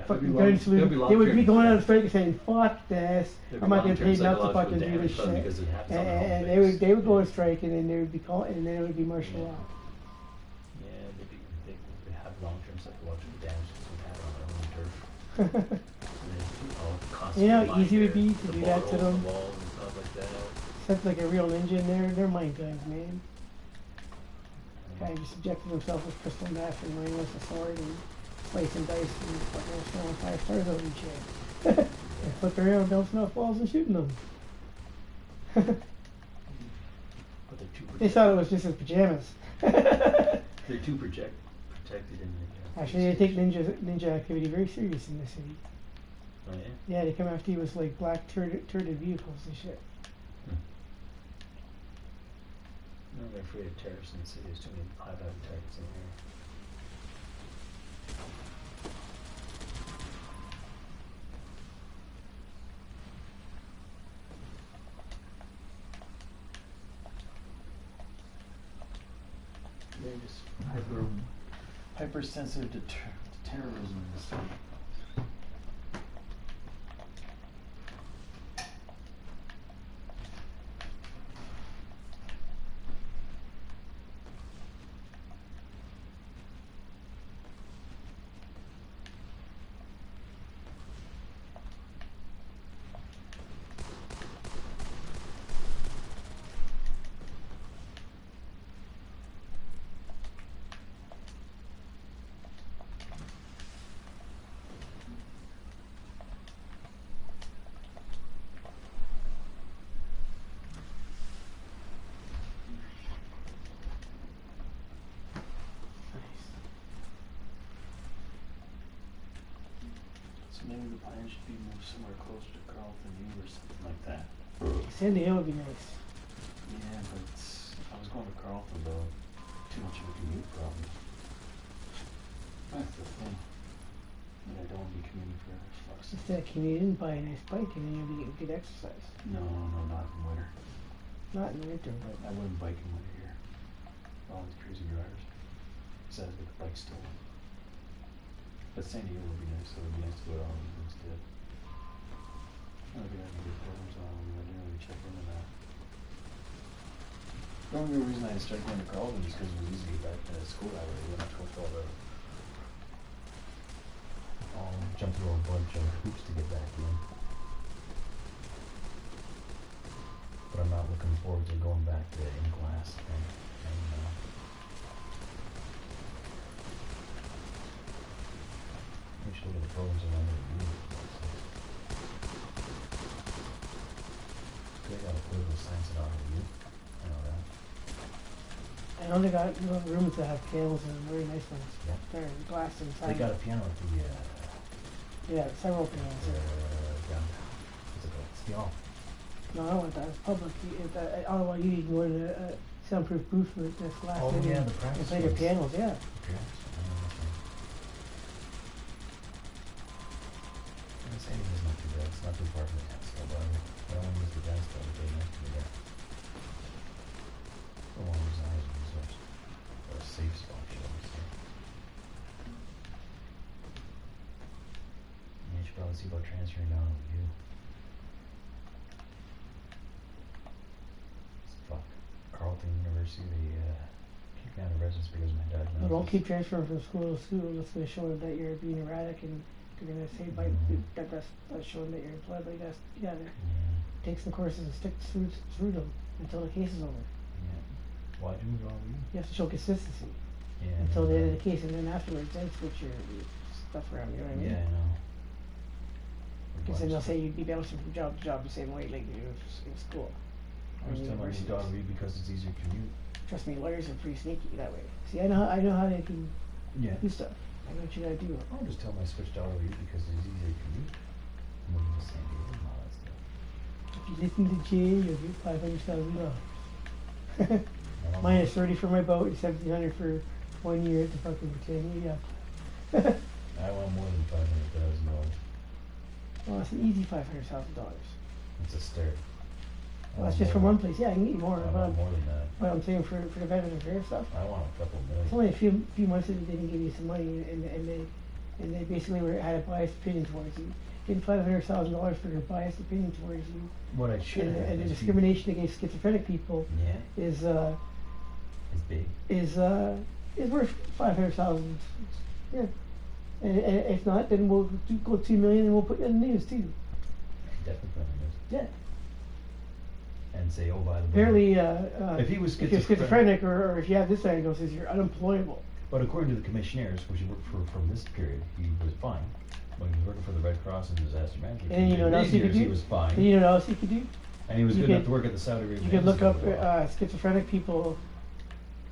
gun salute. They would be going on strike and saying fuck this, I'm not getting paid enough to fucking do this shit, and they would go on strike, and then they would be called, and then it would be martial law. Yeah, they have long-term psychological damage that we have on their own turf. You know how easy it would be to do that to them? Walls and stuff like that. Except like a real ninja in there, they're mind guns, man. Guy just subjected himself with crystal meth and running with a sword and slicing dice and fucking throwing 5 stars over each head. And flipping around, bouncing off walls and shooting them. But they're too They thought it was just his pajamas. They're too protected in the Actually, they take ninja activity very serious in this city. Oh yeah? Yeah, they come after you with like black turreted vehicles and shit. I'm not afraid of terrorists in the city. There's too many high-value targets in here. They're just hypersensitive to terrorism in the city. So maybe the plan should be moved somewhere closer to Carlton U or something like that. San Diego would be nice. Yeah, but if I was going to Carlton though, too much of a commute problem. That's the thing. But I don't want to be commuting for fuck's sake. Instead of commuting, buy a nice bike and then you'll be getting good exercise. No, not in winter. Not in the winter, but I wouldn't bike in winter here. All these crazy drivers. Besides, with the bike stolen. But San Diego would be nice, so it would be nice to go out instead. I don't think I have any good programs on when we went there, we checked into that. The only reason I started going to Carlton is because it was easy to get back to school that way. We wouldn't have to go through all the Jump through a bunch of hoops to get back in. But I'm not looking forward to going back to in class and we should look at the programs around the review. They got a political science and art review. I know that. I know they got rooms that have pianos and very nice ones. Yeah. They're glass inside. They got a piano at the Yeah, several pianos. what's it called? It's the all. No, I don't want that. It's public. At Ottawa, you can go to a soundproof booth with this glass. Oh, in yeah, and the practice play your ones. pianos, yeah. Okay. Sandy is not too bad. It's not too far from the house, but I don't want to use the dance club day next to the I don't want to use the house resource. Or a safe spot, shall we say. You should probably see about transferring down with you. Fuck. Carleton University, they kicked me out of residence because of my diagnosis. But don't keep transferring from school to school. That's going to show that you're being erratic, and they're going to say that's showing that you're employed. But you gotta take some courses and stick through them until the case is over. Yeah. Why'd you move on with you? You have to show consistency Yeah. until the end of the case, and then afterwards, then switch your stuff around. You know what I mean? Yeah, I know. Because then they'll say you'd be bouncing from job to job the same way like you do in school. I was telling my universities. daughter read because it's easier to commute. Trust me, lawyers are pretty sneaky that way. See, I know how they can Yeah. do stuff. I know what you gotta do. I'll just tell my switch daughter read because it's easier to commute. Moving to San Diego and all that stuff. If you listen to Jay, you'll get $500,000. Minus 30 for my boat and 1,700 for 1 year at the fucking pretend. Yeah. I want more than $500,000. Well, it's an easy $500,000. It's a start. Well, that's just from one place. Yeah, I can get you more. I want more than that. But I'm saying for the Veterans Affairs stuff. I want a couple It's million. only a few months that they didn't give you some money, and they basically had a biased opinion towards you. Getting $500,000 for their biased opinion towards you, What I should have. and the is discrimination against schizophrenic people Yeah, is it's big. is worth $500,000. Yeah, and if not, then we'll go 2 million, and we'll put it in the news too. Definitely put on the news. Yeah. And say, oh, by the way. Apparently, if he was if you're schizophrenic, schizophrenic or if you have this diagnosis, you're unemployable. but according to the commissioners, which he worked for from this period, he was fine. When he was working for the Red Cross and disaster management, And you know what else you could do? he was fine. And you know what else you could do? And he was you good enough could- to work at the Saudi Arabian. You could look up Embassy for a while. schizophrenic people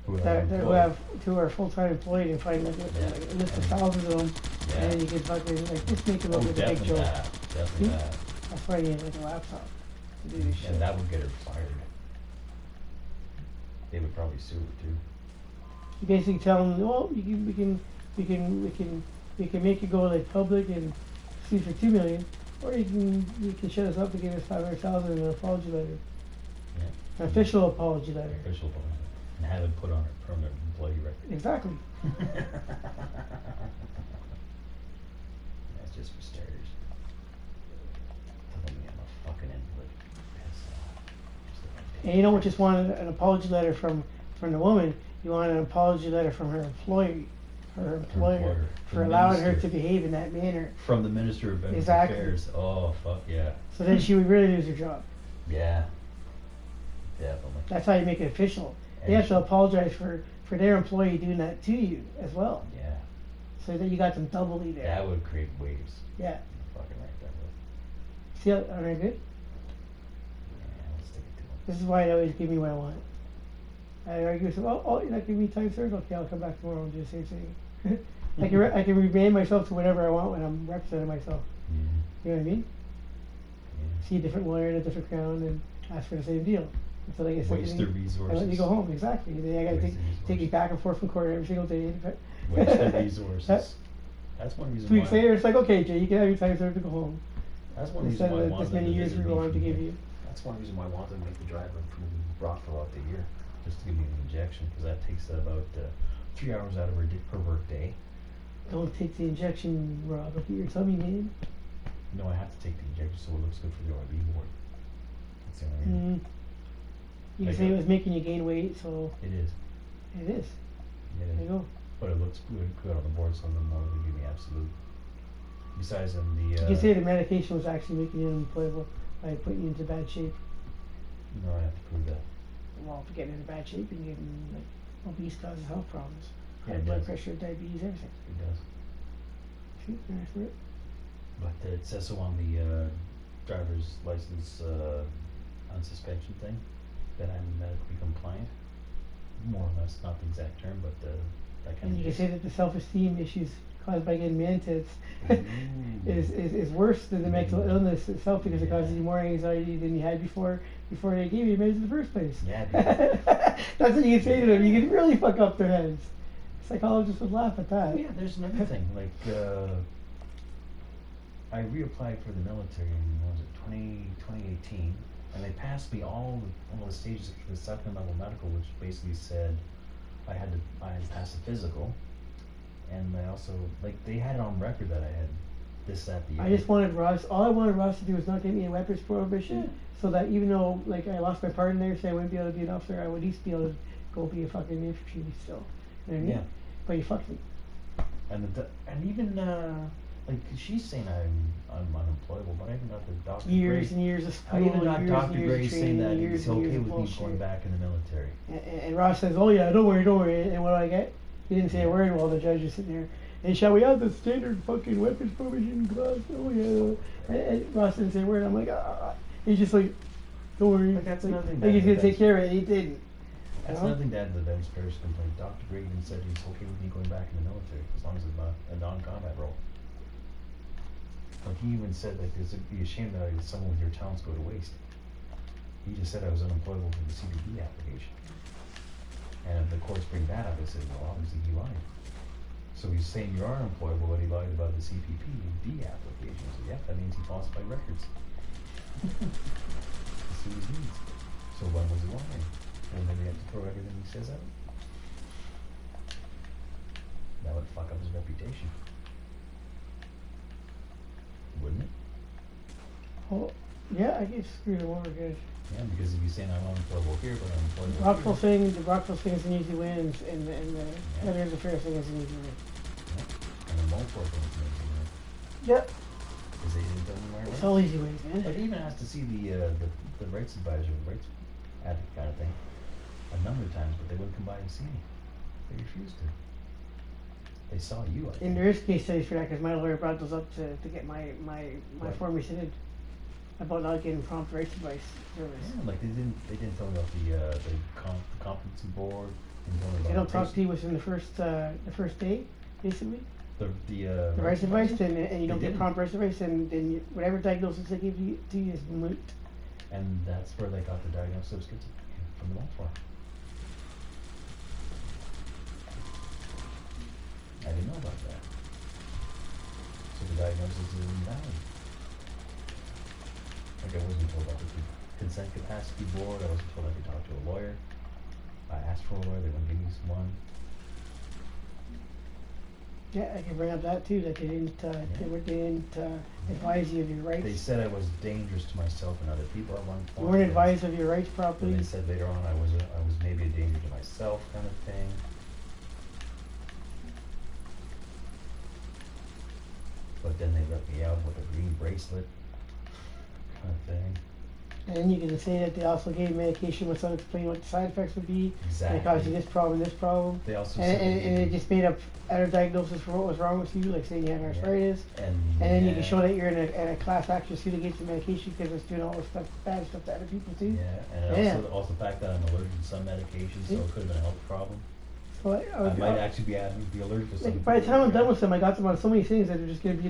Who who are full-time employed and find like a list of thousands of them, Yeah. and then you can fucking like just make them Oh, look like a big definitely joke. that. Definitely See? that. That's why you need like a laptop to do this shit. And that would get her fired. They would probably sue her too. You basically tell them, well, we can make it go like public and sue for 2 million, or you can shut us up and give us 500,000 and an apology letter, Yeah. an official apology letter. Official bonus. And have it put on her permanent employee record. Exactly. That's just for starters. Telling me I'm a fucking invalid. And you don't just want an apology letter from the woman. You want an apology letter from her employer, employer. for From the allowing her minister. to behave in that manner. From the Minister of Veterans Exactly. Affairs. Oh, fuck yeah. So then she would really lose her job. Yeah. Definitely. That's how you make it official. They And have to apologize for their employee doing that to you as well. Yeah. So that you got them doubly there. That would create waves. Yeah. Fucking right, that would. See how, aren't I good? Yeah, let's stick it to him. This is why they always give me what I want. I argue with them, oh, you're not giving me time served? Okay, I'll come back tomorrow and do the same thing. I can remain myself to whatever I want when I'm representing myself. Yeah. You know what I mean? Yeah. See a different lawyer in a different crown and ask for the same deal. Until I get sick Waste of their it, I resources. let you go home, exactly. Then I gotta Waste take the you back and forth from court every single day. Waste their resources. That's one reason 2 weeks why. later, it's like, okay, Jay, you can have your time served to go home. That's one reason Instead why I of wanted this many them years visit we me wanted to from give the- you. That's one reason why I wanted to make the drive from Brockville out to here, just to give me an injection, because that takes about 3 hours out of her per work day. Don't take the injection, Rob. Look at your tummy, man. No, I have to take the injection so it looks good for the OIB board. That's the only reason. You can Like say a- it was making you gain weight, so It is. it is. It There is. you go. But it looks good on the board, so I'm more to give me absolute. Besides, in the. You can say the medication was actually making you unemployable by putting you into bad shape. No, I have to prove that. Well, if you're getting into bad shape and getting like obese causes health problems, Yeah, high it blood does. pressure, diabetes, everything. It does. See, there's for it. But it says so on the driver's license on suspension thing that I'm medically compliant. More or less, not the exact term, but that kind And of. you can say that the self-esteem issues caused by getting man tits Ooh. is worse than the mental illness itself because it causes you more anxiety than you had before they gave you meds in the first place. Yeah, dude. That's what you can say to them. You can really fuck up their heads. Psychologists would laugh at that. Oh, yeah, there's another thing. Like, I reapplied for the military in, what was it, 2018, and they passed me all the stages for the supplemental medical, which basically said I had to pass a physical, and I also, like, they had it on record that I had this, that, the I other. just wanted Ross. All I wanted Ross to do was not get me a weapons prohibition, so that even though like I lost my pardon there, so I wouldn't be able to be an officer, I would at least be able to go be a fucking infantry still. You know what I mean? Yeah. But you fucked me. And even like she's saying I'm unemployable, but I even got the doctor. Years grade. and years of school, I even got years Dr. and years Gray of saying training, that years he's and okay years with of me bullshit. going back in the military. And Ross says, "Oh yeah, don't worry, don't worry." And what do I get? He didn't say a word while the judge was sitting there. And shall we have the standard fucking weapons provision clause? Oh yeah. And Ross didn't say a word. I'm like, He's just like, don't worry. But that's like, another thing like he's that- gonna take care of it. He didn't. That's You know? nothing to add to the Ben's Parish complaint. Dr. Braden said he's okay with me going back in the military as long as it's not a non-combat role. Like he even said, like, it'd be a shame that someone with your talents go to waste. He just said I was unemployable for the CBD application. And if the courts bring that up, I said, well, obviously he lied. So he's saying you are employable, but he lied about the CPPD application. So yeah, that means he falsified records. That's what he means. So when was he lying? And then we have to throw everything he says out. That would fuck up his reputation. Wouldn't it? Oh, yeah, I guess screw the war good. Yeah, because if you're saying I'm unemployable here, but I'm employable Rockville here. thing, the Rockville thing is an easy win, and the Veterans Affairs thing is an easy win. Yeah. And the Mulford thing is amazing, right? Yep. Because they didn't tell me where it It's was. all easy wins, man. Like, I even asked to see the rights advisor, the rights advocate kind of thing, a number of times, but they wouldn't come by and see me. They refused to. They saw you, I think. And there is case studies for that because my lawyer brought those up to get my Right. form rescinded about not getting prompt rights advice service. Yeah, like they didn't tell me about the competency board. Didn't tell me about They don't the talk to you within the first day, basically. the Rights advice, and you don't They get didn't. prompt rights advice, and then whatever diagnosis they give you to you is moot. And that's where they got the diagnosis of schizophrenia from the Mulford. I didn't know about that. So the diagnosis is invalid. Like I wasn't told about the consent capacity board. I wasn't told I could talk to a lawyer. I asked for a lawyer. They wouldn't give me one. Yeah, I can bring up that too. That they didn't advise you of your rights. They said I was dangerous to myself and other people at one You point. weren't and advised of your rights then properly. they said later on I was maybe a danger to myself, kind of thing. But then they let me out with a green bracelet, kind of thing. And then you can say that they also gave medication without explaining what the side effects would be. Exactly. And it caused you this problem, this problem. They also And, said and, they and it didn't- just made up other diagnosis for what was wrong with you, like saying you had arthritis. And And then you yeah, can show that you're in a class action suit against the medication because it's doing all this stuff, bad stuff to other people too. Yeah, and Yeah. also the fact that I'm allergic to some medications, so Yeah. it could have been a health problem. So I might actually be allergic to some. like, by the time I'm done with them, I got them on so many things that they're just gonna be,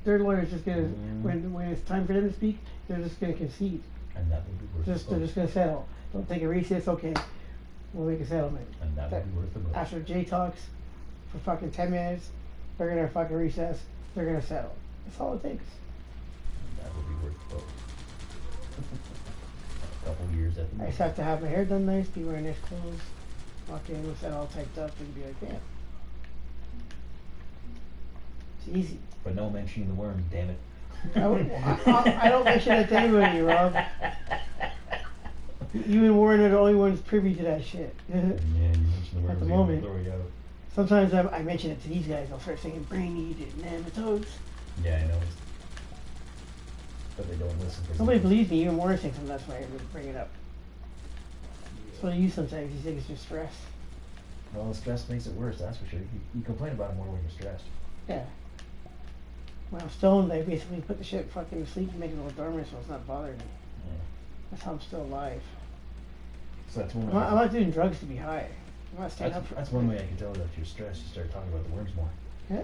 their lawyer's just gonna, Mhm. when it's time for them to speak, they're just gonna concede. And that would be worth They're the just boat. gonna settle. Don't take a recess, okay, we'll make a settlement. And that would be worth the boat. After Jay talks for fucking 10 minutes, they're gonna fucking recess, they're gonna settle. That's all it takes. And that would be worth the boat. A couple years at the I just have to have my hair done nice, be wearing nice clothes, walk in with that all typed up and be like, yeah. It's easy. But no mentioning the worms, damn it. I don't mention it to anybody, Rob. You and Warren are the only ones privy to that shit. Yeah, you mentioned the worms. At the even moment. throw you out. Sometimes I mention it to these guys, I'll start saying brain-eated nematodes. Yeah, I know. But they don't listen. Nobody believes me, even Warren thinks that's why I would bring it up. So you sometimes, you think it's just stress. Well, stress makes it worse, that's for sure. You complain about it more when you're stressed. Yeah. When I'm stoned, I basically put the shit fucking to sleep and make it all dormant so it's not bothering me. Yeah. That's how I'm still alive. So that's one I'm way. not doing drugs to be high. I'm not staying up for That's one way I can tell that you're stressed. You start talking about the worms more. Yeah.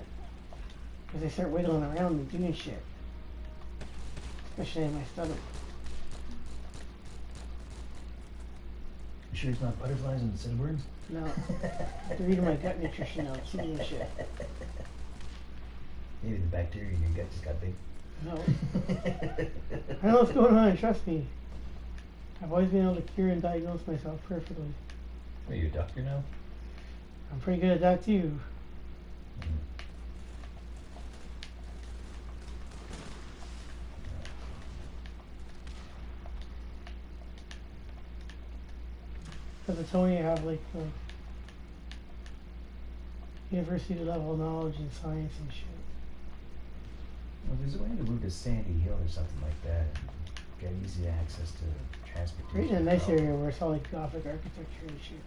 Because they start wiggling around and doing shit. Especially in my stomach. You sure it's not butterflies instead of worms? No. They're eating my gut nutrition now. It's eating shit. Maybe the bacteria in your gut just got big. No. I know what's going on, trust me. I've always been able to cure and diagnose myself perfectly. Are you a doctor now? I'm pretty good at that too. Because it's only I have like university level knowledge in science and shit. Well, there's a way to move to Sandy Hill or something like that. And get easy access to transportation. Right in a nice area where it's all like Gothic architecture and shit.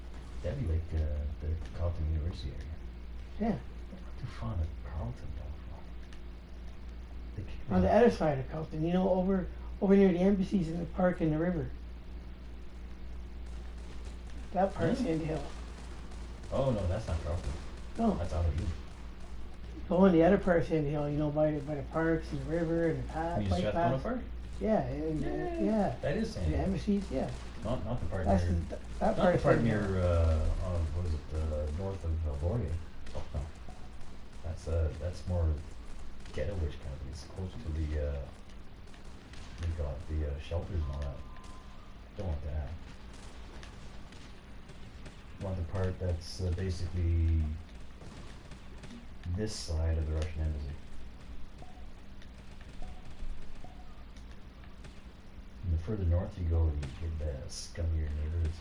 That'd be like the Carleton University area. Yeah. I'm not too fond of Carleton though. They kick me On the out. other side of Carleton, you know, over near the embassies in the park and the river. That part's Hmm? Sandy Hill. Oh no, that's not Carleton. No, That's out of you. go on the other part of Sandy Hill, you know, by the parks and the river and the You just bike Strathcona paths. Park? Yeah, and yeah. That is And Sandy. the embassies, yeah. Not the part That's near. that Not part the of part Sandy near. Hill. What is it? North of Laurier. Oh no. That's more ghetto-ish kind of thing. It's close to the. They got the shelters and all that. Don't want that. Want the part that's basically this side of the Russian embassy. And the further north you go, you get the scummier neighborhoods.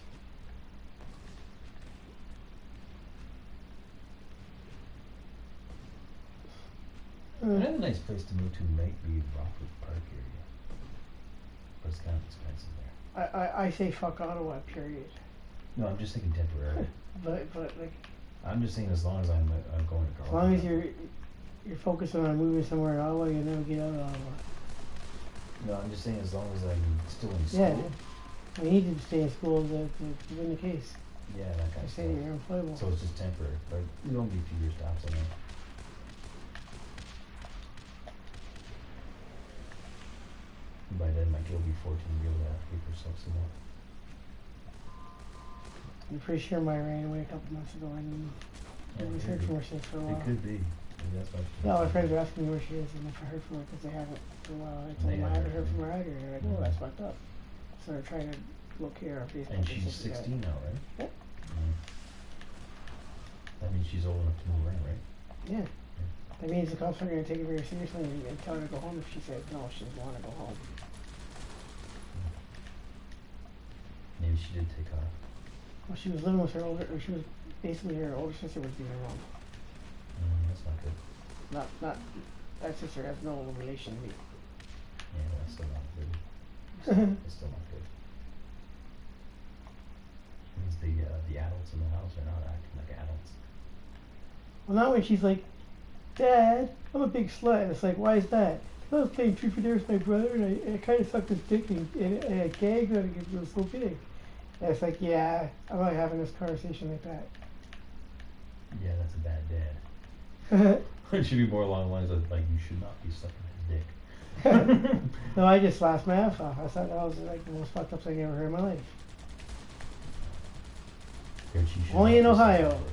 Another nice place to move to might be Rockwood Park area. But it's kind of expensive there. I say fuck Ottawa, period. No, I'm just thinking temporarily. But like, I'm just saying as long as I'm going to as Carleton. long as you're focusing on moving somewhere in Ottawa, you never get out of Ottawa. No, I'm just saying as long as I'm still in Yeah. school. We need to stay in school to win the case. Yeah, that kind I of say stuff. you're employable. So it's just temporary. But you don't be a few years tops, I mean. By then, my kid will be 14 and be able to advocate for herself some more. I'm pretty sure my ran away a couple months ago. I mean, I Yeah, haven't it heard could from be. her since for a while. It could be. Maybe that's why she- Yeah, my friends are asking me where she is and if I heard from her because they haven't for a while. I told They them I haven't haven't heard heard from her either. They're like, oh, Mhm. that's fucked up. So they're trying to locate her on Facebook. And she's 16 now, right? Yep. That means she's old enough to move around, right? Yeah. That means the cops are going to take it very seriously and tell her to go home if she says no, she doesn't want to go home. Maybe she did take off. Well, she was living with her older, or she was basically her older sister was being her mom. That's not good. Not that sister has no relation to me. Yeah, that's still not good. It's still not good. Means the adults in the house are not acting like adults. Well, not when she's like, Dad, I'm a big slut. And it's like, why is that? I was playing truth or dare with my brother, and I kind of sucked his dick, and I gagged on it because it was so big. And it's like, yeah, I'm not having this conversation like that. Yeah, that's a bad dad. It should be more along the lines of like, you should not be sucking his dick. No, I just laughed my ass off. I thought that was like the most fucked up thing I ever heard in my life. Or she should Only not in be sucking Ohio. his dick.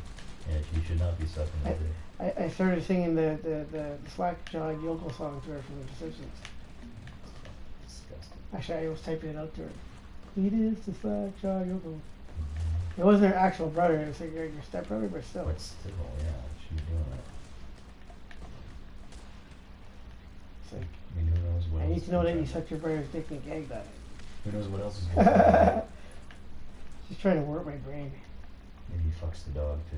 Yeah, she should not be sucking his dick. I started singing the slack-jawed yokel song to her from The Simpsons. Disgusting. Actually, I was typing it out to her. It is the slack-jawed yokel. It wasn't her actual brother. It was like your stepbrother, but still. But still, yeah, she was doing that. It's like, I mean, who knows what I else need to know that you is sucked your brother's dick and gagged on it. Who knows what else is going on? She's trying to work my brain. Maybe he fucks the dog too.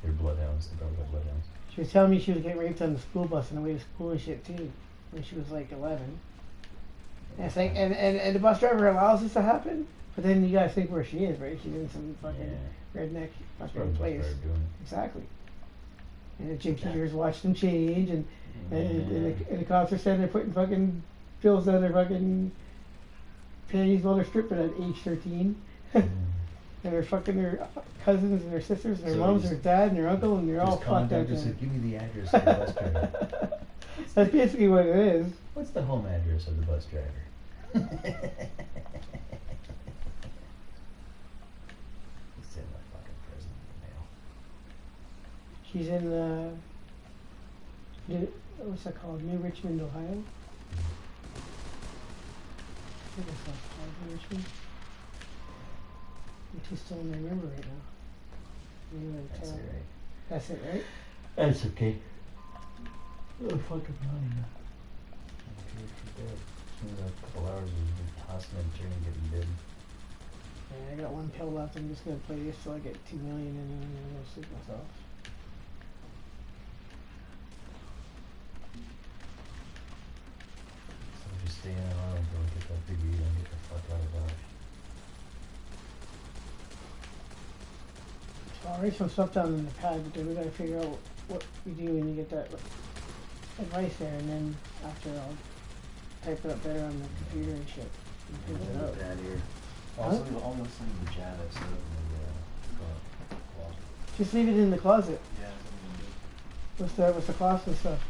They're bloodhounds. They probably got bloodhounds. She was telling me she was getting raped on the school bus on the way to school and shit too, when she was like 11. And it's like, and the bus driver allows this to happen, but then you gotta think where she is, right? She's in some fucking redneck That's fucking probably place. what they're doing. Exactly. And the gym teachers watch them change, and the cops are saying they're putting fucking pills down their fucking panties while they're stripping at age 13. And they're fucking their cousins and their sisters and their So moms just- and their dad, and their uncle, and they're all Just fucked up. contact us and give me the address of the bus driver. That's basically what it is. What's the home address of the bus driver? Send my fucking present in the mail. She's in what's that called? New Richmond, Ohio. I think that's what it's called, New Richmond. I'm too still to remember right now. That's it, right? That's it, right? That's okay. Oh, fucking money now. I'm good for bed. As soon as a couple hours of tossing and turning, getting dead. Yeah, I got one pill left. I'm just gonna play this till I get 2 million, and then I'm gonna go sleep myself. So just stay in an until I get that big eat and get the fuck out of Dodge. I'll write some stuff down in the pad, but then we gotta figure out what we do when you get that advice there, and then after I'll type it up better on the computer and shit. And print it out. That here. Huh? Also, I'll listen to the chat I've set up in the closet. Just leave it in the closet. Yeah, that's what What's the cost and stuff?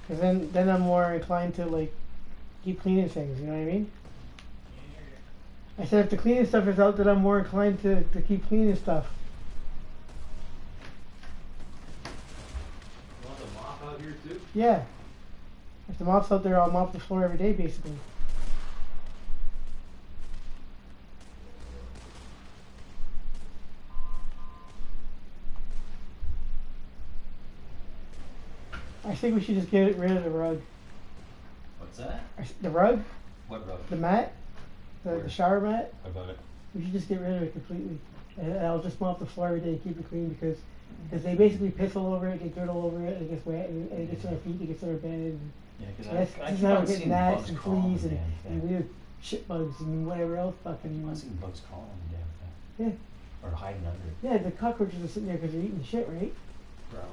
Cause then I'm more inclined to like keep cleaning things. You know what I mean? I said if the cleaning stuff is out, then I'm more inclined to keep cleaning stuff. You want the mop out here too? Yeah. If the mop's out there, I'll mop the floor every day, basically. I think we should just get rid of the rug. What's that? The rug? What rug? The mat? The Where? shower mat? How about it? We should just get rid of it completely. And I'll just mop the floor every day and keep it clean because they basically piss all over it, get dirt all over it, and it gets wet, and it gets on our feet, it gets on our bed. And Yeah, that's because I this is keep how on we get seeing gnats bugs and crawling on fleas the and damn thing. weird shit bugs and whatever else I keep on fucking. seeing bugs crawling on the damn thing. Yeah. Or hiding under it. Yeah, the cockroaches are sitting there because they're eating shit, right? Probably.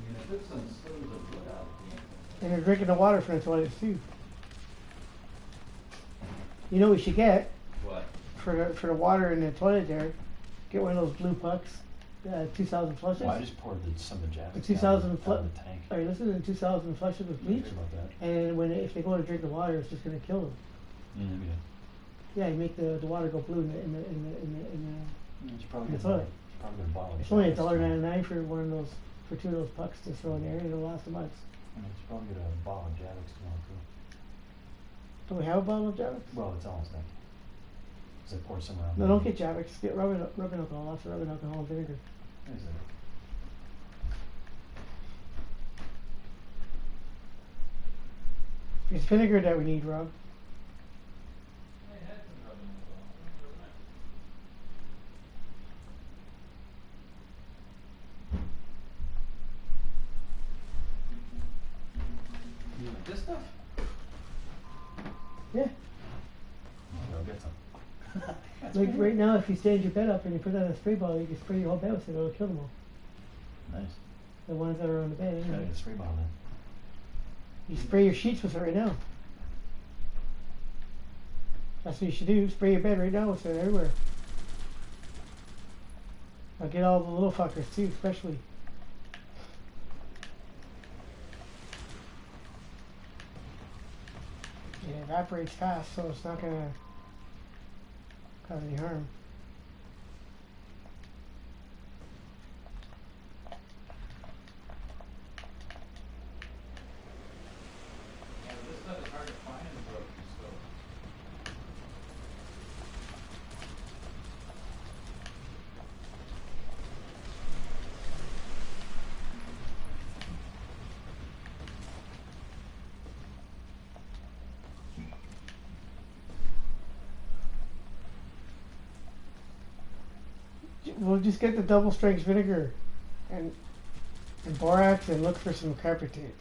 You know, put some stoves of wood out there. And they're drinking the water from the toilets too. You know what we should get What? for the water in the toilet there? Get one of those blue pucks, 2,000 flushes. Well, I just poured some of the The Japanese 2,000 down flushes. the tank. Are you listening? 2,000 flushes with bleach. Heard about that. And if they go to drink the water, it's just gonna kill them. Yeah, you make the water go blue in the. It's probably It's good. all- It's probably good bottle. It's only $1.99 for one of those, for two of those pucks to throw in there, and it'll last a month. It's probably good a bottle of Javix tomorrow too. Do we have a bottle of Javix? Well, it's almost empty. Cause I poured some around. No, don't get Javix. Get rubbing alcohol. Lots of rubbing alcohol and vinegar. Is it? It's vinegar that we need, Rob. I had some rubbing alcohol. You like this stuff? Yeah. Go get some. That's Like pretty right now, if you stand your bed up and you put on a spray bottle, you can spray your whole bed with it. It'll kill them all. Nice. The ones that are on the bed. Gotta Anyway. get a spray bottle then. You spray your sheets with it right now. That's what you should do. Spray your bed right now with it everywhere. I'll get all the little fuckers too, especially. It evaporates fast, so it's not gonna cause any harm. Yeah, but this stuff is hard to find in the grocery store. We'll just get the double strength vinegar and borax and look for some carpet tape.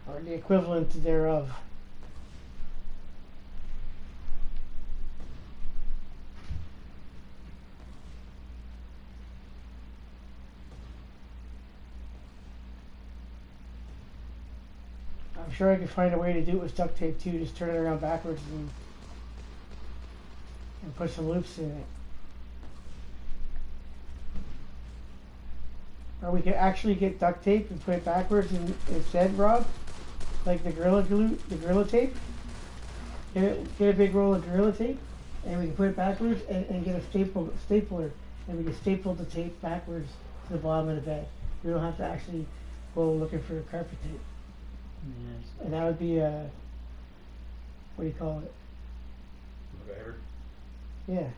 Or the equivalent thereof. I'm sure I could find a way to do it with duct tape too, just turn it around backwards and put some loops in it. Or we could actually get duct tape and put it backwards instead, Rob, like the Gorilla Glue, the Gorilla Tape. Get a big roll of Gorilla Tape, and we can put it backwards and get a stapler, and we can staple the tape backwards to the bottom of the bed. We don't have to actually go looking for carpet tape. Yes. And that would be a, what do you call it? MacGyver.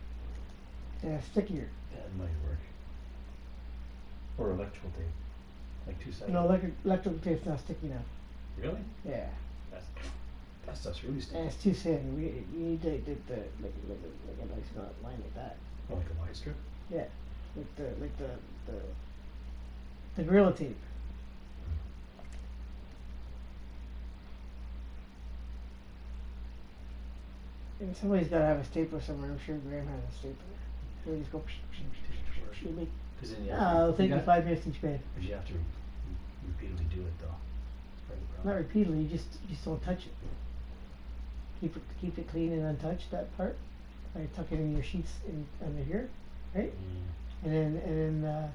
Yeah, stickier. That might work. Or electrical tape. Like two-sided. No, electrical tape's not sticky enough. Really? Yeah, That stuff's really sticky. and it's too thin. You need to like a nice knot line like that. Oh, like a wide strip? Yeah, like the Gorilla Tape. And somebody's got to have a stapler somewhere. I'm sure Graham has a stapler. So we just go. It'll make, Because then you it'll take you you got- 5 minutes each bed. But you have to repeatedly do it though. Part of the Not problem. repeatedly. You just don't touch it. Keep it clean and untouched. That part. Right, tuck it in your sheets under here, right? And then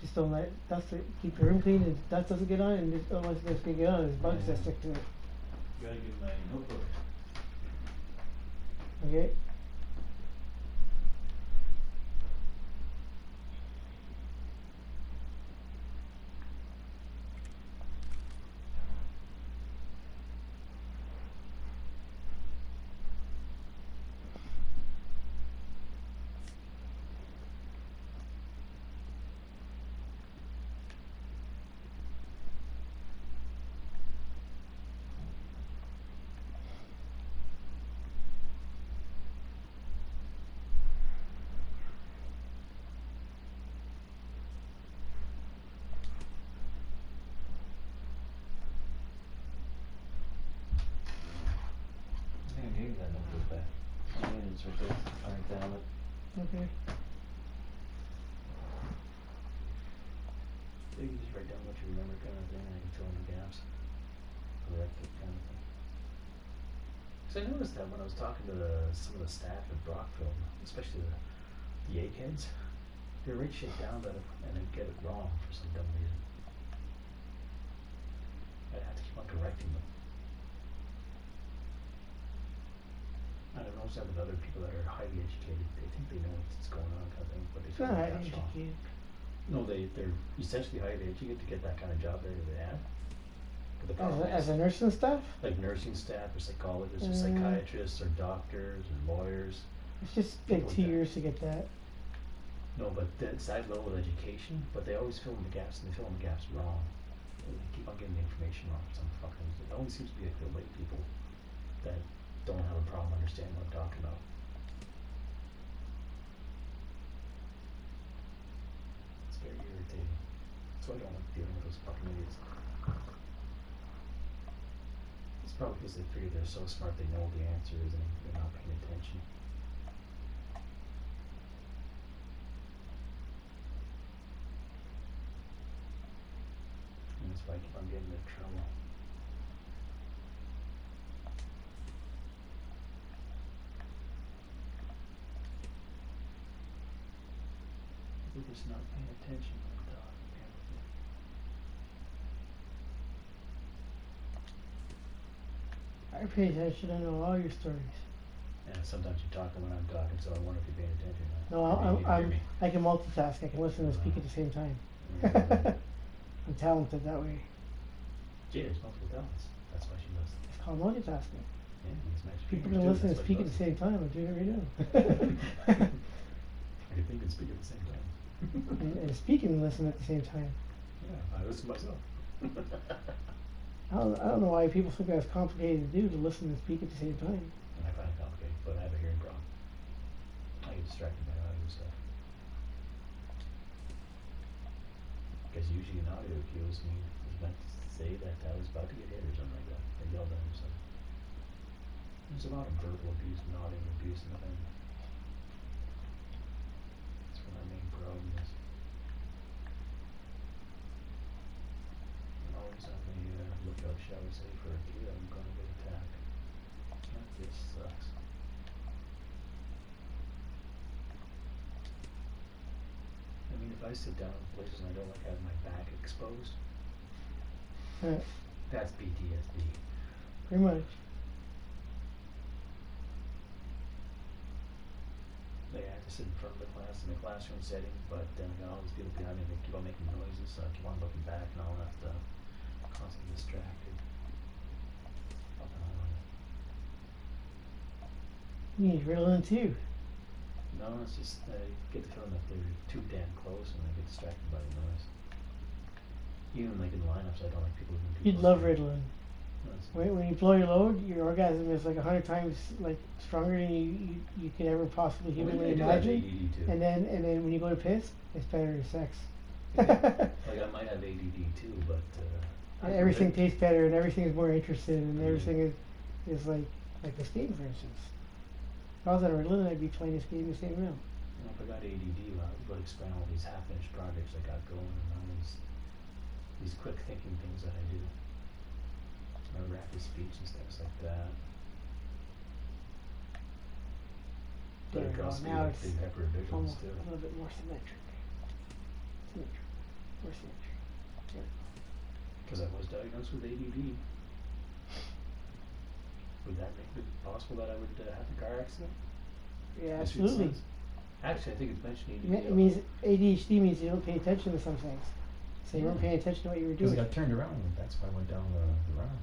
just don't let dust. Keep your room clean, and dust doesn't get on, and just, otherwise it's gonna get on. There's bugs that stick to it. Gotta give my notebook. Okay. I think I gave you that notebook back. Yeah, it's right there. Alright, down it. Okay. You can just write down what you remember kind of thing, and I can fill in the gaps. Correct it kind of thing. Because I noticed that when I was talking to some of the staff at Brockville, especially the eggheads, they write shit down and they get it wrong for some dumb reason. I have to keep on correcting them. I don't know that with other people that are highly educated, they think they know what's going on kind of thing, but they It's feel not like highly that's wrong. educated. No, they're essentially highly educated to get that kind of job there that they have. But the problem As a is, nurse and stuff, like nursing staff or psychologists or Mm. psychiatrists or doctors or lawyers. it's just People like like 2 that. years to get that. No, but that's that level of education, but they always fill in the gaps and they fill in the gaps wrong. They keep on getting the information wrong for some fucking reason. It always seems to be like the white people that don't have a problem understanding what I'm talking about. It's very irritating. That's why I don't like dealing with those fucking idiots. It's probably because they figure they're so smart they know the answer is and they're not paying attention. And that's why I keep on getting into trouble. They're just not paying attention to the dog. I pay attention. I know all your stories. And sometimes you're talking when I'm talking, so I wonder if you're paying attention or not. No, Maybe you can hear me. I can multitask. I can listen and speak at the same time. Mhm. I'm talented that way. Gee, there's multiple talents. That's why she does it. It's called multitasking. Yeah, these match People figures can do, listen and that's speak what at the she same time. I'm doing it right now. I can think and speak at the same time. and speak and listen at the same time. Yeah, I listen myself. I don't know why people think that's complicated to do, to listen and speak at the same time. I find it complicated, but I have a hearing problem. I get distracted by audio stuff. Because usually an audio cues me was meant to say that I was about to get hit or something like that. I yelled at him or something. There's a lot of verbal abuse and audio abuse in the family. That's where my main problem is. I'm always on the lookout, shall we say, for a kid I'm going to get attacked. That just sucks. I mean, if I sit down in places and I don't like having my back exposed, that's PTSD. Pretty much. Like, I have to sit in front of the class in a classroom setting, but then I got all these people behind me that keep on making noises, so I keep on looking back and all that stuff. Constantly distracted. You need adrenaline too. No, it's just I get the feeling that they're too damn close and I get distracted by the noise. Even like in lineups, I don't like people moving too You'd close love to me. Ritalin. That's- When you blow your load, your orgasm is like 100 times like stronger than you could ever possibly Well, maybe humanly I do have imagine. ADD too. And then when you go to piss, it's better than sex. Like I might have ADD too, but And everything tastes better, and everything is more interested, and everything is like the steam, for instance. If I was on a limit, I'd be playing this game the same now. You know, if I got ADD, I'd like spend all these half-finished projects I got going and all these quick thinking things that I do. My rapid speech and stuff like that. But There it we could go. also be Now like it's big hyper visuals almost too. a little bit more symmetric. More symmetric. There we go. Because I was diagnosed with ADD. Would that make it possible that I would have a car accident? Yeah, Yes, it absolutely. says. Actually, I think it's mentioned ADD. It means ADHD means you don't pay attention to some things. So you weren't paying attention to what you were Because doing. I got turned around, and that's why I went down the round.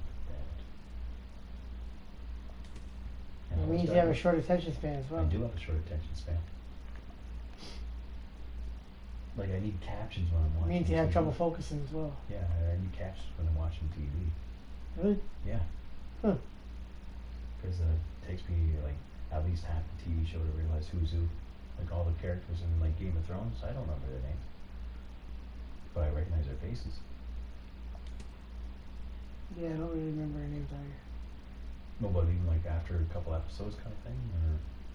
It means you have a short attention span as well. I do have a short attention span. Like I need captions when I'm It watching means you have TV. trouble focusing as well. Yeah, I need captions when I'm watching TV. Really? Yeah. Huh. Because it takes me like at least half the TV show to realize who's who. Like all the characters in like Game of Thrones, I don't remember their names. But I recognize their faces. Yeah, I don't really remember her names either. No, but even like after a couple episodes kind of thing,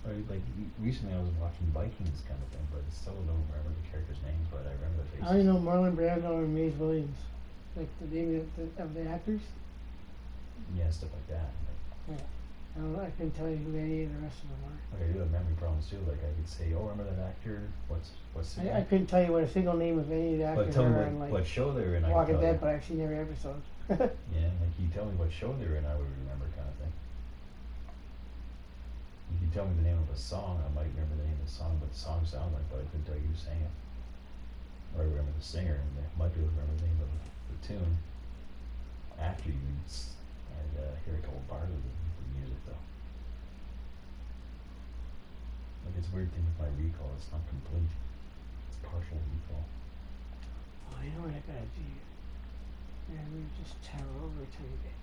or like recently I was watching Vikings kind of thing, but I still don't remember the characters' names, but I remember their faces. I only know Marlon Brando and Maze Williams. Like the name of the actors. Yeah, stuff like that. Like, Yeah. I don't know, I couldn't tell you who any of the rest of them are. like I do have memory problems too. Like I could say, oh, remember that actor? What's his I name? couldn't tell you what a single name of any of the But actors tell me are on like what show they were in. I Walking could tell Dead, you. but I've seen every episode. Yeah, like you tell me what show they were in, I would remember kind of thing. You can tell me the name of a song, I might remember the name of the song, but the song sounds like, but I couldn't tell you who sang it. Or I remember the singer, and I might be able to remember the name of the tune. After you I'd hear a couple bars of the music though. Like it's a weird thing with my recall, it's not complete. It's partial recall. Oh, you know what I gotta do? Yeah, we just tower over a tiny bit.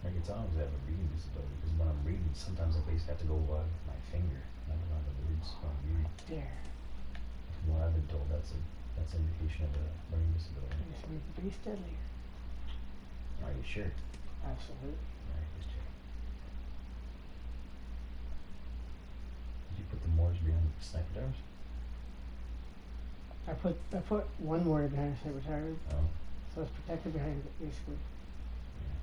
Like it's always have a reading disability because when I'm reading, sometimes I basically have to go with my finger, not around the words when I'm reading. There. From what I've been told, that's an indication of a learning disability. Just make the base deadlier. Are you sure? Absolutely. Alright, just check. Did you put the mortars behind the sniper towers? I put one mortar behind the sniper tower, Oh. so it's protected behind it, basically. Yeah.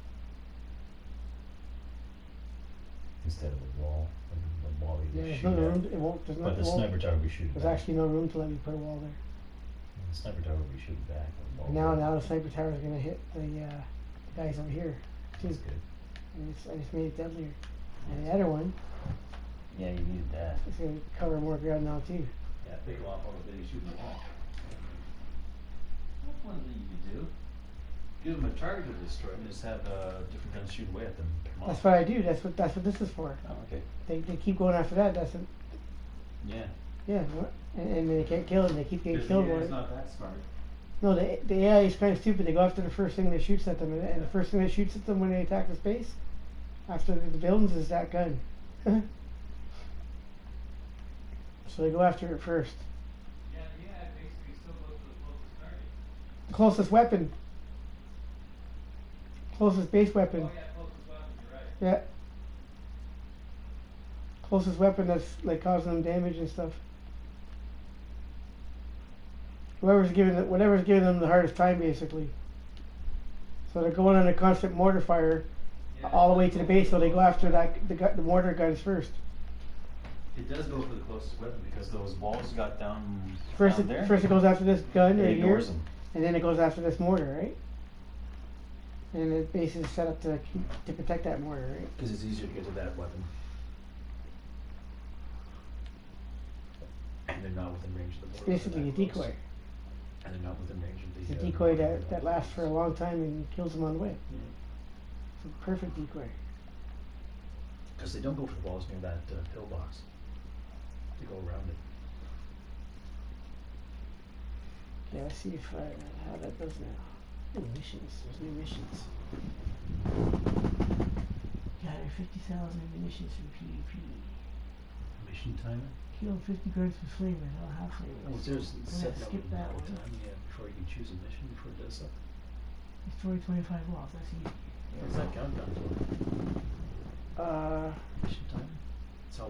Instead of a wall, like the wall you Yeah, there's shoot no at. room. It won't. There's But the it won't, sniper tower will be shooting There's back. actually no room to let me put a wall there. The sniper tower will be shooting back. The Now the sniper tower is gonna hit the guys over here too. That's good. And I just made it deadlier. And the other one Yeah, you needed that. is gonna cover more ground now too. Yeah, big off on the big shooting the wall. That's one thing you could do. Give them a target to destroy. And just have different guns shoot away at them. That's what I do. That's what this is for. Oh, okay. They keep going after that. That's it. Yeah. Yeah. And they can't kill them. They keep getting killed. It's not that smart. No, the AI is kind of stupid. They go after the first thing that shoots at them, and the first thing that shoots at them when they attack the space, after the buildings, is that gun. So they go after it first. Yeah, it basically still goes to the closest target. Closest weapon. Closest base weapon. Oh yeah, closest weapon, you're right. Yeah. Closest weapon that's like causing them damage and stuff. Whatever's giving them the hardest time, basically. So they're going on a constant mortar fire all the way to the base, so they go after the mortar guns first. It does go for the closest weapon because those walls got down First it goes after this gun It right here, ignores them. and then it goes after this mortar, right? And the base is set up to protect that mortar, right? Because it's easier to get to that weapon. And they're not within range of the It's mortar. basically a decoy. And they're not within range of the It's a decoy that lasts for a long time and kills them on the way. Yeah. It's a perfect decoy. Because they don't go for the walls near that pillbox. They go around it. Okay, let's see if how that does now. Ooh, missions. There's new missions. Gather 50,000 munitions from PvP. Mission timer? Kill 50 guards with flavors. I'll have flavors. Oh, there's I'm gonna skip that one. time before you can choose a mission before it does something. Destroy 25 walls. That's easy. What's that countdown for?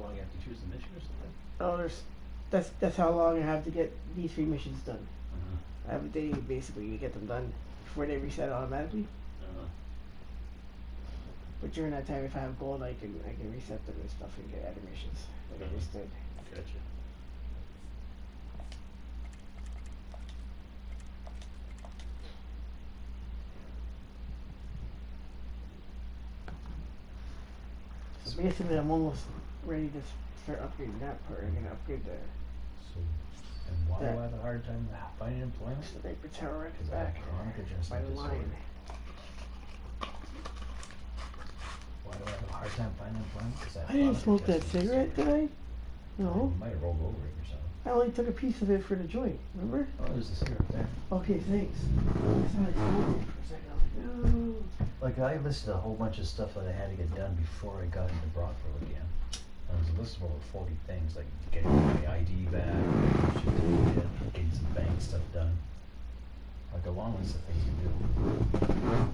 long you have to choose the mission or something? Oh, that's how long I have to get these 3 missions done. Uh-huh. I have a day basically to get them done before they reset automatically. Uh-huh. But during that time, if I have gold, I can reset them and stuff and get other missions like I just did. Gotcha. So basically, I'm almost ready to start upgrading that part. I'm gonna upgrade the So, and why do Yeah. I have a hard time finding employment? sniper tower at the Because I have back chronic by adjustment the disorder. line. Why do I have a hard time finding employment? Because I didn't smoke that cigarette, did I? No. You might have rolled over it yourself. I only took a piece of it for the joint. Remember? Oh, there's a cigarette there. Okay, thanks. I thought I smoked it for a second. I was like, no. Like, I listed a whole bunch of stuff that I had to get done before I got into Brockville again. And it was a list of over 40 things, like getting my ID back, getting some bank stuff done. Like a long list of things to do.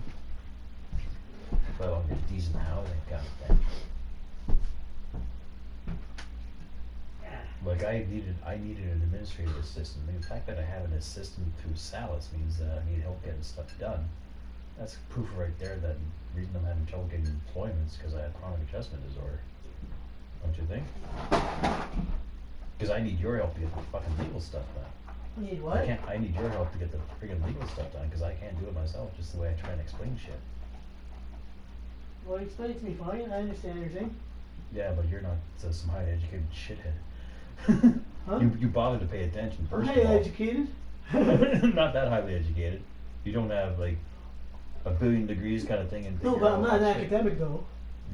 But I'll get decent housing kind of thing. Like I needed an administrative assistant. I mean, the fact that I have an assistant through Salas means that I need help getting stuff done. That's proof right there that the reason I'm having trouble getting employment is because I have chronic adjustment disorder. Don't you think? Because I need your help to get the fucking legal stuff done. Need what? I need your help to get the friggin' legal stuff done because I can't do it myself. Just the way I try and explain shit. Well, explain it to me fine. I understand everything. Yeah, but you're not some highly educated shithead. Huh? You bother to pay attention I'm first of highly all. educated. Not that highly educated. You don't have like a billion degrees kind of thing. And No, think but you're I'm all not an hot shit. academic though.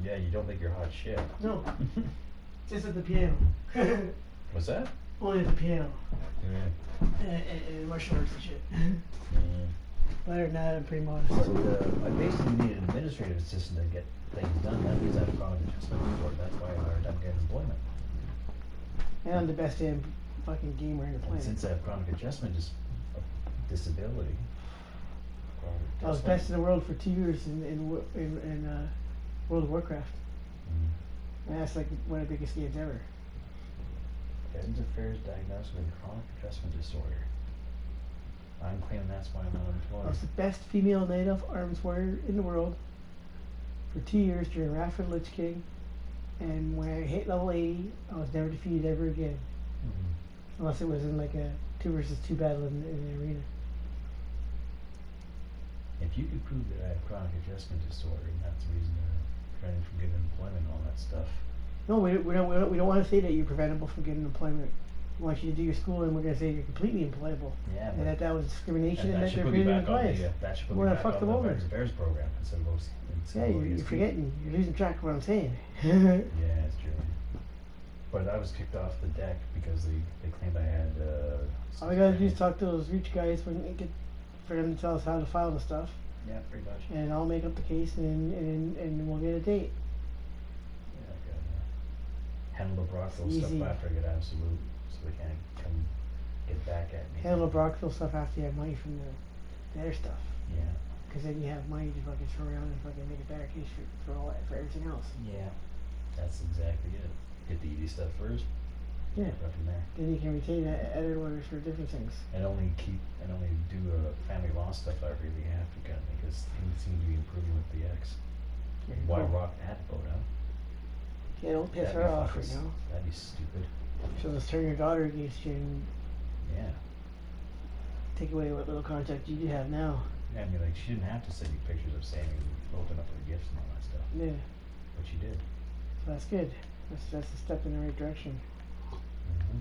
Yeah, you don't think you're hot shit. No. Just at the piano. What's that? Only at the piano. Yeah. And martial arts and shit. Yeah. Other than that, I'm pretty modest. But I basically need an administrative assistant to get things done. That means I have chronic adjustment disorder. That's why I have a hard time getting employment. And I'm the best damn fucking gamer in the And planet. since I have chronic adjustment disability, I was best in the world for 2 years in World of Warcraft. And that's like one of the biggest games ever. Veterans Affairs diagnosed with chronic adjustment disorder. I'm claiming that's why I'm not I employed. was the best female knight of arms warrior in the world for 2 years during Wrath of the Lich King. And when I hit level 80, I was never defeated ever again. Unless it was in like a 2 versus 2 battle in the arena. If you could prove that I have chronic adjustment disorder, and that's the reason they're preventing from getting employment and all that stuff. No, we don't want to say that you're preventable from getting employment. We want you to do your school, and we're going to say you're completely employable. Yeah, And that was discrimination, and that should they're put me bringing back on clients. that should put We're me gonna back fuck on them the over. Veterans Affairs program instead of those. Yeah, you're forgetting. You're losing track of what I'm saying. Yeah, that's true. But I was kicked off the deck because they claimed I had. All we gotta do is talk to those rich guys for them to tell us how to file the stuff, Yeah, pretty much. and I'll make up the case, and we'll get a date. Yeah, I gotta handle the Brockville It's stuff easy. after I get absolute, so they can't come get back at me. Handle Brockville stuff after you have money from the other stuff, Yeah. because then you have money to fucking throw around and fucking make a better case for everything else. Yeah. That's exactly it. Get the easy stuff first. Yeah. Go from there. Then you can retain other lawyers for different things. And only do family law stuff I really have to kind of because things seem to be improving with the ex. Yeah, Why cool. rock that boat out? Yeah, don't piss That'd her be off fucking right now. That'd be stupid. She'll just turn your daughter against you and Yeah. take away what little contact you do have now. I mean, like, she didn't have to send you pictures of Sammy opening up her gifts and all that stuff. Yeah, But she did. so that's good. That's a step in the right direction. Mm-hmm.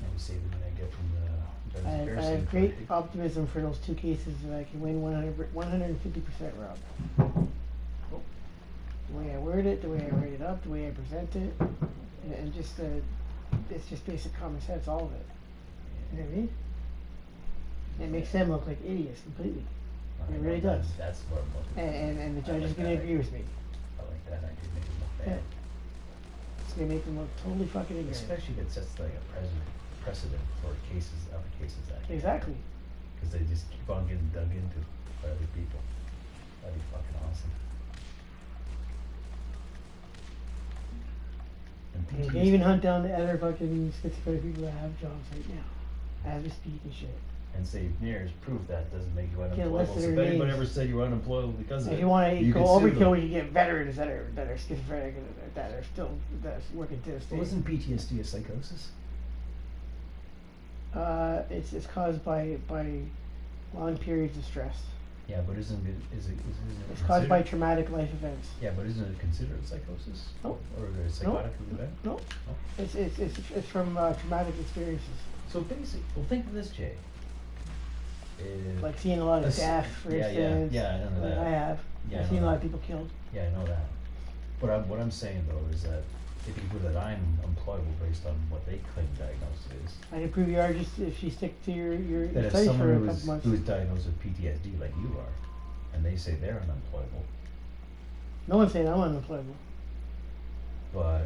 And we save the money I get from the Veterans Affairs I have thing. great optimism for those 2 cases that I can win 150%, Rob. The way I word it, the way I write it up, the way I present it, and just it's just basic common sense, all of it. You know what I mean? It makes them look like idiots completely. It really does. That's what I'm looking for. And the judge is like going to that. agree with me. I like that. I could make it look Yeah. bad. It's going to make them look totally fucking ignorant. Especially if it sets like a precedent for other cases like that. Exactly. because they just keep on getting dug into by other people. That'd be fucking awesome. And You can PTSD even hunt down the other fucking schizophrenic people that have jobs right now, as we speak and shit. and say there's proof that doesn't make you Get unemployable. listed So if their anyone names. ever said you were unemployable because of If it, you want to you go can sue them. overkill, you get veterans that are schizophrenic and that are still that's working to this day. Well, isn't PTSD a psychosis? It's caused by long periods of stress. Yeah, but isn't it It's caused by considered- traumatic life events. Yeah, but isn't it considered a psychosis? No. Or a psychotic event? No, No. it's from traumatic experiences, So basically, well, think of this, Jay. like seeing a lot of Let's- death, for yeah, instance. yeah, I know like that. I have. Yeah, I've I seen a know lot of that. people killed. Yeah, I know that. But what I'm saying though is that if you prove that I'm employable based on what they claim diagnosis is, I can prove you are just if you stick to your that if studies for a someone couple months. who's diagnosed with PTSD like you are, and they say they're unemployable, No one's saying I'm unemployable. but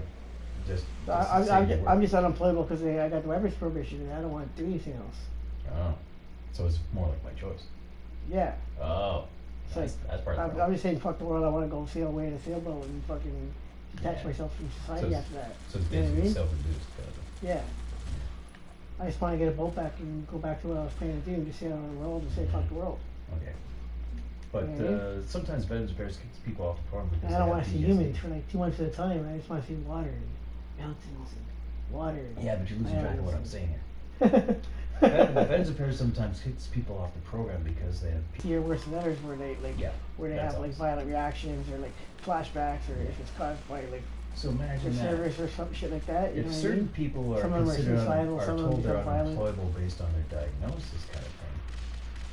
just I'm, say I'm, you ju- were. I'm just unemployable because I got the weapons prohibition and I don't want to do anything else. Oh, so it's more like my choice. Yeah. Oh, It's that's part of the I'm problem. just saying fuck the world. I want to go sail away in a sailboat and fucking detach Yeah. myself from So society it's- after that. So it's You know what I basically mean? self-induced. Kind of. Yeah. I just want to get a boat back and go back to what I was planning to do and just sail around the world and say fuck the world. Okay. But Yeah. sometimes veterans affairs kicks people off the farm because And I don't want to see humans for like 2 months at a time. I just want to see water and mountains and water. And Yeah, but you're losing track of what I'm islands saying here. and- Veterans affairs sometimes kicks people off the program because they have. Your worse than others where they Yeah, where they that's have like awesome. violent reactions or like flashbacks or if it's caused by like So the imagine that. service or some shit like that. You know If what I certain mean? people are Some of them are considered suicidal, are some of them told they're become violent. unemployable based on their diagnosis kind of thing,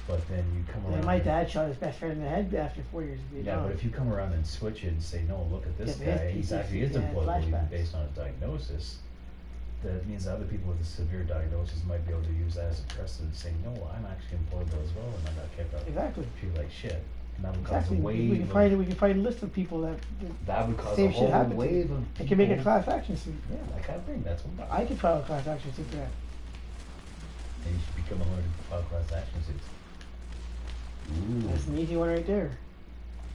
but then you come Yeah, around. my and- dad shot his best friend in the head after 4 years of Yeah, Vietnam. but if you come around and switch it and say, no, look at this Yeah, but guy, his he's actually is PTSD had employable even flashbacks. based on a diagnosis, that means that other people with a severe diagnosis might be able to use that as a precedent, saying, no, I'm actually employable as well, and I got kept out. Exactly. Treated like shit. And that would cause Exactly. a wave We can find a list of people that that would cause same a shit whole happened wave to. of It can make a people- class action suit. Yeah, that kind of thing. That's what I could file a class action suit for that. And you should become a lawyer to file class action suits. Ooh. That's an easy one right there.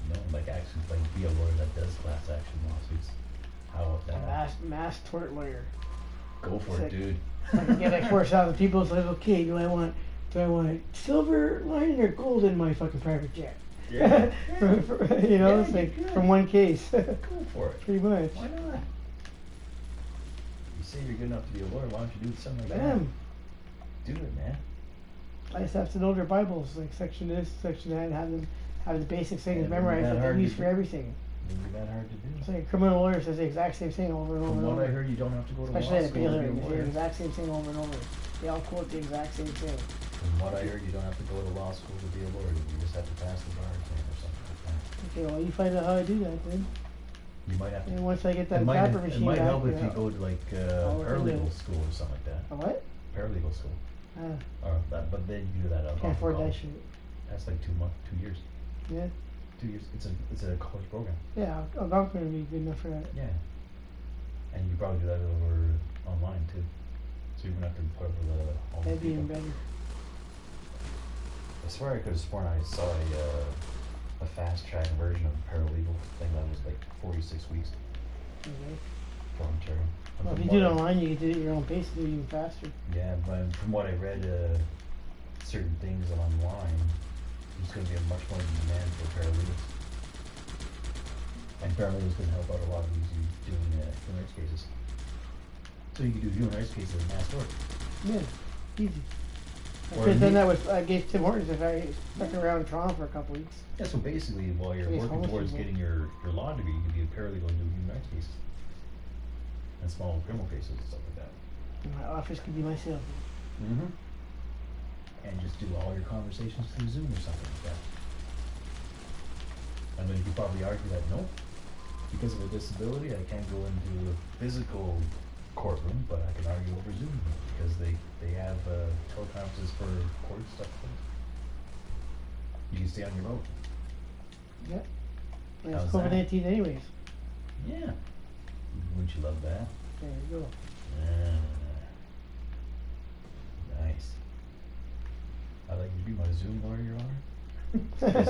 No, like actually, like be a lawyer that does class action lawsuits. How about A that? mass tort lawyer. Go for it, Sick. dude. I can get like 4,000 people. It's like, okay, do I want silver lining or gold in my fucking private jet? Yeah. You know, Yeah, it's like you could. from one case. Go for it. Pretty much. Why not? You say you're good enough to be a lawyer, why don't you do something like Bam. that? Do it, man. I just have to know their Bibles, like section this, section that, and have the basic things Yeah, it'd be memorized that that hard they to use for do. everything. Wouldn't be that hard to do. It's like a criminal lawyer says the exact same thing over and over From and what over. I heard, you don't have to go to Especially law at a school bail to hearing, be they a say the lawyer. exact same thing over and over. They all quote the exact same thing. From what I heard, you don't have to go to law school to be a lawyer. You just have to pass the bar exam or something like that. Okay, well, you find out how I do that then. You might have to. And once I get that it might, capper it machine might back, help if you you know. go to like I'll look into paralegal it. school or something like that. A what? Paralegal school. Ah, Or that, but then you do that out can't afford that college. shit. That's like 2 years. Yeah, 2 years. It's a college program. yeah, Algonquin would be good enough for that. Yeah. And you probably do that over online too. So you wouldn't have to put up with all the That'd be even people. better. I swear I could have sworn I saw a fast track version of the paralegal thing that was like 46 weeks Okay. for Ontario. And Well, if from you do it what I- online, you can do it at your own pace, do it even faster. Yeah, but from what I read, certain things online, there's going to be a much more demand for paralegals. And paralegals can help out a lot of these doing human rights cases. So you can do human rights cases in mass tort. Yeah, easy. I Or could have done me- that with, I gave Tim Hortons if I stuck around Toronto for a couple weeks. Yeah, so basically, while you're Case working homeless towards people. getting your law degree, you can be a paralegal and do human rights cases. And small criminal cases and stuff like that. And my office could be my salesman. Mm-hmm. And just do all your conversations through Zoom or something like that. And then you could probably argue that, nope, because of a disability, I can't go into a physical courtroom, but I can argue over Zoom because they have teleconferences for court stuff. You can stay on your vote. Yep. And How's it's that? COVID-19 anyways. Yeah. Wouldn't you love that? There you go. Nice. I like, you be my Zoom lawyer, Your Honor?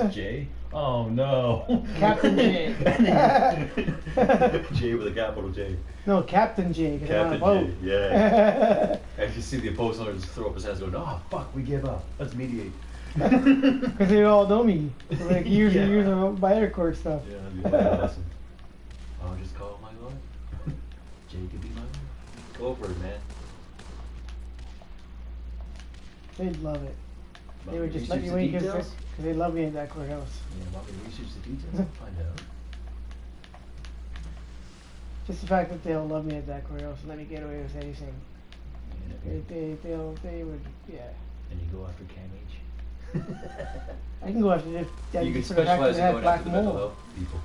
It's Jay? Oh no. Captain J. J with a capital J. No, Captain J. 'Cause I'm on a Captain boat. J, yeah. And you see the opposed lawyer just throw up his hands going, oh fuck, we give up. Let's mediate. Because they all know me. For like years and years of my other court stuff. Yeah, that'd be awesome. I'll just call my lawyer. Jay could be my lawyer. Go for it, man. They'd love it. Want They would me to just let me research wait the because details? they love me in that courthouse. Yeah, want me to research the details? I'll find out. Just the fact that they'll love me at that courthouse and let me get away with anything. Yeah. They would, yeah. And you go after Cam H. I can go after this. You can for the fact specialize that in I have going black after the mental mold. health people.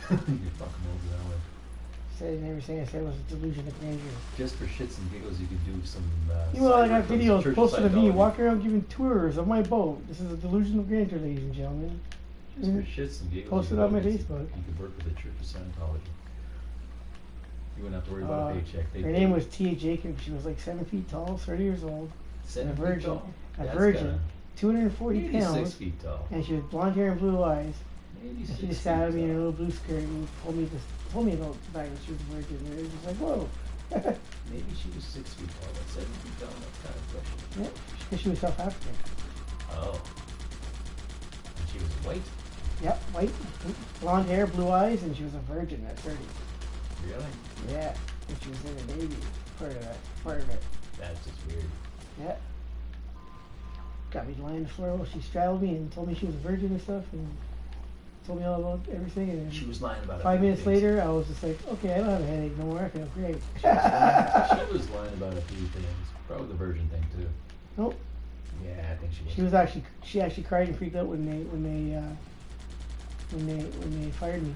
You can fuck them over that way. Said everything I said was a delusion of grandeur. Just for shits and giggles, you could do some. You know, I got cyber from videos Church of posted of me Scientology. walking around giving tours of my boat. This is a delusion of grandeur, ladies and gentlemen. Just for shits and giggles. Posted you on my could- Facebook. You could work with the Church of Scientology. You wouldn't have to worry about a paycheck. They Her pay name you. was Tia Jacobs. She was like 7 feet tall, 30 years old, 7 a feet virgin, tall. a That's virgin, kinda- 240 maybe pounds, 6 feet tall. and she had blonde hair and blue eyes. Maybe And 6 she just feet sat at me in a tall. little blue skirt and told me about the fact that she was a virgin. And it was just like, whoa. Maybe she was 6 feet tall, but 7 feet tall. That's kind of fresh. Yeah, because she was South African. Oh. And she was white? Yep, white, blonde hair, blue eyes, and she was a virgin at 30. Really? Yeah, and she was in the Navy. Part of it. That's just weird. Yeah. Got me lying on the floor while she straddled me and told me she was a virgin and stuff, and told me all about everything. And then She was lying about it. 5 minutes later, I was just like, okay, I don't have a headache no more. I feel great. She was lying about a few things. Probably the virgin thing too. Nope. Yeah, I think she was. She actually cried and freaked out when they fired me.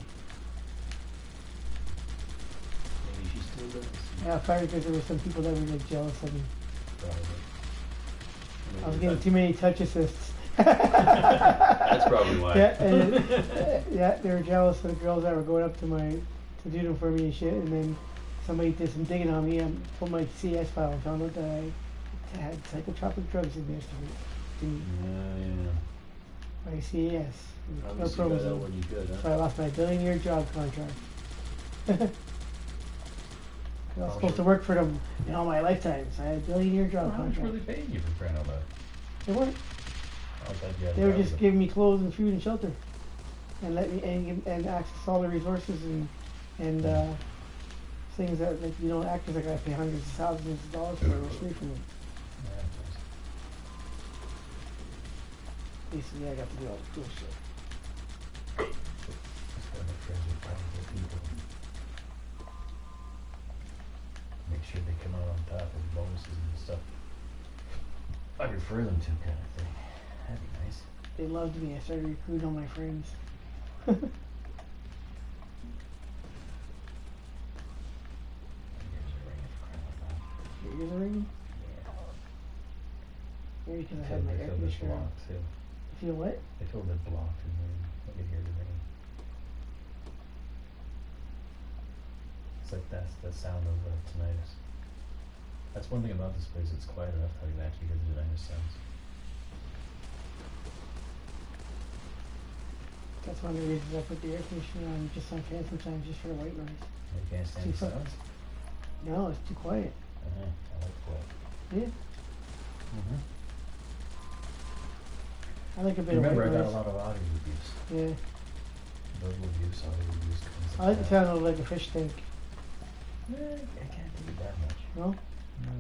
Maybe she still does. Yeah, fired because there were some people that were like jealous of me. Probably. I was getting too many touch assists. That's probably why. Yeah, and, yeah, they were jealous of the girls that were going up to do them for me and shit. And then somebody did some digging on me. I pulled my CS file and found out that I had psychotropic drugs administered to me Yeah. by CAS. Probably No see that out chromosome. when you could, So I huh? lost my billion-year job contract. I was How supposed to much- work for them in all my lifetimes. I had a billion-year job How much were contract. they paying you for crying out loud? They weren't. I thought you had a They were job just with giving me clothes and food and shelter, and let me and access to all the resources and things that, like, you know, actors I gotta pay hundreds of thousands of dollars for. It was free for me. them. Yeah, that's nice. Basically, I got to do all the cool shit. Just gotta make friends with powerful people. Make sure they come out on top with bonuses and stuff. I refer them to kind of thing. That'd be nice. They loved me. I started recruiting all my friends. You guys are ringing for crying out loud. Your ears are ringing? Yeah. Maybe because I They had my air feel a bit conditioner on. blocked too. You feel what? They feel a bit blocked in here. I can hear the ringing. It's like that's the sound of tinnitus. That's one thing about this place, it's quiet enough that you actually hear the tinnitus sounds. That's one of the reasons I put the air conditioner on just on fan sometimes, just for the white noise. You can't stand Too the fu- sounds? No, it's too quiet. I like quiet. Yeah, Mm-hmm. I like a bit Remember, of I white got a noise. lot of audio abuse. Yeah, Verbal abuse, audio abuse. I like the sound of like a fish tank. I can't do it that much. No? No.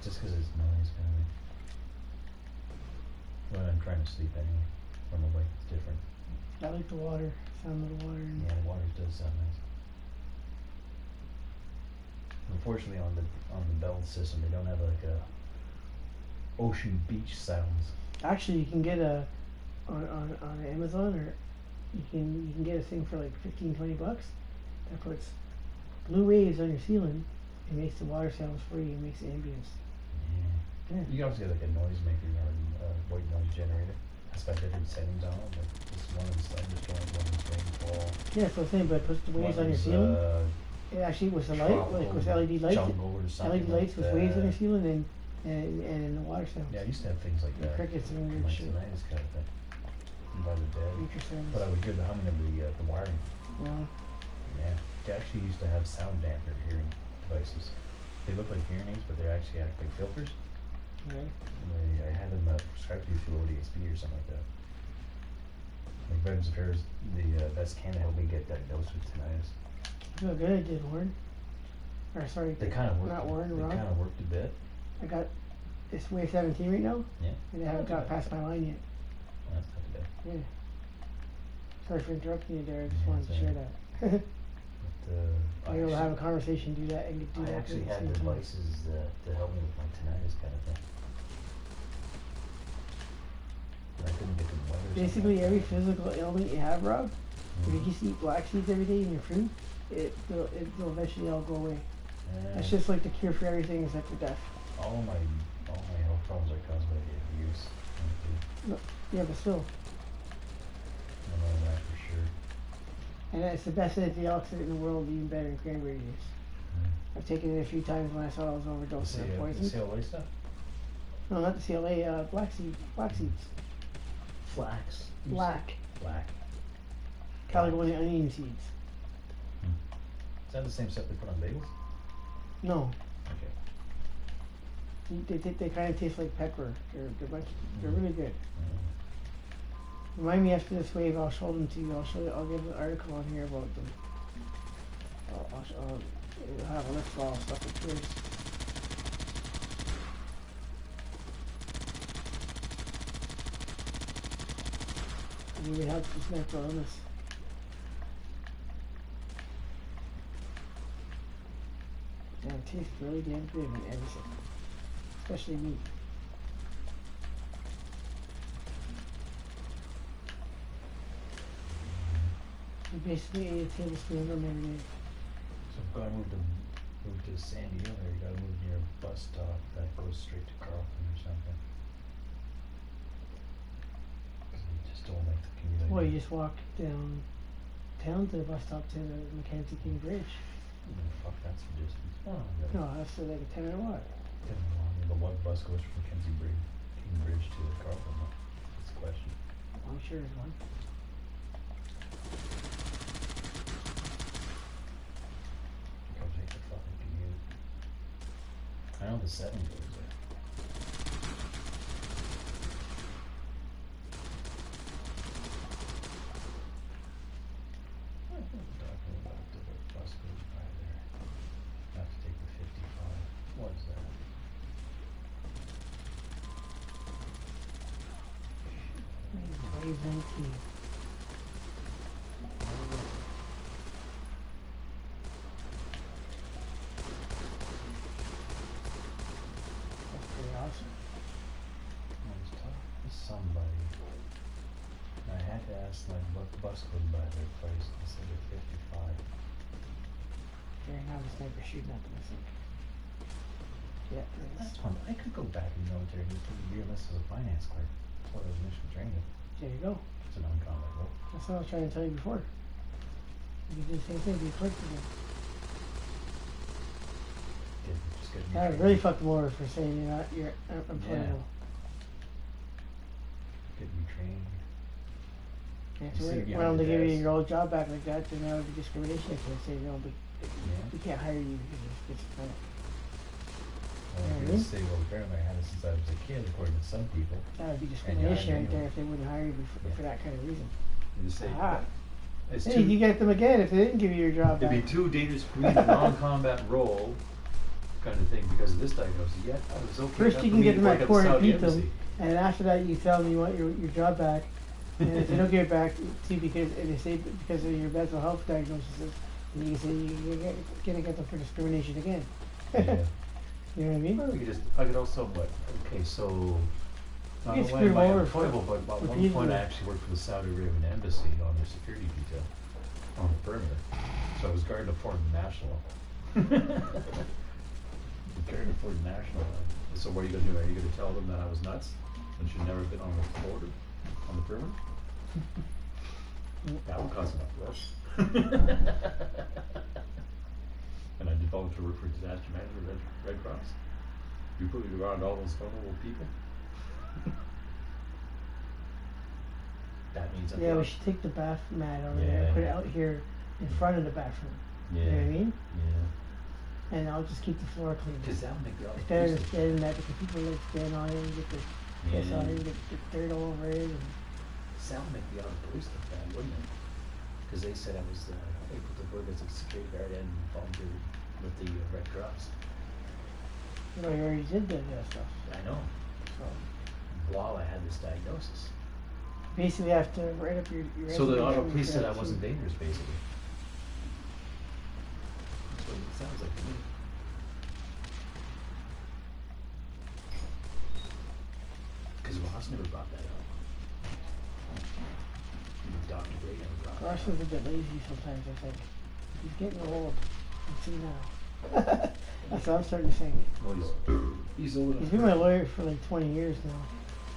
Just because it's noise, kind of thing. When I'm trying to sleep anyway, from awake, it's different. I like the water, sound of the water. And Yeah, water does sound nice. Unfortunately, on the Bell system, they don't have like a ocean beach sounds. Actually, you can get on Amazon, or you can get a thing for like $15-20 that puts blue waves on your ceiling. It makes the water sounds for you. It makes the ambience. Yeah. Yeah. You can always get like a noisemaker or a white noise generator. It's got different settings on it. Like this one is thunderstorms, one is rainfall. Yeah, so I'm saying, but it puts the waves on your One's, ceiling. It actually was the light, tropical like with LED lights. jungle or something LED lights like with waves in the that. ceiling and in the water sounds. Yeah, I used to have things like And that. crickets and in weird my shit. tinnitus kind of thing. By the dead. Nature sounds. But I would hear the humming of the wiring. Wow. Yeah. They actually used to have sound damper hearing devices. They look like hearing aids, but they actually act like filters. Right. And I had them prescribed to you through ODSP or something like that. Like Vibes Affairs, that's kind of helped me get diagnosed with tinnitus. I feel good I did, Warren. Or sorry, They kind of worked. not Warren, They Rob. kind of worked a bit. I got, it's wave 17 right now, Yeah. and I haven't got past my line yet. Well, that's not too bad. Yeah. Sorry for interrupting you there, I just Yeah, wanted to it's share alright. that. But, Be able to have a conversation, do that, and do I that actually at the had same time. devices to help me with my tinnitus kind of thing. And I couldn't get them wet or something Basically, like every that. physical ailment you have, Rob, if you Mhm. just eat black seeds every day in your fruit, it'll eventually all go away. That's Yeah. just like the cure for everything except for death. All my health problems are caused by the abuse. No, yeah, but still. I know that for sure. And it's the best antioxidant in the world, even better than cranberry juice. I've taken it a few times when I thought I was overdosing on The poison. CLA stuff? No, not the CLA, black seeds. Flax. Black. Black. California onion seeds. Is that the same stuff they put on bagels? No, Okay. they kind of taste like pepper. They're Mm. really good. Remind me after this wave, I'll show them to you. I'll give an article on here about them. I'll have a list of all the stuff it cures. It really helps with mental illness. Yeah, it tastes really damn good in everything. Especially meat. You basically ate a tablespoon of them every day. So if I move to San Diego, or you gotta move near a bus stop that goes straight to Carlton or something. 'Cause you just don't like the commute. Well, you just walk downtown to the bus stop to the Mackenzie King Bridge. Fuck, that's the distance. Oh, No, that's like a 10-minute walk. The one bus goes from King Bridge to Carlton. That's the question. I'm sure there's one. Go take the fucking commute. I know the 7 goes there. Talking about the bus goes by there. I have to take the 55. What is that? Wave 19. That's pretty awesome. I was talking to somebody. And I had to ask like what bus goes by their place. They said they're 55. Very now the sniper shooting at them, I think. Yeah, there it is. That's fun. I could go back in the military and just do a year less as a finance clerk. That's what I was initially trained in. There you go. It's an non-combat role. That's what I was trying to tell you before. You can do the same thing, be a clerk again. Just get me I trained. really fucked them over for saying you're employable. Get me trained. You have You to see wait behind around the to give you desk. your old job back like that, then that would be discrimination if they say, no, but Yeah. we can't hire you because you're schizophrenic. Well, Yeah, if you really? say, well, apparently I had it since I was a kid, according to some people. That would be And you hire discrimination right me there anyway. if they wouldn't hire you for that kind of reason. You say, Ah. it's Hey, you get them again if they didn't give you your job it'd back. be too dangerous for me in a non-combat role, kind of thing, because of this diagnosis. Yet I was okay. First enough you for can me get to them work at the court and Saudi beat them, embassy. and then after that you tell them you want your job back, and if they don't give it back to you because they say because of your mental health diagnosis, then you can say you're gonna get them for discrimination again. Yeah. You know what I mean? Well, I could also, but okay, so. Not You only get screwed am I over employable, but at one point repeatedly. I actually worked for the Saudi Arabian embassy on their security detail on the perimeter. So I was guarding a foreign national. Guarding a foreign national. So what are you gonna do? Are you gonna tell them that I was nuts and should never have been on the border, on the perimeter? That would cause enough rush. and I did volunteer work for disaster management Red Cross. You put me around all those vulnerable people. That means I'm Yeah, we wrong. should take the bath mat over there and put it out here in front of the bathroom. Yeah. You know what I mean? Yeah. And I'll just keep the floor clean. Because that'll make it all It's better inclusive. than that because people like stand on it and get the piss on it and get dirt all over it. And That would make the other police look bad, wouldn't it? Because they said I was able to work as a security guard and volunteer with the Red Cross. you know, you already did that stuff. I know. So While I had this diagnosis. basically, you have to write up your So the auto resignation police said I to- wasn't dangerous, basically. That's what it sounds like to me. Because Ross never brought that up. Even Dr. Gray never brought that Ross up. is a bit lazy sometimes, I think. He's getting old. You see now. That's what I'm starting to think. Well, he's old enough. He's been my lawyer for like 20 years now.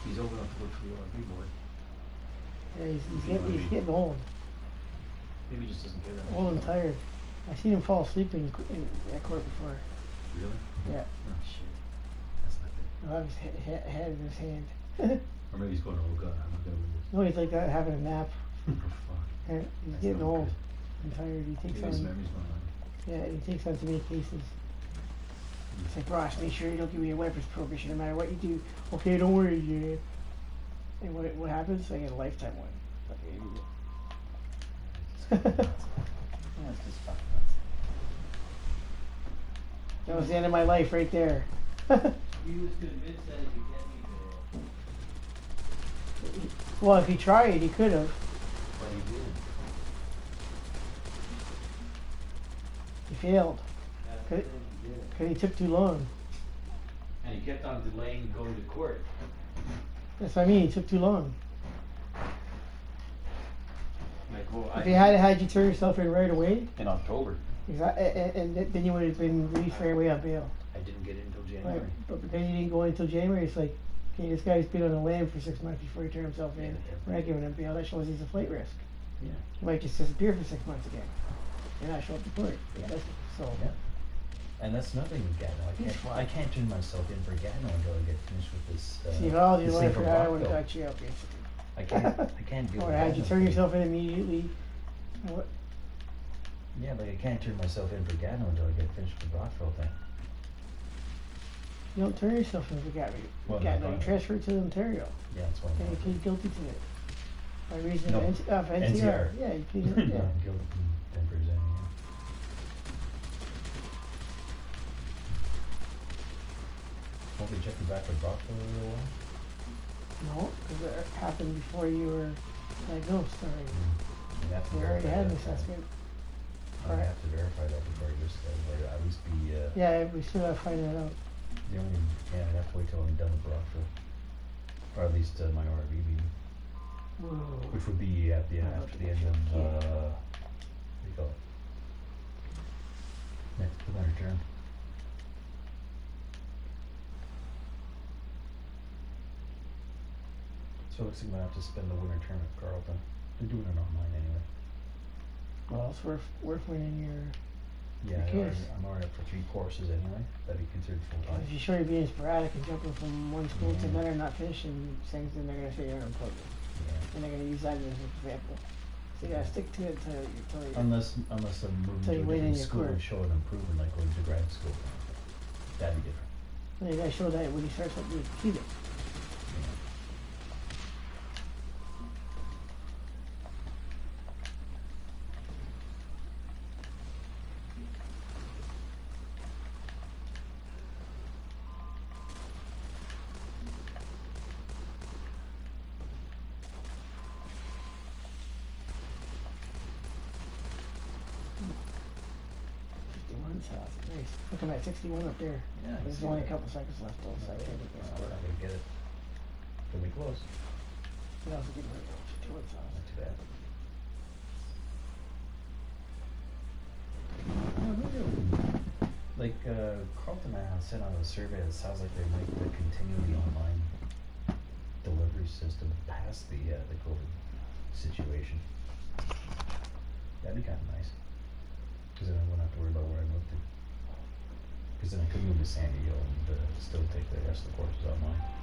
He's old enough to work for the ORB board. Yeah, he's getting old. Maybe he just doesn't care that much. Old and tired. I've seen him fall asleep in at court before. Really? Yeah. Oh shit. That's not good. I'll have his head in his hand. Or maybe he's going, oh god, I'm not gonna win this. No, he's like that, having a nap. Oh fuck. And he's That's getting not old good. and tired. He takes Maybe his on, memory's going on. yeah, he takes on too many cases. It's like, Ross, make sure you don't give me a weapons prohibition no matter what you do. Okay, don't worry, yeah. And what happens? I get a lifetime one. That's just fucking nuts. That was the end of my life right there. He was convinced that he could get me there. Well, if he tried, he could have. But he did. He failed. That's the Could- thing, he did. Because he took too long. And he kept on delaying going to court. That's what I mean, he took too long. Like, well, If he had you turn yourself in right away, In October. and then you would have been released right away on bail. I didn't get it until January. Right. But because you didn't go until January, it's like, okay, this guy's been on the lam for 6 months before he turned himself in. We're not giving him bail. That shows he's a flight risk. Yeah. He might just disappear for 6 months again. And not show up to court. Yeah. So, Yeah. And that's nothing with Gatineau. I can't turn myself in for Gatineau until I get finished with this. see, if I was your this lawyer thing for from that, I would have Rockville. got you out, basically. I can't deal Or with had you Gatineau. turn yourself in immediately. What? Yeah, like I can't turn myself in for Gatineau until I get finished with the Rockville thing. You don't turn yourself in for Gatineau. Well, Gatineau, no, you transfer it to Ontario. Yeah, that's what And you I'm plead guilty to it. By reason No. of NCR. NCR. Yeah, you plead No, yeah. I'm guilty from Denver's anyway. Won't be checking back with Rockville in a little while? No, because it happened before you were diagnosed already. You have to You already verify had an that. assessment. I have to verify that before I just, or at least be, Yeah, we still gotta find that out. the only, yeah, I'd have to wait till I'm done with Rockville. Or at least, my RV meeting, Whoa. which would be at the, Oh, after the end of, what do you call it? Next, the winter term. So it looks like I'm gonna have to spend the winter term at Carleton. They're doing it online anyway. Well, it's worth winning your. Yeah, Who cares? I'm already up for 3 courses anyway. That'd be considered full time. If you show you're being sporadic and jumping from one school to Mhm. another and not finishing things, then they're gonna say you're unemployed. Yeah. And they're gonna use that as an example. So you gotta stick to it until you. Unless I'm moving Till to you a wait in different your school and court. show an improvement like going to grad school. That'd be different. You gotta show that when you start something, you keep it. Nice. Look at that 61 up there. Yeah, I There's see only a that. couple seconds left though, so I can't get this I'm score. gonna get it. Could be close. But also get rid of 2 Not too bad. Like, Carlton sent out a survey that sounds like they might continue the online delivery system past the COVID situation. That'd be kind of nice. Cause then I wouldn't have to worry about where I moved to. Cause then I could move to Sandy Hill and still take the rest of the courses online.